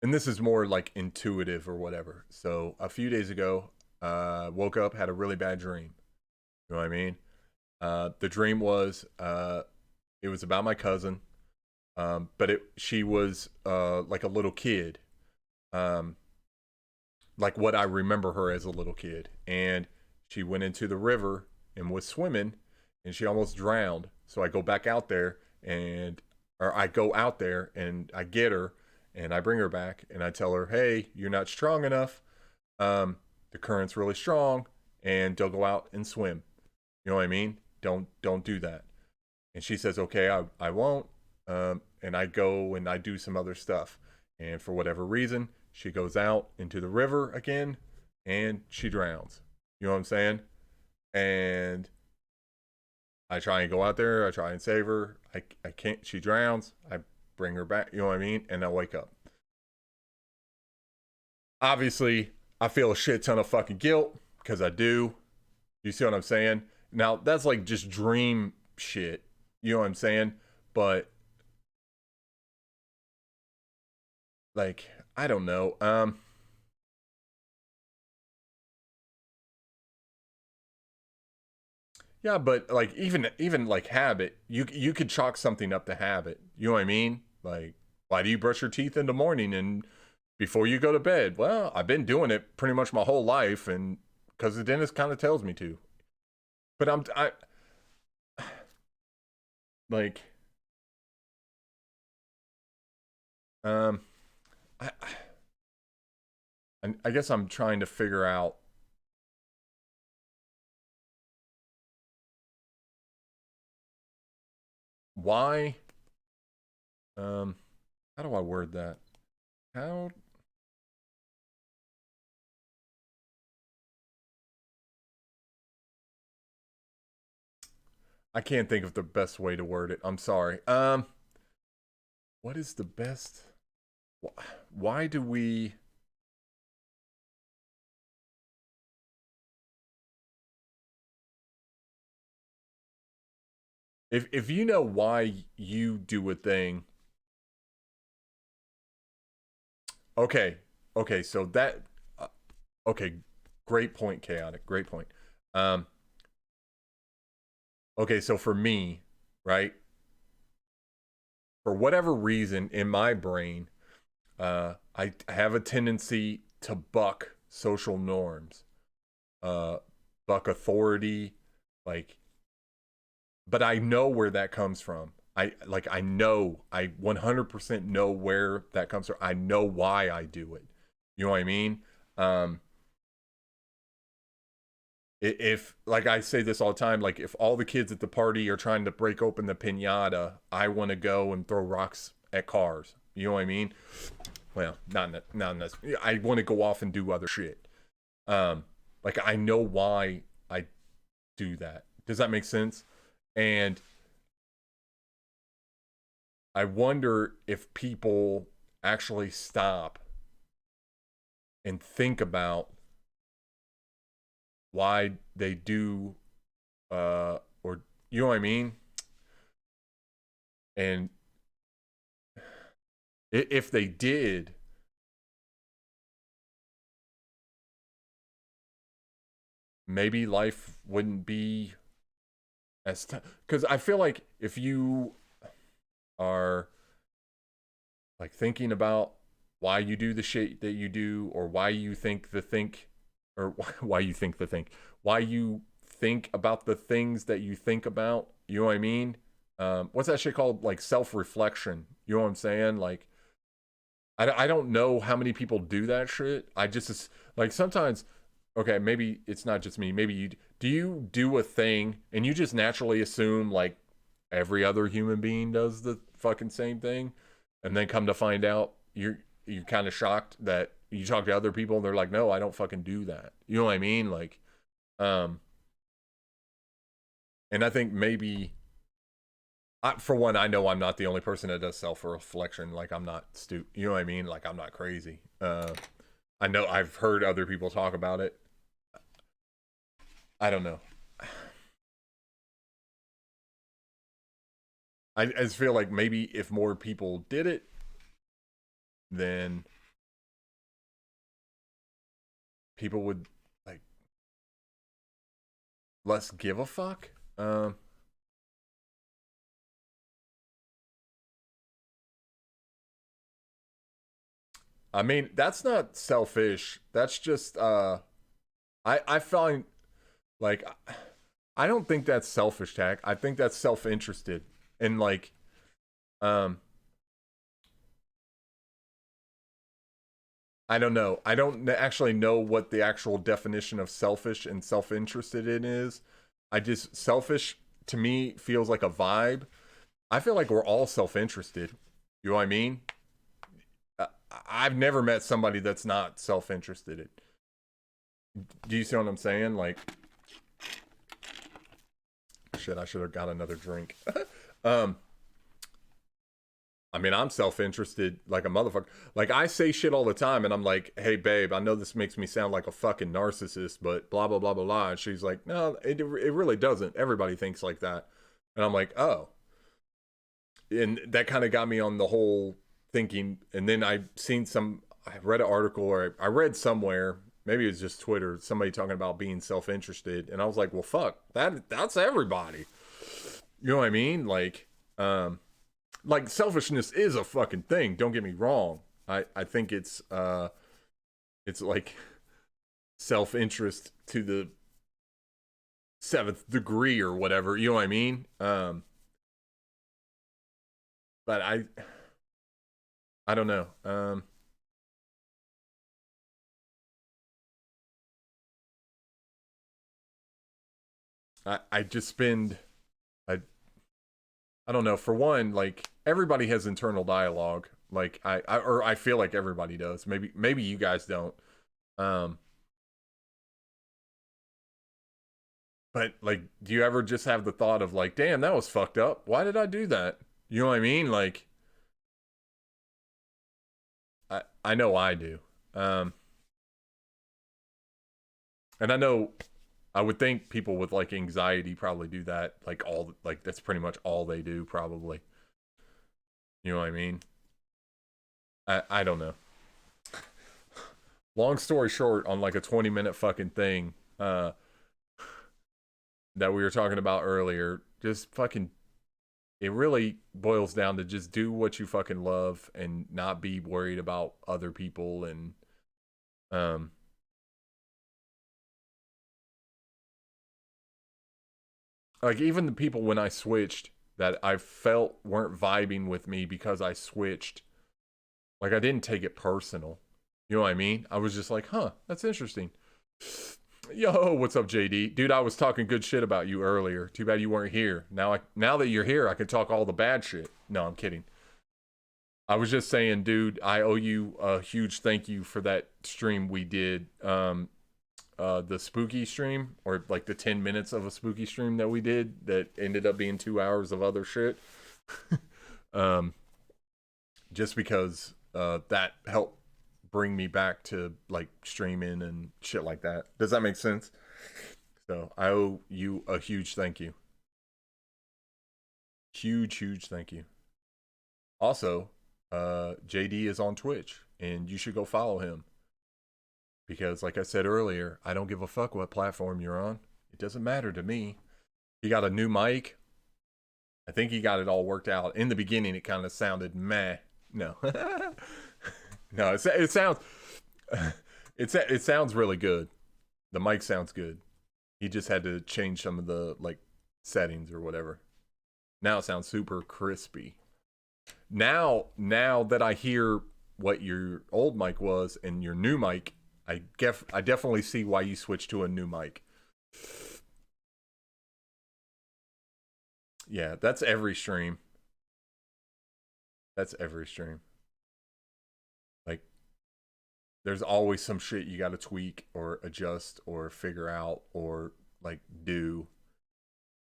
Speaker 1: and this is more like intuitive or whatever. So a few days ago, woke up, had a really bad dream. You know what I mean? The dream was it was about my cousin, but she was like a little kid, um, like what I remember her as a little kid, and she went into the river and was swimming, and she almost drowned. So I go back out there and, or I go out there and I get her and I bring her back and I tell her, hey, you're not strong enough. The current's really strong, and don't go out and swim. You know what I mean? Don't do that. And she says, okay, I won't. And I go and I do some other stuff. And for whatever reason, she goes out into the river again and she drowns. You know what I'm saying? And I try and go out there. I try and save her. I can't. She drowns. I bring her back. You know what I mean? And I wake up. Obviously, I feel a shit ton of fucking guilt because I do. You see what I'm saying? Now, that's like just dream shit. You know what I'm saying? But like, I don't know. Yeah, but like even like habit, you could chalk something up to habit. You know what I mean? Like, why do you brush your teeth in the morning and before you go to bed? Well, I've been doing it pretty much my whole life, and because the dentist kind of tells me to. But I like um I I guess I'm trying to figure out why. Um, how do I word that? How I can't think of the best way to word it. I'm sorry. What is the best? Why do we? If you know why you do a thing, okay, okay. So that okay, great point, chaotic. Great point. Um, okay. So for me, right, for whatever reason in my brain, I have a tendency to buck social norms, uh, buck authority, like, but I know where that comes from. I know I 100% know where that comes from. I know why I do it. You know what I mean? Um, if like I say this all the time, like if all the kids at the party are trying to break open the pinata, I want to go and throw rocks at cars. You know what I mean? Well, not necessarily. I want to go off and do other shit. Like I know why I do that. Does that make sense? And I wonder if people actually stop and think about why they do or you know what I mean? And if they did, maybe life wouldn't be as because I feel like if you are like thinking about why you do the shit that you do, or why you think the think, or why you think the think, why you think about the things that you think about, you know what I mean? What's that shit called? Like self-reflection. You know what I'm saying? Like I don't know how many people do that shit. I just like sometimes, okay, maybe it's not just me. Maybe you do a thing and you just naturally assume like every other human being does the fucking same thing, and then come to find out you're kind of shocked that you talk to other people and they're like, no, I don't fucking do that. You know what I mean? Like, um, and I think maybe for one, I know I'm not the only person that does self reflection. Like, I'm not stupid. You know what I mean? Like, I'm not crazy. I know I've heard other people talk about it. I don't know. I just feel like maybe if more people did it, then people would like less give a fuck. I mean, that's not selfish. That's just I find like I don't think that's selfish, Tack. I think that's self-interested. And like um I don't know. I don't actually know what the actual definition of selfish and self-interested in is. I just selfish to me feels like a vibe. I feel like we're all self-interested. You know what I mean? Uh, I've never met somebody that's not self-interested. Do you see what I'm saying? Like, shit, I should have got another drink. um, I mean, I'm self-interested like a motherfucker. Like, I say shit all the time, and I'm like, "Hey, babe, I know this makes me sound like a fucking narcissist, but blah blah blah blah blah." And she's like, "No, it really doesn't. Everybody thinks like that." And I'm like, "Oh," and that kind of got me on the whole thinking. And then I read an article, or I read somewhere, maybe it was just Twitter, somebody talking about being self-interested, and I was like, well, fuck, that's everybody. You know what I mean? Like selfishness is a fucking thing. Don't get me wrong. I think it's like self-interest to the seventh degree or whatever. You know what I mean? But I don't know. I just spend I I don't know. For one, like everybody has internal dialogue. Like I feel like everybody does. Maybe you guys don't. Um, but like, do you ever just have the thought of like, damn, that was fucked up. Why did I do that? You know what I mean? Like, I know I do. Um, and I know I would think people with like anxiety probably do that. Like that's pretty much all they do probably. You know what I mean? I don't know. Long story short, on like a 20-minute fucking thing, that we were talking about earlier, just fucking it really boils down to just do what you fucking love and not be worried about other people. And um like even the people when I switched that I felt weren't vibing with me because I switched, like I didn't take it personal. You know what I mean? I was just like, huh, that's interesting. Yo, what's up, JD? Dude, I was talking good shit about you earlier. Too bad you weren't here. Now that you're here, I can talk all the bad shit. No, I'm kidding. I was just saying, dude, I owe you a huge thank you for that stream we did. The spooky stream, or like the 10 minutes of a spooky stream that we did that ended up being 2 hours of other shit. um, just because that helped bring me back to like streaming and shit like that. Does that make sense? So I owe you a huge thank you. Huge thank you. Also, JD is on Twitch and you should go follow him. because, like I said earlier, I don't give a fuck what platform you're on. It doesn't matter to me. He got a new mic. I think he got it all worked out. In the beginning, it kind of sounded meh. No, no, it sounds it sounds really good. The mic sounds good. He just had to change some of the like settings or whatever. Now it sounds super crispy. Now that I hear what your old mic was and your new mic, I definitely see why you switched to a new mic. Yeah, that's every stream. That's every stream. Like, there's always some shit you got to tweak or adjust or figure out or like do.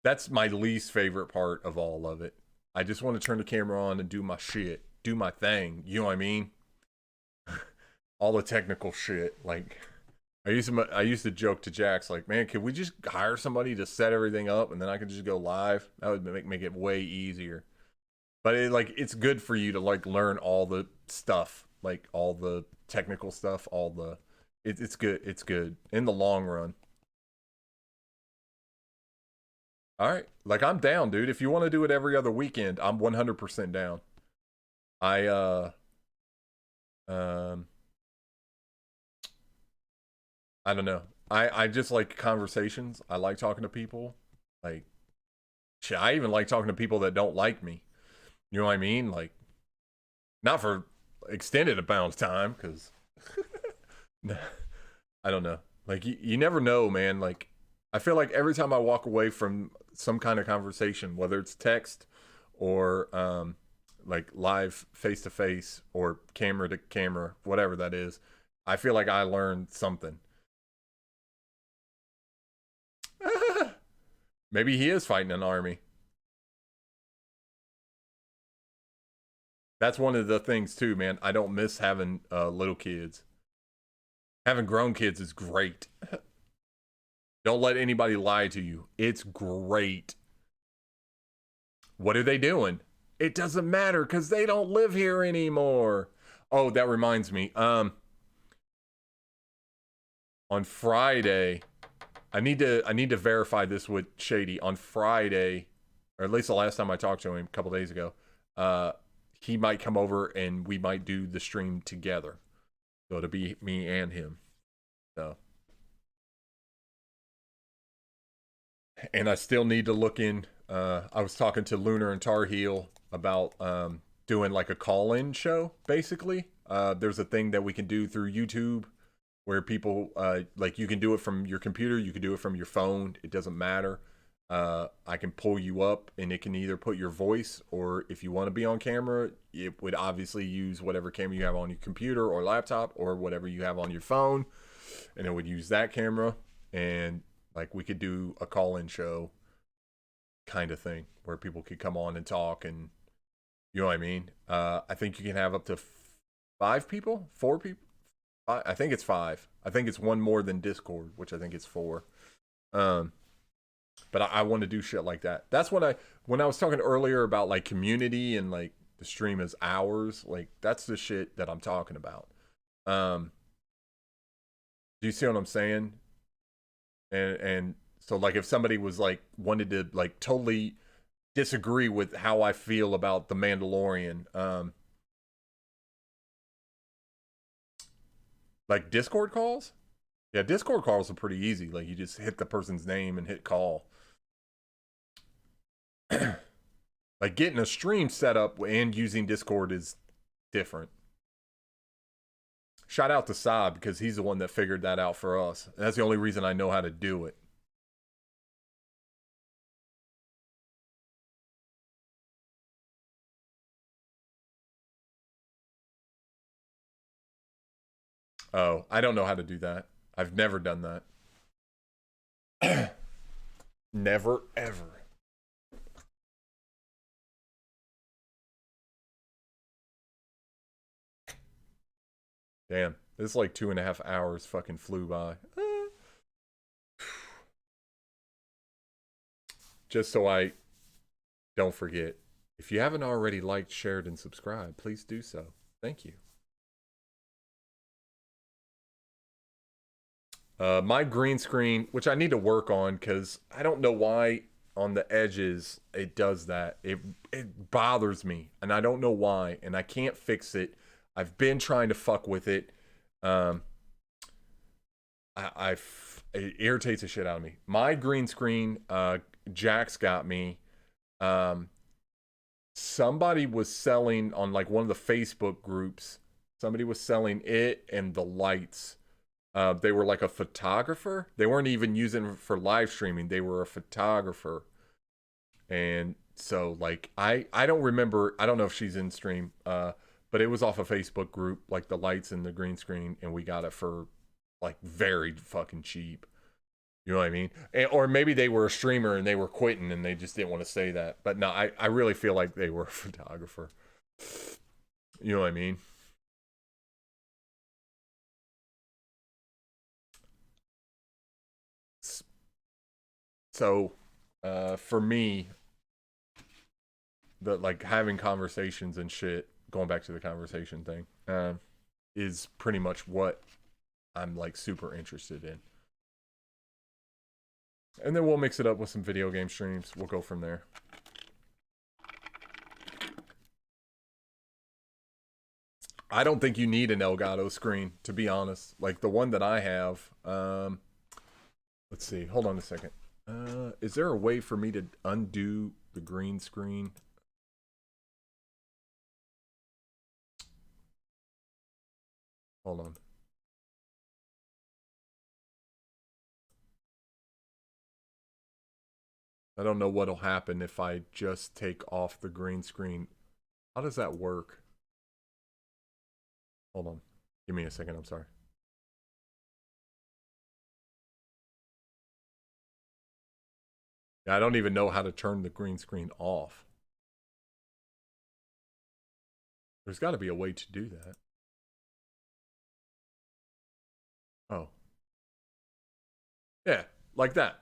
Speaker 1: That's my least favorite part of all of it. I just want to turn the camera on and do my shit, do my thing. You know what I mean? All the technical shit. Like, I used to joke to Jax like, man, could we just hire somebody to set everything up and then I can just go live? That would make it way easier. But it's good for you to like learn all the stuff, like all the technical stuff, all the it's good. It's good in the long run. All right. Like I'm down, dude. If you want to do it every other weekend, I'm 100% down. I um I don't know. I just like conversations. I like talking to people. Like shit, I even like talking to people that don't like me. You know what I mean? Like not for extended amount of time cuz I don't know. Like you never know, man. Like I feel like every time I walk away from some kind of conversation, whether it's text or like live face to face or camera to camera, whatever that is, I feel like I learned something. Maybe he is fighting an army. That's one of the things too, man. I don't miss having little kids. Having grown kids is great. Don't let anybody lie to you. It's great. What are they doing? It doesn't matter because they don't live here anymore. Oh, that reminds me. On Friday, I need to verify this with Shady. On Friday, or at least the last time I talked to him a couple days ago, he might come over and we might do the stream together. So it'll be me and him. So, and I still need to look in. I was talking to Lunar and Tar Heel about doing like a call-in show. Basically, there's a thing that we can do through YouTube where people like you can do it from your computer, you can do it from your phone. It doesn't matter. I can pull you up, and it can either put your voice, or if you want to be on camera, it would obviously use whatever camera you have on your computer or laptop or whatever you have on your phone, and it would use that camera. And like we could do a call-in show kind of thing where people could come on and talk, and you know what I mean. I think you can have up to 5 people, 4 people. I think it's 5. I think it's one more than Discord, which I think it's 4. Um, but I want to do shit like that. That's when I was talking earlier about like community and like the stream is ours. Like that's the shit that I'm talking about. Um, do you see what I'm saying? And so like if somebody was like wanted to like totally disagree with how I feel about the Mandalorian, like Discord calls. Yeah, Discord calls are pretty easy. Like you just hit the person's name and hit call. Like getting a stream set up and using Discord is different. Shout out to Saab because he's the one that figured that out for us. That's the only reason I know how to do it. Oh, I don't know how to do that. I've never done that. Never ever. Damn, this is like 2.5 hours fucking flew by. Just so I don't forget. If you haven't already liked, shared, and subscribed, please do so. Thank you. My green screen, which I need to work on because I don't know why on the edges it does that. It bothers me, and I don't know why, and I can't fix it. I've been trying to fuck with it. Um, it irritates the shit out of me. My green screen, Jack's got me. Um, Somebody was selling on like one of the Facebook groups. Somebody was selling it and the lights. They were like a photographer. They weren't even using it for live streaming. They were a photographer. And so like I don't remember. I don't know if she's in stream. But it was off a Facebook group, like the lights and the green screen, and we got it for like very fucking cheap. You know what I mean? Or maybe they were a streamer and they were quitting and they just didn't want to say that. But no, I really feel like they were a photographer. You know what I mean? So, for me, the like having conversations and shit, going back to the conversation thing, is pretty much what I'm like super interested in. And then we'll mix it up with some video game streams. We'll go from there. I don't think you need an Elgato screen, to be honest. Like the one that I have. Let's see. Hold on a second. Is there a way for me to undo the green screen? Hold on. I don't know what'll happen if I just take off the green screen. How does that work? Hold on. Give me a second. I'm sorry. I don't even know how to turn the green screen off. There's got to be a way to do that. Oh. Yeah, like that.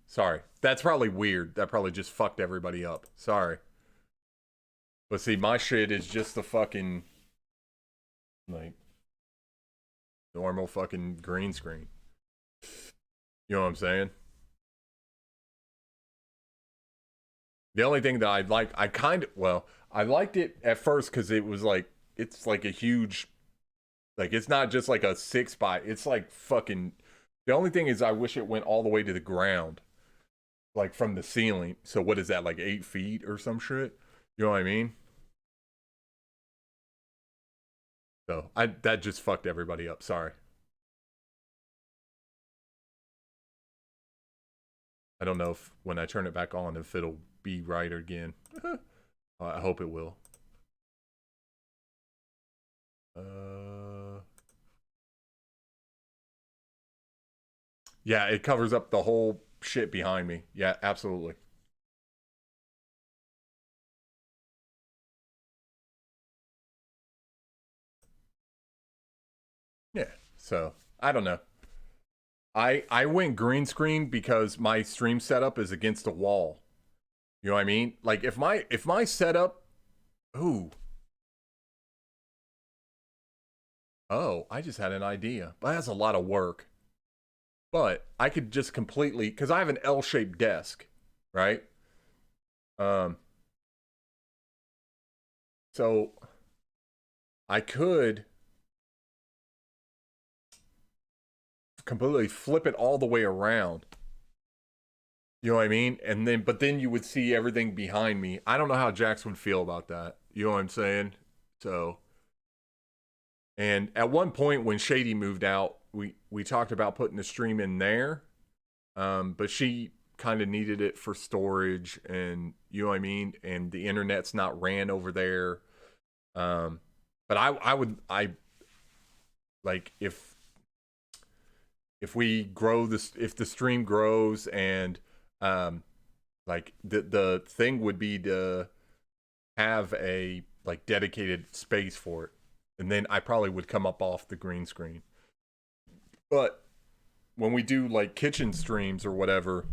Speaker 1: Sorry. That's probably weird. That probably just fucked everybody up. Sorry. But see, my shit is just the fucking, like, normal fucking green screen. You know what I'm saying? The only thing that I like, I liked it at first because it was like, it's like a huge, like, it's not just like a 6 by, it's like fucking, the only thing is I wish it went all the way to the ground, like from the ceiling. So what is that, like 8 feet or some shit? You know what I mean? So that just fucked everybody up. Sorry. I don't know if when I turn it back on if it'll be right again. I hope it will. Yeah, it covers up the whole shit behind me. Yeah, absolutely. Yeah. So I don't know. I went green screen because my stream setup is against a wall. You know what I mean? Like if my setup, ooh, oh, I just had an idea, but that's a lot of work. But I could just completely, because I have an L-shaped desk, right? Um, so I could completely flip it all the way around. You know what I mean? And then, but then you would see everything behind me. I don't know how Jax would feel about that. You know what I'm saying? So, and at one point when Shady moved out, we talked about putting the stream in there. But she kind of needed it for storage, and you know what I mean. And the internet's not ran over there. Um, but I like if we grow this, if the stream grows, and um, like the thing would be to have a like dedicated space for it, and then I probably would come up off the green screen. But when we do like kitchen streams or whatever,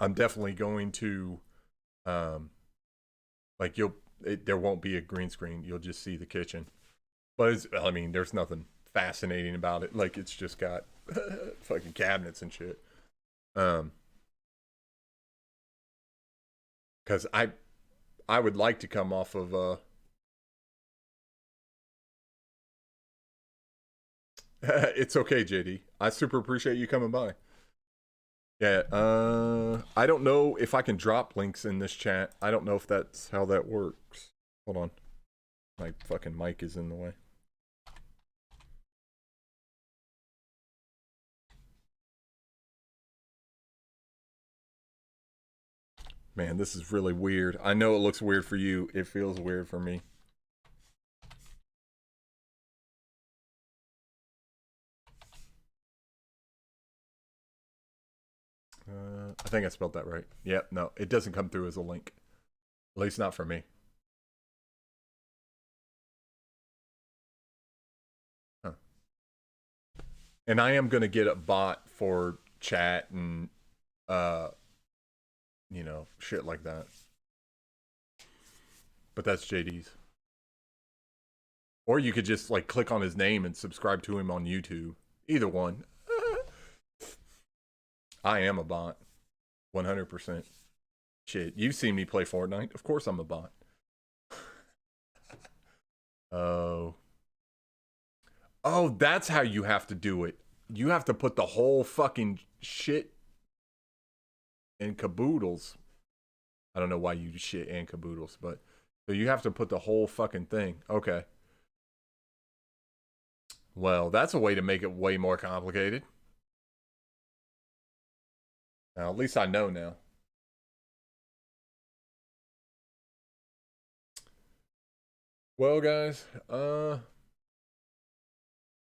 Speaker 1: I'm definitely going to um like there won't be a green screen. You'll just see the kitchen. But I mean, there's nothing fascinating about it. Like it's just got fucking cabinets and shit. Um, because I would like to come off of it's okay, JD. I super appreciate you coming by. Yeah, I don't know if I can drop links in this chat. I don't know if that's how that works. Hold on. My fucking mic is in the way. Man, this is really weird. I know it looks weird for you. It feels weird for me. I think I spelled that right. Yep, no, it doesn't come through as a link. At least not for me. Huh. And I am gonna get a bot for chat and uh shit like that. But that's JD's. Or you could just like click on his name and subscribe to him on YouTube. Either one. I am a bot. 100%. Shit, you've seen me play Fortnite. Of course I'm a bot. Oh. Oh, that's how you have to do it. You have to put the whole fucking shit in caboodles. I don't know why you shit and caboodles, but so you have to put the whole fucking thing. Okay. Well, that's a way to make it way more complicated. Now, at least I know now. Well, guys,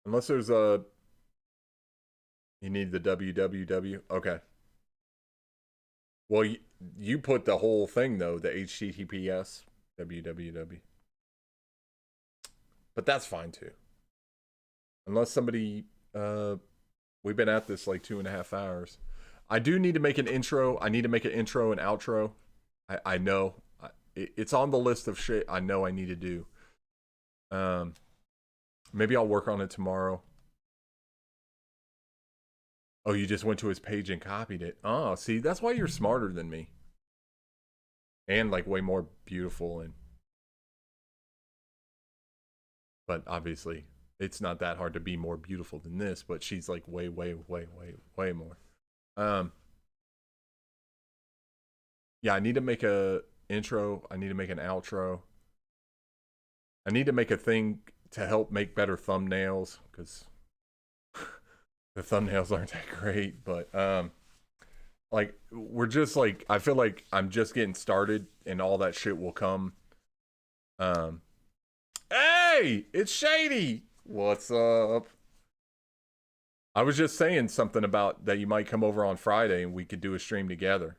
Speaker 1: unless there's a you need the www. Okay. Well, you put the whole thing though, the HTTPS www. But that's fine too. Unless somebody we've been at this like 2.5 hours. I do need to make an intro. I need to make an intro and outro. I know. It's on the list of shit I know I need to do. Maybe I'll work on it tomorrow. Oh, you just went to his page and copied it. Oh, see, that's why you're smarter than me. And like way more beautiful and but obviously it's not that hard to be more beautiful than this, but she's like way more. Um yeah, I need to make a intro, I need to make an outro. I need to make a thing to help make better thumbnails cuz the thumbnails aren't that great, but like we're just like I feel like I'm just getting started and all that shit will come. Um Hey, it's Shady. What's up? I was just saying something about that you might come over on Friday and we could do a stream together.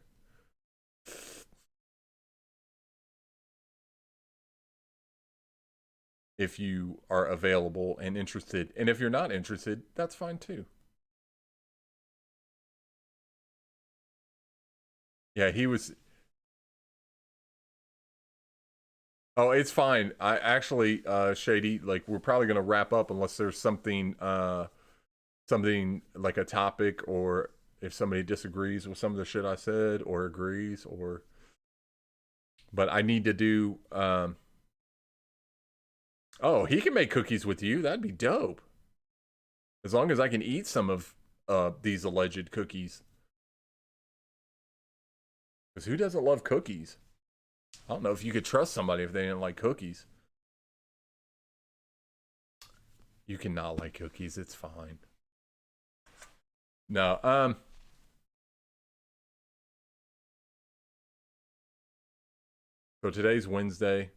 Speaker 1: If you are available and interested. And if you're not interested, that's fine too. Yeah, he was. Oh, it's fine. I actually, Shady, like we're probably gonna wrap up unless there's something like a topic or if somebody disagrees with some of the shit I said or agrees or. But I need to do. Oh, he can make cookies with you. That'd be dope. As long as I can eat some of these alleged cookies. Because who doesn't love cookies? I don't know if you could trust somebody if they didn't like cookies. You cannot like cookies. It's fine. No, so today's Wednesday.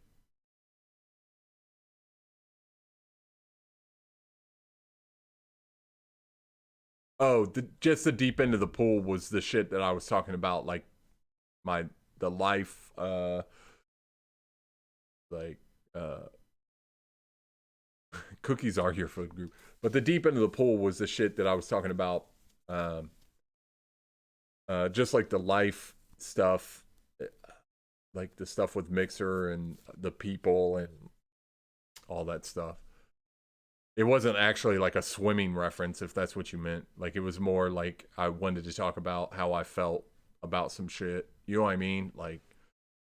Speaker 1: Oh, just the deep end of the pool was the shit that I was talking about, like the life, like cookies are your food group, but the deep end of the pool was the shit that I was talking about, um, just like the life stuff, like the stuff with Mixer and the people and all that stuff. It wasn't actually like a swimming reference, if that's what you meant. Like, it was more like I wanted to talk about how I felt about some shit. You know what I mean? Like,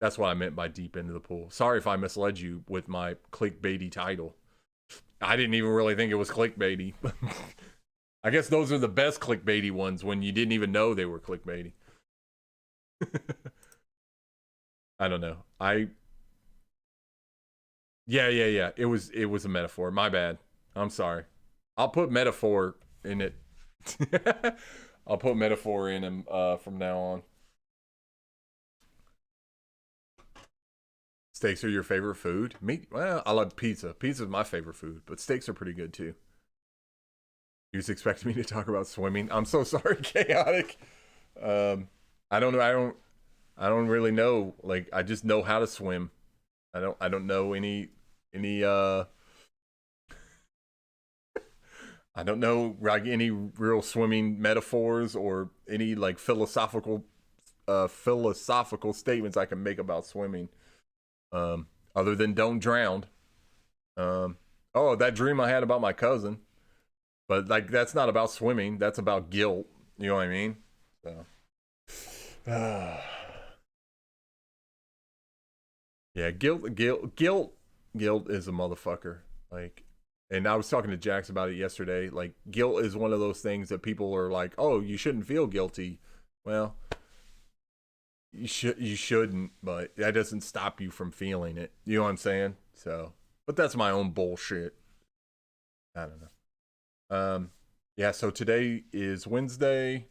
Speaker 1: that's what I meant by deep into the pool. Sorry if I misled you with my clickbaity title. I didn't even really think it was clickbaity. I guess those are the best clickbaity ones when you didn't even know they were clickbaity. I don't know. Yeah. It was a metaphor. My bad. I'm sorry. I'll put metaphor in it. I'll put metaphor in him from now on. Steaks are your favorite food? Me? Well, I love pizza. Pizza's my favorite food, but steaks are pretty good too. You was expecting me to talk about swimming. I'm so sorry, chaotic. Um, I don't know. I don't really know. Like, I just know how to swim. I don't know any I don't know like any real swimming metaphors or any like philosophical statements I can make about swimming. Other than don't drown. Um, oh, that dream I had about my cousin, but like that's not about swimming. That's about guilt. You know what I mean? So, yeah, guilt is a motherfucker. Like, and I was talking to Jax about it yesterday. Like, guilt is one of those things that people are like, "Oh, you shouldn't feel guilty." Well, you shouldn't, but that doesn't stop you from feeling it. You know what I'm saying? So, but that's my own bullshit. I don't know. Yeah. So today is Wednesday.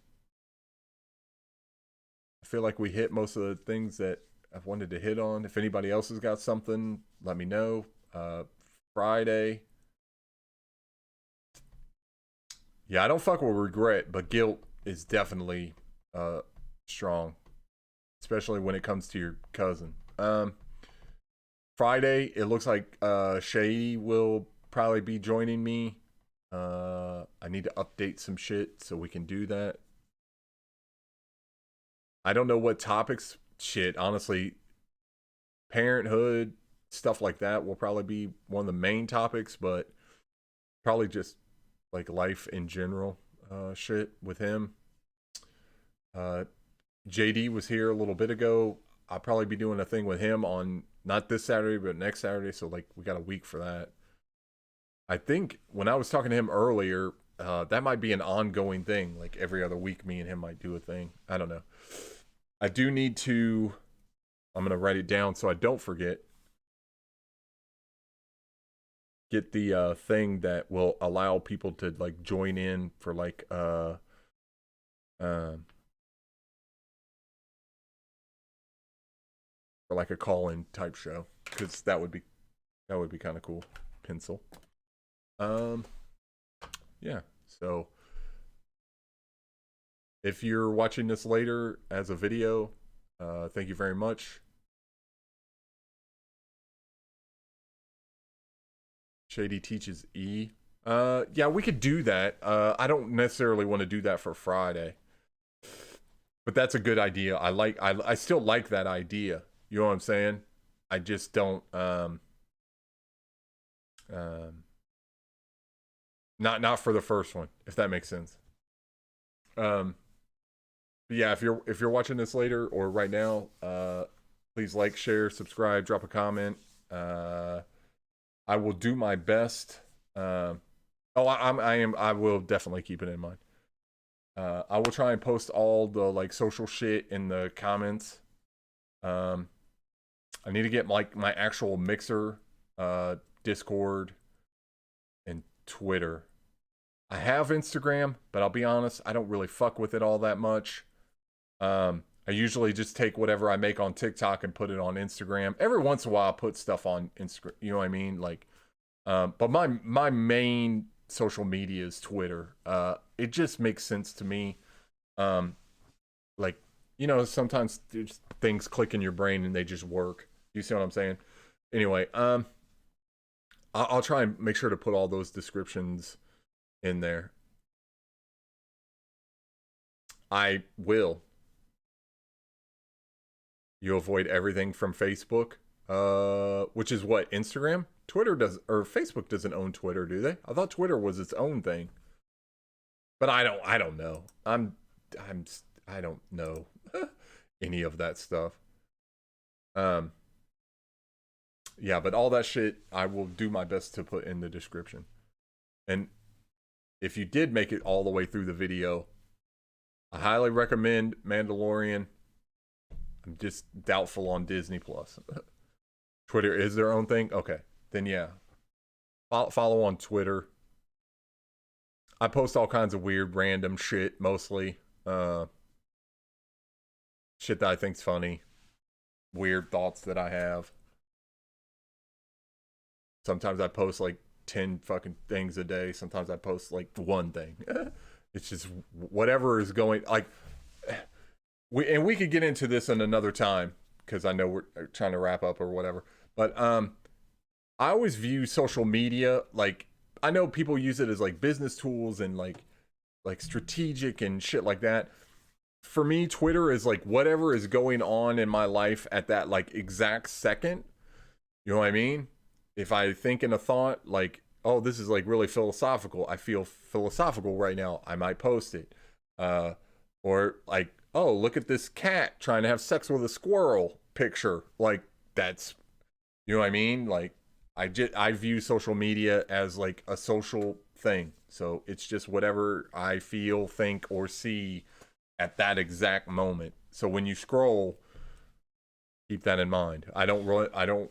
Speaker 1: I feel like we hit most of the things that I've wanted to hit on. If anybody else has got something, let me know. Friday. Yeah, I don't fuck with regret, but guilt is definitely strong, especially when it comes to your cousin. Friday, it looks like Shady will probably be joining me. I need to update some shit so we can do that. I don't know what topics. Shit, honestly, parenthood stuff like that will probably be one of the main topics, but probably just like life in general shit with him. Uh, JD was here a little bit ago. I'll probably be doing a thing with him on not this Saturday, but next Saturday. So like we got a week for that. I think when I was talking to him earlier, that might be an ongoing thing. Like every other week, me and him might do a thing. I don't know. I do need to. I'm gonna write it down so I don't forget. Get the thing that will allow people to like join in for like uh for like a call-in type show because that would be kind of cool. Pencil. Um, yeah. So if you're watching this later as a video, thank you very much. Shady teaches E. Yeah, we could do that. I don't necessarily want to do that for Friday, but that's a good idea. I still like that idea. You know what I'm saying? I just don't um not for the first one, if that makes sense. Um but yeah, if you're watching this later or right now, please like, share, subscribe, drop a comment. I will do my best. Oh, I will definitely keep it in mind. I will try and post all the like social shit in the comments. Um, I need to get like my actual Mixer, Discord, and Twitter. I have Instagram, but I'll be honest, I don't really fuck with it all that much. I usually just take whatever I make on TikTok and put it on Instagram. Every once in a while, I put stuff on Instagram. You know what I mean? Like, but my main social media is Twitter. It just makes sense to me. Um, like sometimes there's things click in your brain and they just work. You see what I'm saying? Anyway, I'll try and make sure to put all those descriptions in there. I will. You avoid everything from Facebook. Which is what, Instagram? Twitter does, or Facebook doesn't own Twitter, do they? I thought Twitter was its own thing. But I don't know. I don't know any of that stuff. Um, yeah, but all that shit I will do my best to put in the description. And if you did make it all the way through the video, I highly recommend Mandalorian. I'm just doubtful on Disney Plus. Twitter is their own thing? Okay. Then yeah. Follow on Twitter. I post all kinds of weird random shit mostly. Shit that I think's funny. Weird thoughts that I have. Sometimes I post like 10 fucking things a day. Sometimes I post like one thing. It's just whatever is going, like, we could get into this in another time because I know we're trying to wrap up or whatever. But I always view social media, like, I know people use it as like business tools and like strategic and shit like that. For me, Twitter is like whatever is going on in my life at that like exact second. You know what I mean? If I think in a thought like, oh, this is like really philosophical, I feel philosophical right now, I might post it. Or like, oh, look at this cat trying to have sex with a squirrel picture. Like, that's, you know what I mean? Like, I view social media as like a social thing. So it's just whatever I feel, think, or see at that exact moment. So when you scroll, keep that in mind. I don't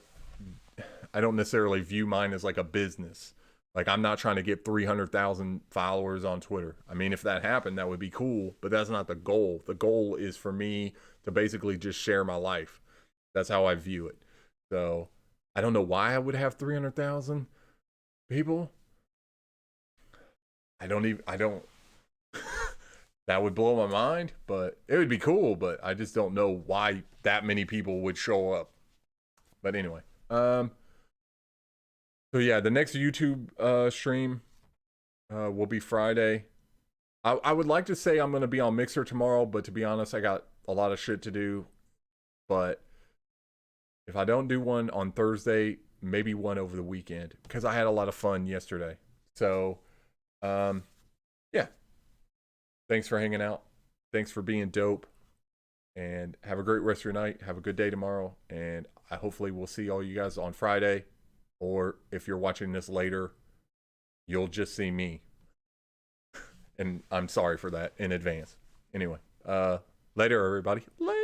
Speaker 1: necessarily view mine as like a business. Like, I'm not trying to get 300,000 followers on Twitter. I mean, if that happened, that would be cool, but that's not the goal. The goal is for me to basically just share my life. That's how I view it. So I don't know why I would have 300,000 people. I don't that would blow my mind, but it would be cool, but I just don't know why that many people would show up. But anyway, so yeah, the next YouTube stream will be Friday. I would like to say I'm going to be on Mixer tomorrow, but to be honest, I got a lot of shit to do. But if I don't do one on Thursday, maybe one over the weekend, because I had a lot of fun yesterday. So, yeah. Thanks for hanging out. Thanks for being dope. And have a great rest of your night. Have a good day tomorrow. And I hopefully will see all you guys on Friday. Or if you're watching this later, you'll just see me. And I'm sorry for that in advance. Anyway, later, everybody. Later.